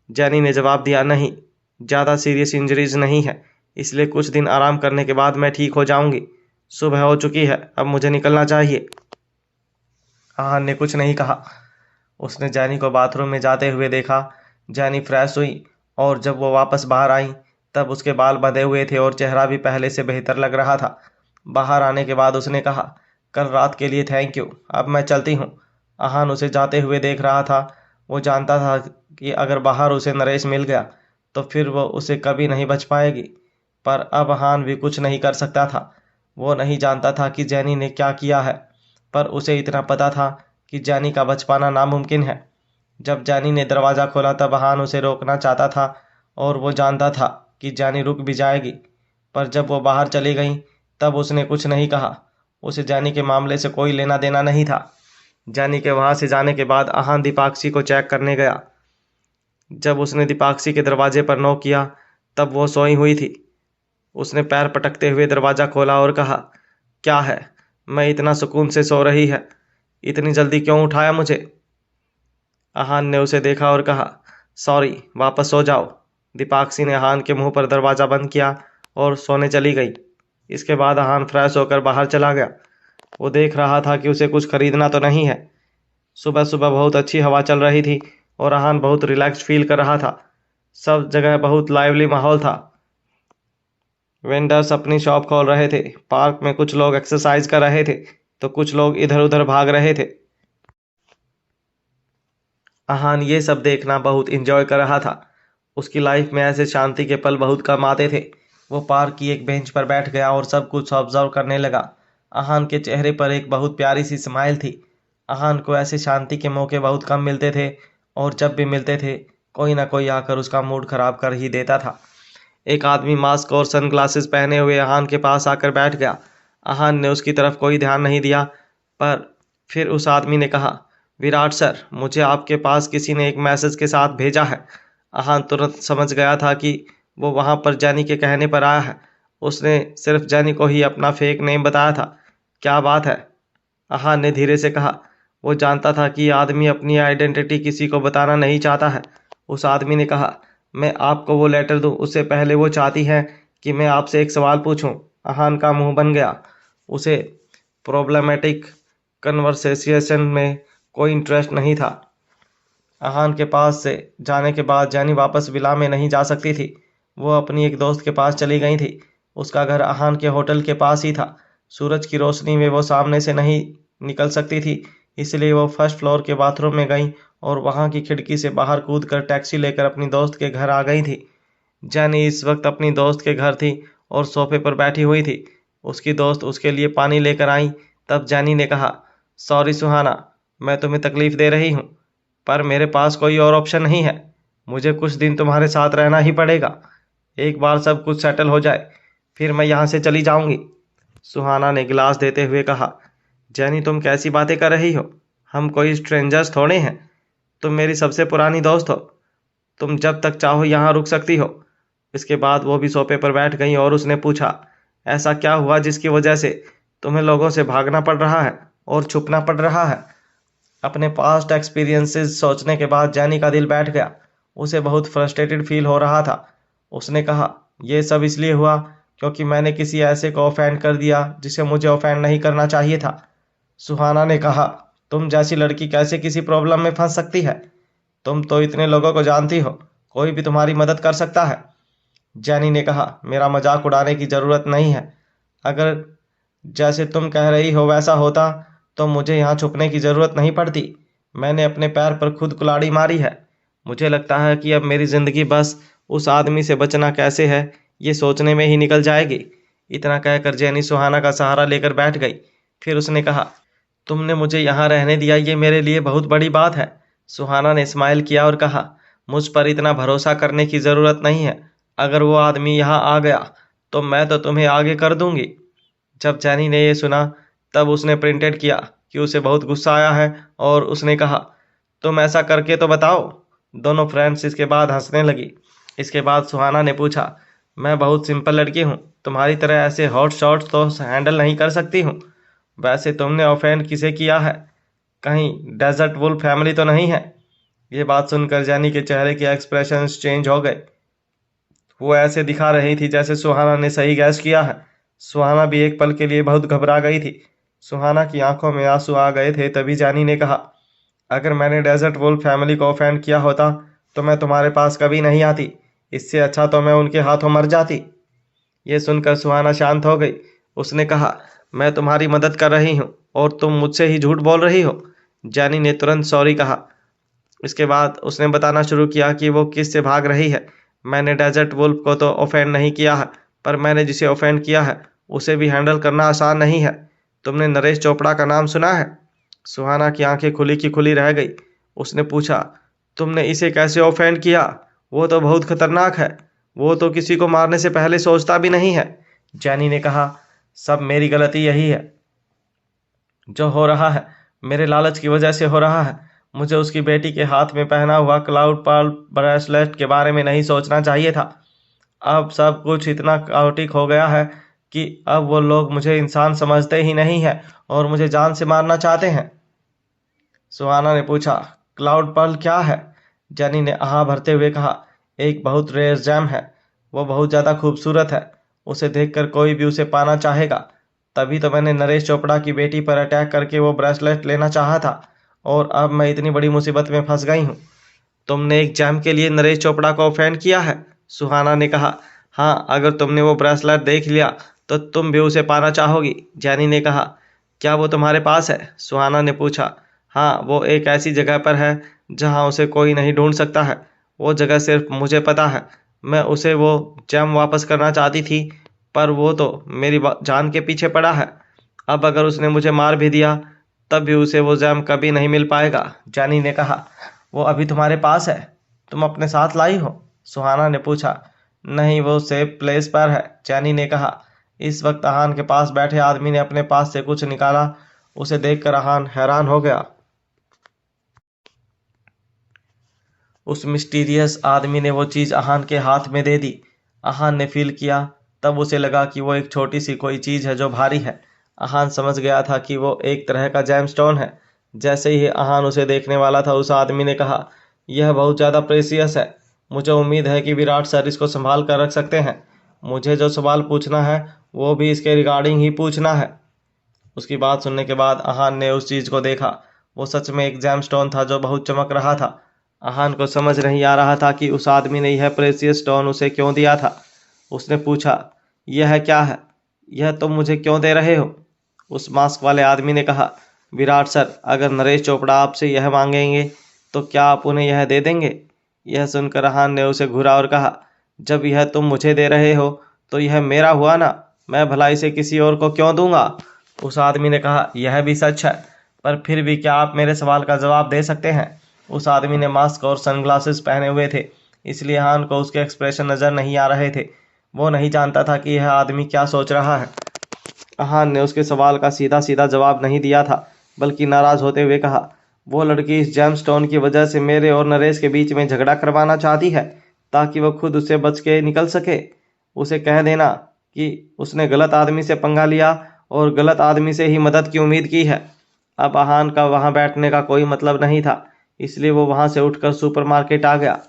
जैनी ने जवाब दिया, नहीं, ज़्यादा सीरियस इंजरीज नहीं है, इसलिए कुछ दिन आराम करने के बाद मैं ठीक हो जाऊंगी। सुबह हो चुकी है, अब मुझे निकलना चाहिए। अहान ने कुछ नहीं कहा। उसने जैनी को बाथरूम में जाते हुए देखा। जैनी फ्रेश हुई और जब वो वापस बाहर आई तब उसके बाल बंधे हुए थे और चेहरा भी पहले से बेहतर लग रहा था। बाहर आने के बाद उसने कहा, कल रात के लिए थैंक यू, अब मैं चलती हूँ। अहान उसे जाते हुए देख रहा था। वो जानता था कि अगर बाहर उसे नरेश मिल गया तो फिर वो उसे कभी नहीं बच पाएगी, पर अब अहान भी कुछ नहीं कर सकता था। वो नहीं जानता था कि जैनी ने क्या किया है, पर उसे इतना पता था कि जैनी का बच पाना नामुमकिन है। जब जैनी ने दरवाज़ा खोला तब अहान उसे रोकना चाहता था और वो जानता था कि जैनी रुक भी जाएगी, पर जब वो बाहर चली गई तब उसने कुछ नहीं कहा। उसे जैनी के मामले से कोई लेना देना नहीं था। जैनी के वहाँ से जाने के बाद अहान दीपाक्षी को चेक करने गया। जब उसने दीपाक्षी के दरवाजे पर नॉक किया तब वो सोई हुई थी। उसने पैर पटकते हुए दरवाज़ा खोला और कहा, क्या है? मैं इतना सुकून से सो रही है, इतनी जल्दी क्यों उठाया मुझे? अहान ने उसे देखा और कहा, सॉरी, वापस सो जाओ। दीपाक्षी ने अहान के मुंह पर दरवाज़ा बंद किया और सोने चली गई। इसके बाद अहान फ्रेश होकर बाहर चला गया। वो देख रहा था कि उसे कुछ खरीदना तो नहीं है। सुबह सुबह बहुत अच्छी हवा चल रही थी और अहान बहुत रिलैक्स फील कर रहा था। सब जगह बहुत लाइवली माहौल था। वेंडर्स अपनी शॉप खोल रहे थे। पार्क में कुछ लोग एक्सरसाइज कर रहे थे तो कुछ लोग इधर उधर भाग रहे थे। अहान ये सब देखना बहुत इंजॉय कर रहा था। उसकी लाइफ में ऐसे शांति के पल बहुत कम आते थे। वो पार्क की एक बेंच पर बैठ गया और सब कुछ ऑब्जर्व करने लगा। अहान के चेहरे पर एक बहुत प्यारी सी स्माइल थी। अहान को ऐसे शांति के मौके बहुत कम मिलते थे और जब भी मिलते थे कोई ना कोई आकर उसका मूड खराब कर ही देता था। एक आदमी मास्क और सनग्लासेस पहने हुए अहान के पास आकर बैठ गया। अहान ने उसकी तरफ कोई ध्यान नहीं दिया, पर फिर उस आदमी ने कहा, विराट सर, मुझे आपके पास किसी ने एक मैसेज के साथ भेजा है। अहान तुरंत समझ गया था कि वो वहाँ पर जैनी के कहने पर आया है। उसने सिर्फ जैनी को ही अपना फेक नेम बताया था। क्या बात है? अहान ने धीरे से कहा। वो जानता था कि आदमी अपनी आइडेंटिटी किसी को बताना नहीं चाहता है। उस आदमी ने कहा, मैं आपको वो लेटर दूं उससे पहले वो चाहती है कि मैं आपसे एक सवाल पूछूं। अहान का मुंह बन गया। उसे प्रॉब्लमेटिक कन्वर्सेशन में कोई इंटरेस्ट नहीं था। अहान के पास से जाने के बाद जैनी वापस विला में नहीं जा सकती थी। वो अपनी एक दोस्त के पास चली गई थी। उसका घर अहान के होटल के पास ही था। सूरज की रोशनी में वो सामने से नहीं निकल सकती थी, इसलिए वो फर्स्ट फ्लोर के बाथरूम में गई और वहां की खिड़की से बाहर कूद कर टैक्सी लेकर अपनी दोस्त के घर आ गई थी। जैनी इस वक्त अपनी दोस्त के घर थी और सोफे पर बैठी हुई थी। उसकी दोस्त उसके लिए पानी लेकर आई। तब जैनी ने कहा, सॉरी सुहाना, मैं तुम्हें तकलीफ दे रही हूँ, पर मेरे पास कोई और ऑप्शन नहीं है। मुझे कुछ दिन तुम्हारे साथ रहना ही पड़ेगा। एक बार सब कुछ सेटल हो जाए, फिर मैं यहाँ से चली जाऊंगी। सुहाना ने गिलास देते हुए कहा, जैनी तुम कैसी बातें कर रही हो? हम कोई स्ट्रेंजर्स थोड़े हैं। तुम मेरी सबसे पुरानी दोस्त हो। तुम जब तक चाहो यहाँ रुक सकती हो। इसके बाद वो भी सोफे पर बैठ गई और उसने पूछा, ऐसा क्या हुआ जिसकी वजह से तुम्हें लोगों से भागना पड़ रहा है और छुपना पड़ रहा है? अपने पास्ट एक्सपीरियंसेस सोचने के बाद जैनी का दिल बैठ गया। उसे बहुत फ्रस्ट्रेटेड फील हो रहा था। उसने कहा, यह सब इसलिए हुआ क्योंकि मैंने किसी ऐसे को ऑफेंड कर दिया जिसे मुझे ऑफेंड नहीं करना चाहिए था। सुहाना ने कहा, तुम जैसी लड़की कैसे किसी प्रॉब्लम में फंस सकती है? तुम तो इतने लोगों को जानती हो, कोई भी तुम्हारी मदद कर सकता है। जैनी ने कहा, मेरा मजाक उड़ाने की ज़रूरत नहीं है। अगर जैसे तुम कह रही हो वैसा होता तो मुझे यहाँ छुपने की ज़रूरत नहीं पड़ती। मैंने अपने पैर पर खुद कुल्हाड़ी मारी है। मुझे लगता है कि अब मेरी ज़िंदगी बस उस आदमी से बचना कैसे है ये सोचने में ही निकल जाएगी। इतना कहकर जैनी सुहाना का सहारा लेकर बैठ गई। फिर उसने कहा, तुमने मुझे यहाँ रहने दिया, ये मेरे लिए बहुत बड़ी बात है। सुहाना ने स्माइल किया और कहा, मुझ पर इतना भरोसा करने की ज़रूरत नहीं है। अगर वो आदमी यहाँ आ गया तो मैं तो तुम्हें आगे कर दूंगी। जब जैनी ने यह सुना तब उसने प्रिंटेड किया कि उसे बहुत गुस्सा आया है और उसने कहा, तुम ऐसा करके तो बताओ। दोनों फ्रेंड्स इसके बाद हंसने लगी। इसके बाद सुहाना ने पूछा, मैं बहुत सिंपल लड़की हूँ, तुम्हारी तरह ऐसे हॉट शॉट्स तो हैंडल नहीं कर सकती हूँ। वैसे तुमने ऑफेंड किसे किया है? कहीं डेजर्ट वुल्फ फैमिली तो नहीं है? ये बात सुनकर जैनी के चेहरे के एक्सप्रेशंस चेंज हो गए। वो ऐसे दिखा रही थी जैसे सुहाना ने सही गैस किया है। सुहाना भी एक पल के लिए बहुत घबरा गई थी। सुहाना की आंखों में आंसू आ गए थे। तभी जानी ने कहा, अगर मैंने डेजर्ट वुल्फ फैमिली को ऑफेंड किया होता तो मैं तुम्हारे पास कभी नहीं आती। इससे अच्छा तो मैं उनके हाथों मर जाती। ये सुनकर सुहाना शांत हो गई। उसने कहा, मैं तुम्हारी मदद कर रही हूँ और तुम मुझसे ही झूठ बोल रही हो। जानी ने तुरंत सॉरी कहा। इसके बाद उसने बताना शुरू किया कि वो किस से भाग रही है। मैंने डेजर्ट वुल्फ को तो ऑफेंड नहीं किया है, पर मैंने जिसे ऑफेंड किया है उसे भी हैंडल करना आसान नहीं है। तुमने नरेश चोपड़ा का नाम सुना है? सुहाना की आंखें खुली की खुली रह गई। उसने पूछा, तुमने इसे कैसे ऑफेंड किया? वो तो बहुत खतरनाक है। वो तो किसी को मारने से पहले सोचता भी नहीं है। जैनी ने कहा, सब मेरी गलती यही है। जो हो रहा है मेरे लालच की वजह से हो रहा है। मुझे उसकी बेटी के हाथ में पहना हुआ क्लाउड पर्ल ब्रेसलेट के बारे में नहीं सोचना चाहिए था। अब सब कुछ इतना काओटिक हो गया है कि अब वो लोग मुझे इंसान समझते ही नहीं है और मुझे जान से मारना चाहते हैं। सुहाना ने पूछा, क्लाउड पर्ल क्या है? जैनी ने आह भरते हुए कहा, एक बहुत रेयर जेम है। वो बहुत ज़्यादा खूबसूरत है। उसे देखकर कोई भी उसे पाना चाहेगा। तभी तो मैंने नरेश चोपड़ा की बेटी पर अटैक करके वो ब्रेसलेट लेना चाहा था और अब मैं इतनी बड़ी मुसीबत में फंस गई हूँ। तुमने एक जैम के लिए नरेश चोपड़ा को ऑफेंड किया है? सुहाना ने कहा, हाँ, अगर तुमने वो ब्रेसलेट देख लिया तो तुम भी उसे पाना चाहोगी। जैनी ने कहा, क्या वो तुम्हारे पास है? सुहाना ने पूछा, हाँ, वो एक ऐसी जगह पर है जहाँ उसे कोई नहीं ढूंढ सकता है। वो जगह सिर्फ मुझे पता है। मैं उसे वो जैम वापस करना चाहती थी, पर वो तो मेरी जान के पीछे पड़ा है। अब अगर उसने मुझे मार भी दिया तब भी उसे वो जैम कभी नहीं मिल पाएगा। जैनी ने कहा, वो अभी तुम्हारे पास है? तुम अपने साथ लाई हो? सुहाना ने पूछा। नहीं, वो सेफ प्लेस पर है, जैनी ने कहा। इस वक्त अहान के पास बैठे आदमी ने अपने पास से कुछ निकाला। उसे देखकर अहान हैरान हो गया। उस मिस्टीरियस आदमी ने वो चीज़ अहान के हाथ में दे दी। अहान ने फील किया, तब उसे लगा कि वो एक छोटी सी कोई चीज़ है जो भारी है। अहान समझ गया था कि वो एक तरह का जैमस्टोन है। जैसे ही अहान उसे देखने वाला था उस आदमी ने कहा, यह बहुत ज़्यादा प्रेसियस है। मुझे उम्मीद है कि विराट सर इसको संभाल कर रख सकते हैं। मुझे जो सवाल पूछना है वो भी इसके रिगार्डिंग ही पूछना है। उसकी बात सुनने के बाद आहान ने उस चीज को देखा। वो सच में एक जैम स्टोन था जो बहुत चमक रहा था। आहान को समझ नहीं आ रहा था कि उस आदमी ने यह प्रेशियस स्टोन उसे क्यों दिया था। उसने पूछा, यह क्या है? यह तुम मुझे क्यों दे रहे हो? उस मास्क वाले आदमी ने कहा, विराट सर, अगर नरेश चोपड़ा आपसे यह मांगेंगे तो क्या आप उन्हें यह दे देंगे? यह सुनकर आहान ने उसे घूरा और कहा, जब यह तुम मुझे दे रहे हो तो यह मेरा हुआ ना, मैं भला इसे किसी और को क्यों दूंगा? उस आदमी ने कहा, यह भी सच है, पर फिर भी क्या आप मेरे सवाल का जवाब दे सकते हैं? उस आदमी ने मास्क और सनग्लासेस पहने हुए थे, इसलिए हान को उसके एक्सप्रेशन नजर नहीं आ रहे थे। वो नहीं जानता था कि यह आदमी क्या सोच रहा है। हान ने उसके सवाल का सीधा सीधा जवाब नहीं दिया था, बल्कि नाराज होते हुए कहा, वो लड़की इस जेमस्टोन की वजह से मेरे और नरेश के बीच में झगड़ा करवाना चाहती है ताकि वो खुद उससे बच के निकल सके। उसे कह देना कि उसने गलत आदमी से पंगा लिया और गलत आदमी से ही मदद की उम्मीद की है। अब आहान का वहां बैठने का कोई मतलब नहीं था, इसलिए वो वहां से उठकर सुपरमार्केट आ गया।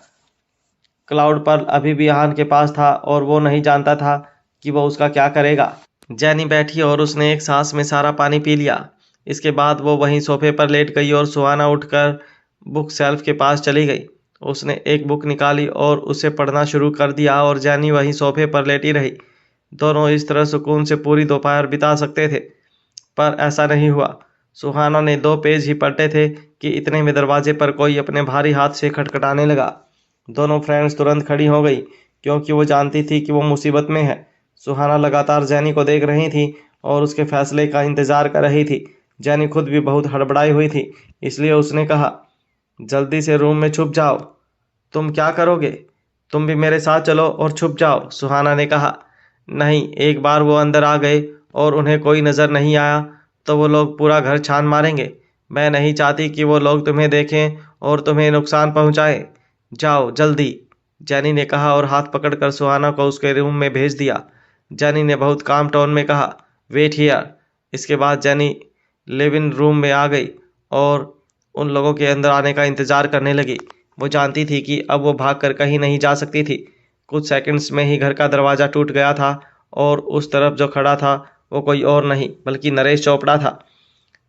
क्लाउड पर अभी भी आहान के पास था और वो नहीं जानता था कि वो उसका क्या करेगा। जैनी बैठी और उसने एक सांस में सारा पानी पी लिया। इसके बाद वो वहीं सोफे पर लेट गई और सुहाना उठकर बुक शेल्फ के पास चली गई। उसने एक बुक निकाली और उसे पढ़ना शुरू कर दिया और जैनी वहीं सोफे पर लेटी रही। दोनों इस तरह सुकून से पूरी दोपहर बिता सकते थे, पर ऐसा नहीं हुआ। सुहाना ने 2 पेज ही पढ़े थे कि इतने में दरवाजे पर कोई अपने भारी हाथ से खटखटाने लगा। दोनों फ्रेंड्स तुरंत खड़ी हो गई, क्योंकि वो जानती थी कि वो मुसीबत में है। सुहाना लगातार जैनी को देख रही थी और उसके फैसले का इंतजार कर रही थी। जैनी खुद भी बहुत हड़बड़ाई हुई थी, इसलिए उसने कहा, जल्दी से रूम में छुप जाओ। तुम क्या करोगे? तुम भी मेरे साथ चलो और छुप जाओ, सुहाना ने कहा। नहीं, एक बार वो अंदर आ गए और उन्हें कोई नज़र नहीं आया तो वो लोग पूरा घर छान मारेंगे। मैं नहीं चाहती कि वो लोग तुम्हें देखें और तुम्हें नुकसान पहुंचाएं। जाओ जल्दी, जैनी ने कहा और हाथ पकड़कर सुहाना को उसके रूम में भेज दिया। जैनी ने बहुत काम टोन में कहा, वेट हियर। इसके बाद जैनी लिविंग रूम में आ गई और उन लोगों के अंदर आने का इंतजार करने लगी। वो जानती थी कि अब वो भागकर कहीं नहीं जा सकती थी। कुछ सेकंड्स में ही घर का दरवाज़ा टूट गया था और उस तरफ जो खड़ा था वो कोई और नहीं बल्कि नरेश चोपड़ा था।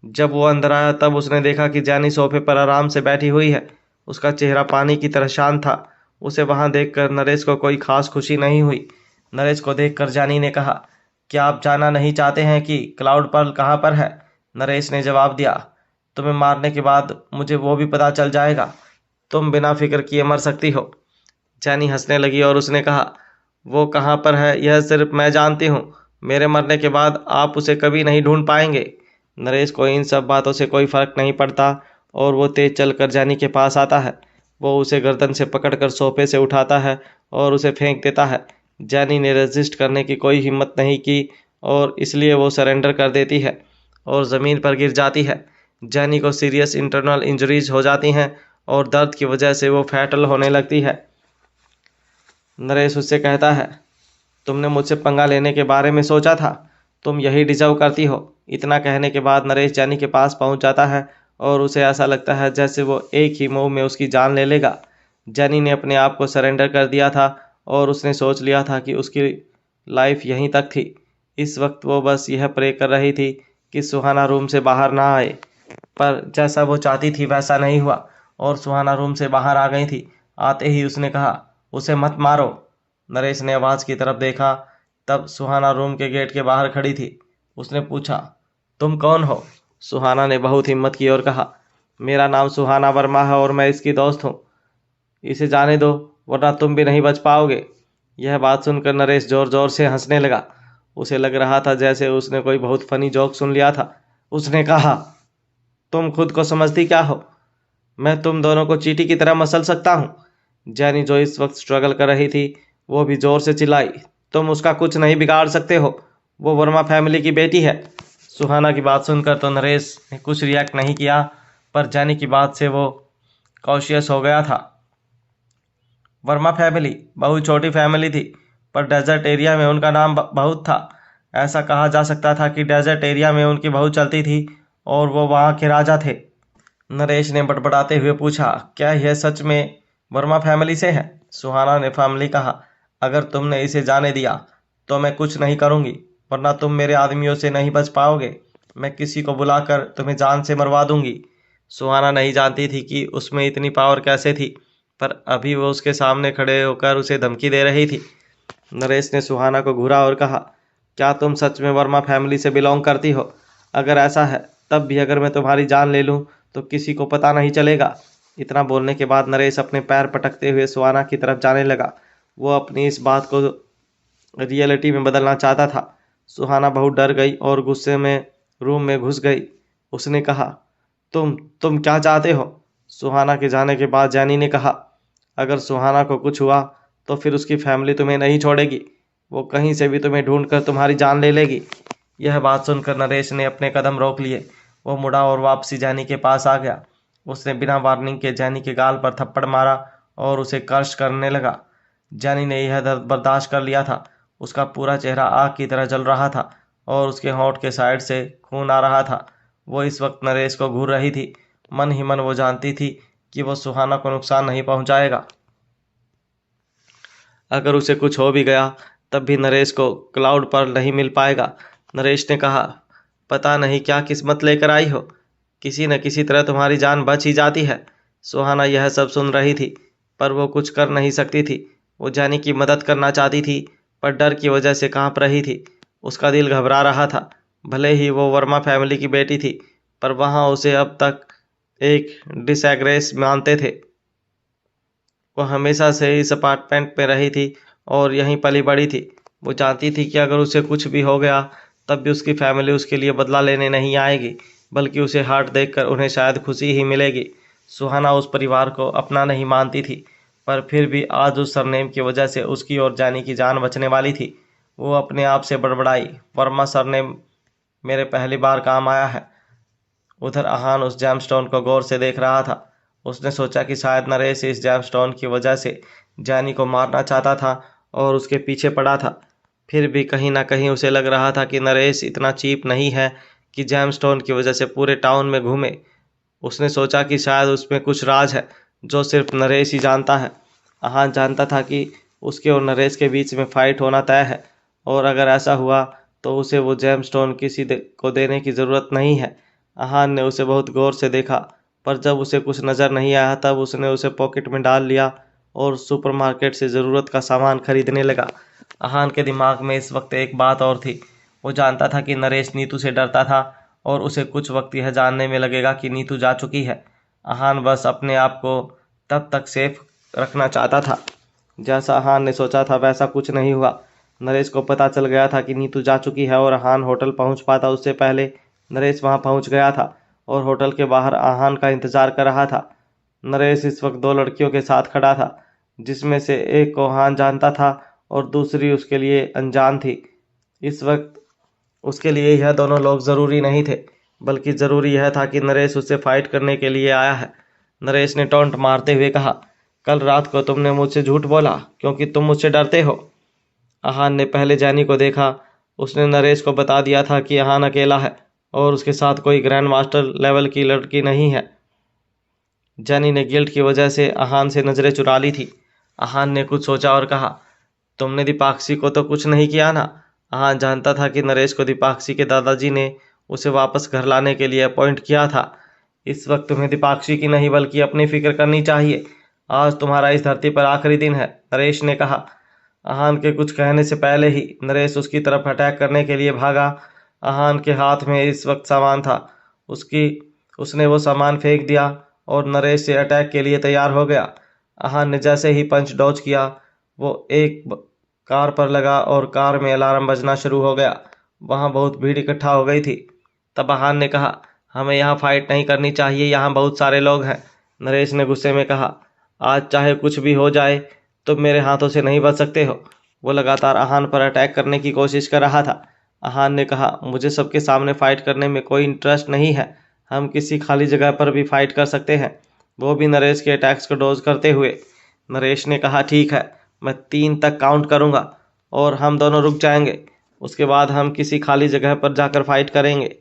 जब वो अंदर आया तब उसने देखा कि जैनी सोफे पर आराम से बैठी हुई है। उसका चेहरा पानी की तरह शांत था। उसे वहां देखकर नरेश को कोई खास खुशी नहीं हुई। नरेश को देखकर जैनी ने कहा, क्या आप जानना नहीं चाहते हैं कि क्लाउड पर्ल कहाँ पर है? नरेश ने जवाब दिया, तुम्हें मारने के बाद मुझे वो भी पता चल जाएगा। तुम बिना फिक्र किए मर सकती हो। जैनी हंसने लगी और उसने कहा, वो कहाँ पर है यह सिर्फ मैं जानती हूँ। मेरे मरने के बाद आप उसे कभी नहीं ढूंढ पाएंगे। नरेश को इन सब बातों से कोई फर्क नहीं पड़ता और वो तेज चलकर जैनी के पास आता है। वो उसे गर्दन से पकड़कर सोफे से उठाता है और उसे फेंक देता है। जैनी ने रेजिस्ट करने की कोई हिम्मत नहीं की और इसलिए वो सरेंडर कर देती है और ज़मीन पर गिर जाती है। जैनी को सीरियस इंटरनल इंजरीज हो जाती हैं और दर्द की वजह से वो फैटल होने लगती है। नरेश उससे कहता है, तुमने मुझसे पंगा लेने के बारे में सोचा था, तुम यही डिजर्व करती हो। इतना कहने के बाद नरेश जैनी के पास पहुंच जाता है और उसे ऐसा लगता है जैसे वो एक ही मूव में उसकी जान ले लेगा। जैनी ने अपने आप को सरेंडर कर दिया था और उसने सोच लिया था कि उसकी लाइफ यहीं तक थी। इस वक्त वो बस यह प्रे कर रही थी कि सुहाना रूम से बाहर ना आए, पर जैसा वो चाहती थी वैसा नहीं हुआ और सुहाना रूम से बाहर आ गई थी। आते ही उसने कहा, उसे मत मारो। नरेश ने आवाज़ की तरफ देखा, तब सुहाना रूम के गेट के बाहर खड़ी थी। उसने पूछा, तुम कौन हो? सुहाना ने बहुत हिम्मत की और कहा, मेरा नाम सुहाना वर्मा है और मैं इसकी दोस्त हूँ। इसे जाने दो वरना तुम भी नहीं बच पाओगे। यह बात सुनकर नरेश जोर जोर से हंसने लगा। उसे लग रहा था जैसे उसने कोई बहुत फनी जोक सुन लिया था। उसने कहा, तुम खुद को समझती क्या हो? मैं तुम दोनों को चींटी की तरह मसल सकता हूँ। जैनी जो इस वक्त स्ट्रगल कर रही थी वो भी जोर से चिल्लाई, तुम उसका कुछ नहीं बिगाड़ सकते हो, वो वर्मा फैमिली की बेटी है। सुहाना की बात सुनकर तो नरेश ने कुछ रिएक्ट नहीं किया, पर जैनी की बात से वो कॉशियस हो गया था। वर्मा फैमिली बहुत छोटी फैमिली थी, पर डेजर्ट एरिया में उनका नाम बहुत था। ऐसा कहा जा सकता था कि डेजर्ट एरिया में उनकी बहुत चलती थी और वो वहाँ के राजा थे। नरेश ने बड़बड़ाते हुए पूछा, क्या यह सच में वर्मा फैमिली से है? सुहाना ने फैमिली कहा, अगर तुमने इसे जाने दिया तो मैं कुछ नहीं करूंगी, वरना तुम मेरे आदमियों से नहीं बच पाओगे। मैं किसी को बुलाकर तुम्हें जान से मरवा दूंगी। सुहाना नहीं जानती थी कि उसमें इतनी पावर कैसे थी, पर अभी वो उसके सामने खड़े होकर उसे धमकी दे रही थी। नरेश ने सुहाना को घूरा और कहा, क्या तुम सच में वर्मा फैमिली से बिलोंग करती हो? अगर ऐसा है तब भी अगर मैं तुम्हारी जान ले लूं तो किसी को पता नहीं चलेगा। इतना बोलने के बाद नरेश अपने पैर पटकते हुए सुहाना की तरफ जाने लगा। वो अपनी इस बात को रियलिटी में बदलना चाहता था। सुहाना बहुत डर गई और गुस्से में रूम में घुस गई। उसने कहा, तुम क्या चाहते हो? सुहाना के जाने के बाद जैनी ने कहा, अगर सुहाना को कुछ हुआ तो फिर उसकी फैमिली तुम्हें नहीं छोड़ेगी। वो कहीं से भी तुम्हें ढूंढकर तुम्हारी जान ले लेगी। यह बात सुनकर नरेश ने अपने कदम रोक लिए। वो मुड़ा और वापसी जैनी के पास आ गया। उसने बिना वार्निंग के जैनी के गाल पर थप्पड़ मारा और उसे कर्श करने लगा। जैनी ने यह दर्द बर्दाश्त कर लिया था। उसका पूरा चेहरा आग की तरह जल रहा था और उसके होंठ के साइड से खून आ रहा था। वो इस वक्त नरेश को घूर रही थी। मन ही मन वो जानती थी कि वो सुहाना को नुकसान नहीं पहुंचाएगा। अगर उसे कुछ हो भी गया तब भी नरेश को क्लाउड पर नहीं मिल पाएगा। नरेश ने कहा, पता नहीं क्या किस्मत लेकर आई हो, किसी न किसी तरह तुम्हारी जान बच ही जाती है। सुहाना यह सब सुन रही थी, पर वो कुछ कर नहीं सकती थी। वो जैनी की मदद करना चाहती थी, पर डर की वजह से कांप रही थी। उसका दिल घबरा रहा था। भले ही वो वर्मा फैमिली की बेटी थी, पर वहाँ उसे अब तक एक डिसएग्रेस मानते थे। वो हमेशा से इस अपार्टमेंट में रही थी और यहीं पली बड़ी थी। वो जानती थी कि अगर उसे कुछ भी हो गया तब भी उसकी फैमिली उसके लिए बदला लेने नहीं आएगी, बल्कि उसे हार्ट देखकर उन्हें शायद खुशी ही मिलेगी। सुहाना उस परिवार को अपना नहीं मानती थी, पर फिर भी आज उस सरनेम की वजह से उसकी और जानी की जान बचने वाली थी। वो अपने आप से बड़बड़ाई, वर्मा सरनेम मेरे पहली बार काम आया है। उधर अहान उस जैमस्टोन को गौर से देख रहा था। उसने सोचा कि शायद नरेश इस जैमस्टोन की वजह से जैनी को मारना चाहता था और उसके पीछे पड़ा था। फिर भी कहीं ना कहीं उसे लग रहा था कि नरेश इतना चीप नहीं है कि जैमस्टोन की वजह से पूरे टाउन में घूमे। उसने सोचा कि शायद उसमें कुछ राज है जो सिर्फ नरेश ही जानता है। अहान जानता था कि उसके और नरेश के बीच में फाइट होना तय है, और अगर ऐसा हुआ तो उसे वो जेमस्टोन को देने की ज़रूरत नहीं है। अहान ने उसे बहुत गौर से देखा, पर जब उसे कुछ नज़र नहीं आया तब उसने उसे पॉकेट में डाल लिया और सुपरमार्केट से ज़रूरत का सामान खरीदने लगा। अहान के दिमाग में इस वक्त एक बात और थी। वो जानता था कि नरेश नीतू से डरता था और उसे कुछ वक्त यह जानने में लगेगा कि नीतू जा चुकी है। अहान बस अपने आप को तब तक सेफ रखना चाहता था। जैसा अहान ने सोचा था वैसा कुछ नहीं हुआ। नरेश को पता चल गया था कि नीतू जा चुकी है और अहान होटल पहुंच पाता उससे पहले नरेश वहां पहुंच गया था और होटल के बाहर अहान का इंतजार कर रहा था। नरेश इस वक्त दो लड़कियों के साथ खड़ा था, जिसमें से एक को अहान जानता था और दूसरी उसके लिए अनजान थी। इस वक्त उसके लिए यह दोनों लोग ज़रूरी नहीं थे, बल्कि ज़रूरी यह था कि नरेश उससे फाइट करने के लिए आया है। नरेश ने टॉन्ट मारते हुए कहा, कल रात को तुमने मुझसे झूठ बोला क्योंकि तुम मुझसे डरते हो। अहान ने पहले जैनी को देखा। उसने नरेश को बता दिया था कि अहान अकेला है और उसके साथ कोई ग्रैंड मास्टर लेवल की लड़की नहीं है। जैनी ने गिल्ट की वजह से अहान से नज़रें चुरा ली थी। अहान ने कुछ सोचा और कहा, तुमने दीपाक्षी को तो कुछ नहीं किया ना? अहान जानता था कि नरेश को दीपाक्षी के दादाजी ने उसे वापस घर लाने के लिए अपॉइंट किया था। इस वक्त तुम्हें दीपाक्षी की नहीं बल्कि अपनी फिक्र करनी चाहिए। आज तुम्हारा इस धरती पर आखिरी दिन है, नरेश ने कहा। अहान के कुछ कहने से पहले ही नरेश उसकी तरफ अटैक करने के लिए भागा। अहान के हाथ में इस वक्त सामान था। उसने वो सामान फेंक दिया और नरेश से अटैक के लिए तैयार हो गया। अहान ने जैसे ही पंच डॉज किया, वो एक कार पर लगा और कार में अलार्म बजना शुरू हो गया। वहाँ बहुत भीड़ इकट्ठा हो गई थी। तब अहान ने कहा, हमें यहाँ फाइट नहीं करनी चाहिए, यहाँ बहुत सारे लोग हैं। नरेश ने गुस्से में कहा, आज चाहे कुछ भी हो जाए तुम मेरे हाथों से नहीं बच सकते हो। वो लगातार अहान पर अटैक करने की कोशिश कर रहा था। अहान ने कहा, मुझे सबके सामने फाइट करने में कोई इंटरेस्ट नहीं है, हम किसी खाली जगह पर भी फाइट कर सकते हैं, वो भी नरेश के अटैक्स को डोज करते हुए। नरेश ने कहा, ठीक है, मैं 3 तक काउंट करूंगा और हम दोनों रुक जाएंगे। उसके बाद हम किसी खाली जगह पर जाकर फाइट करेंगे।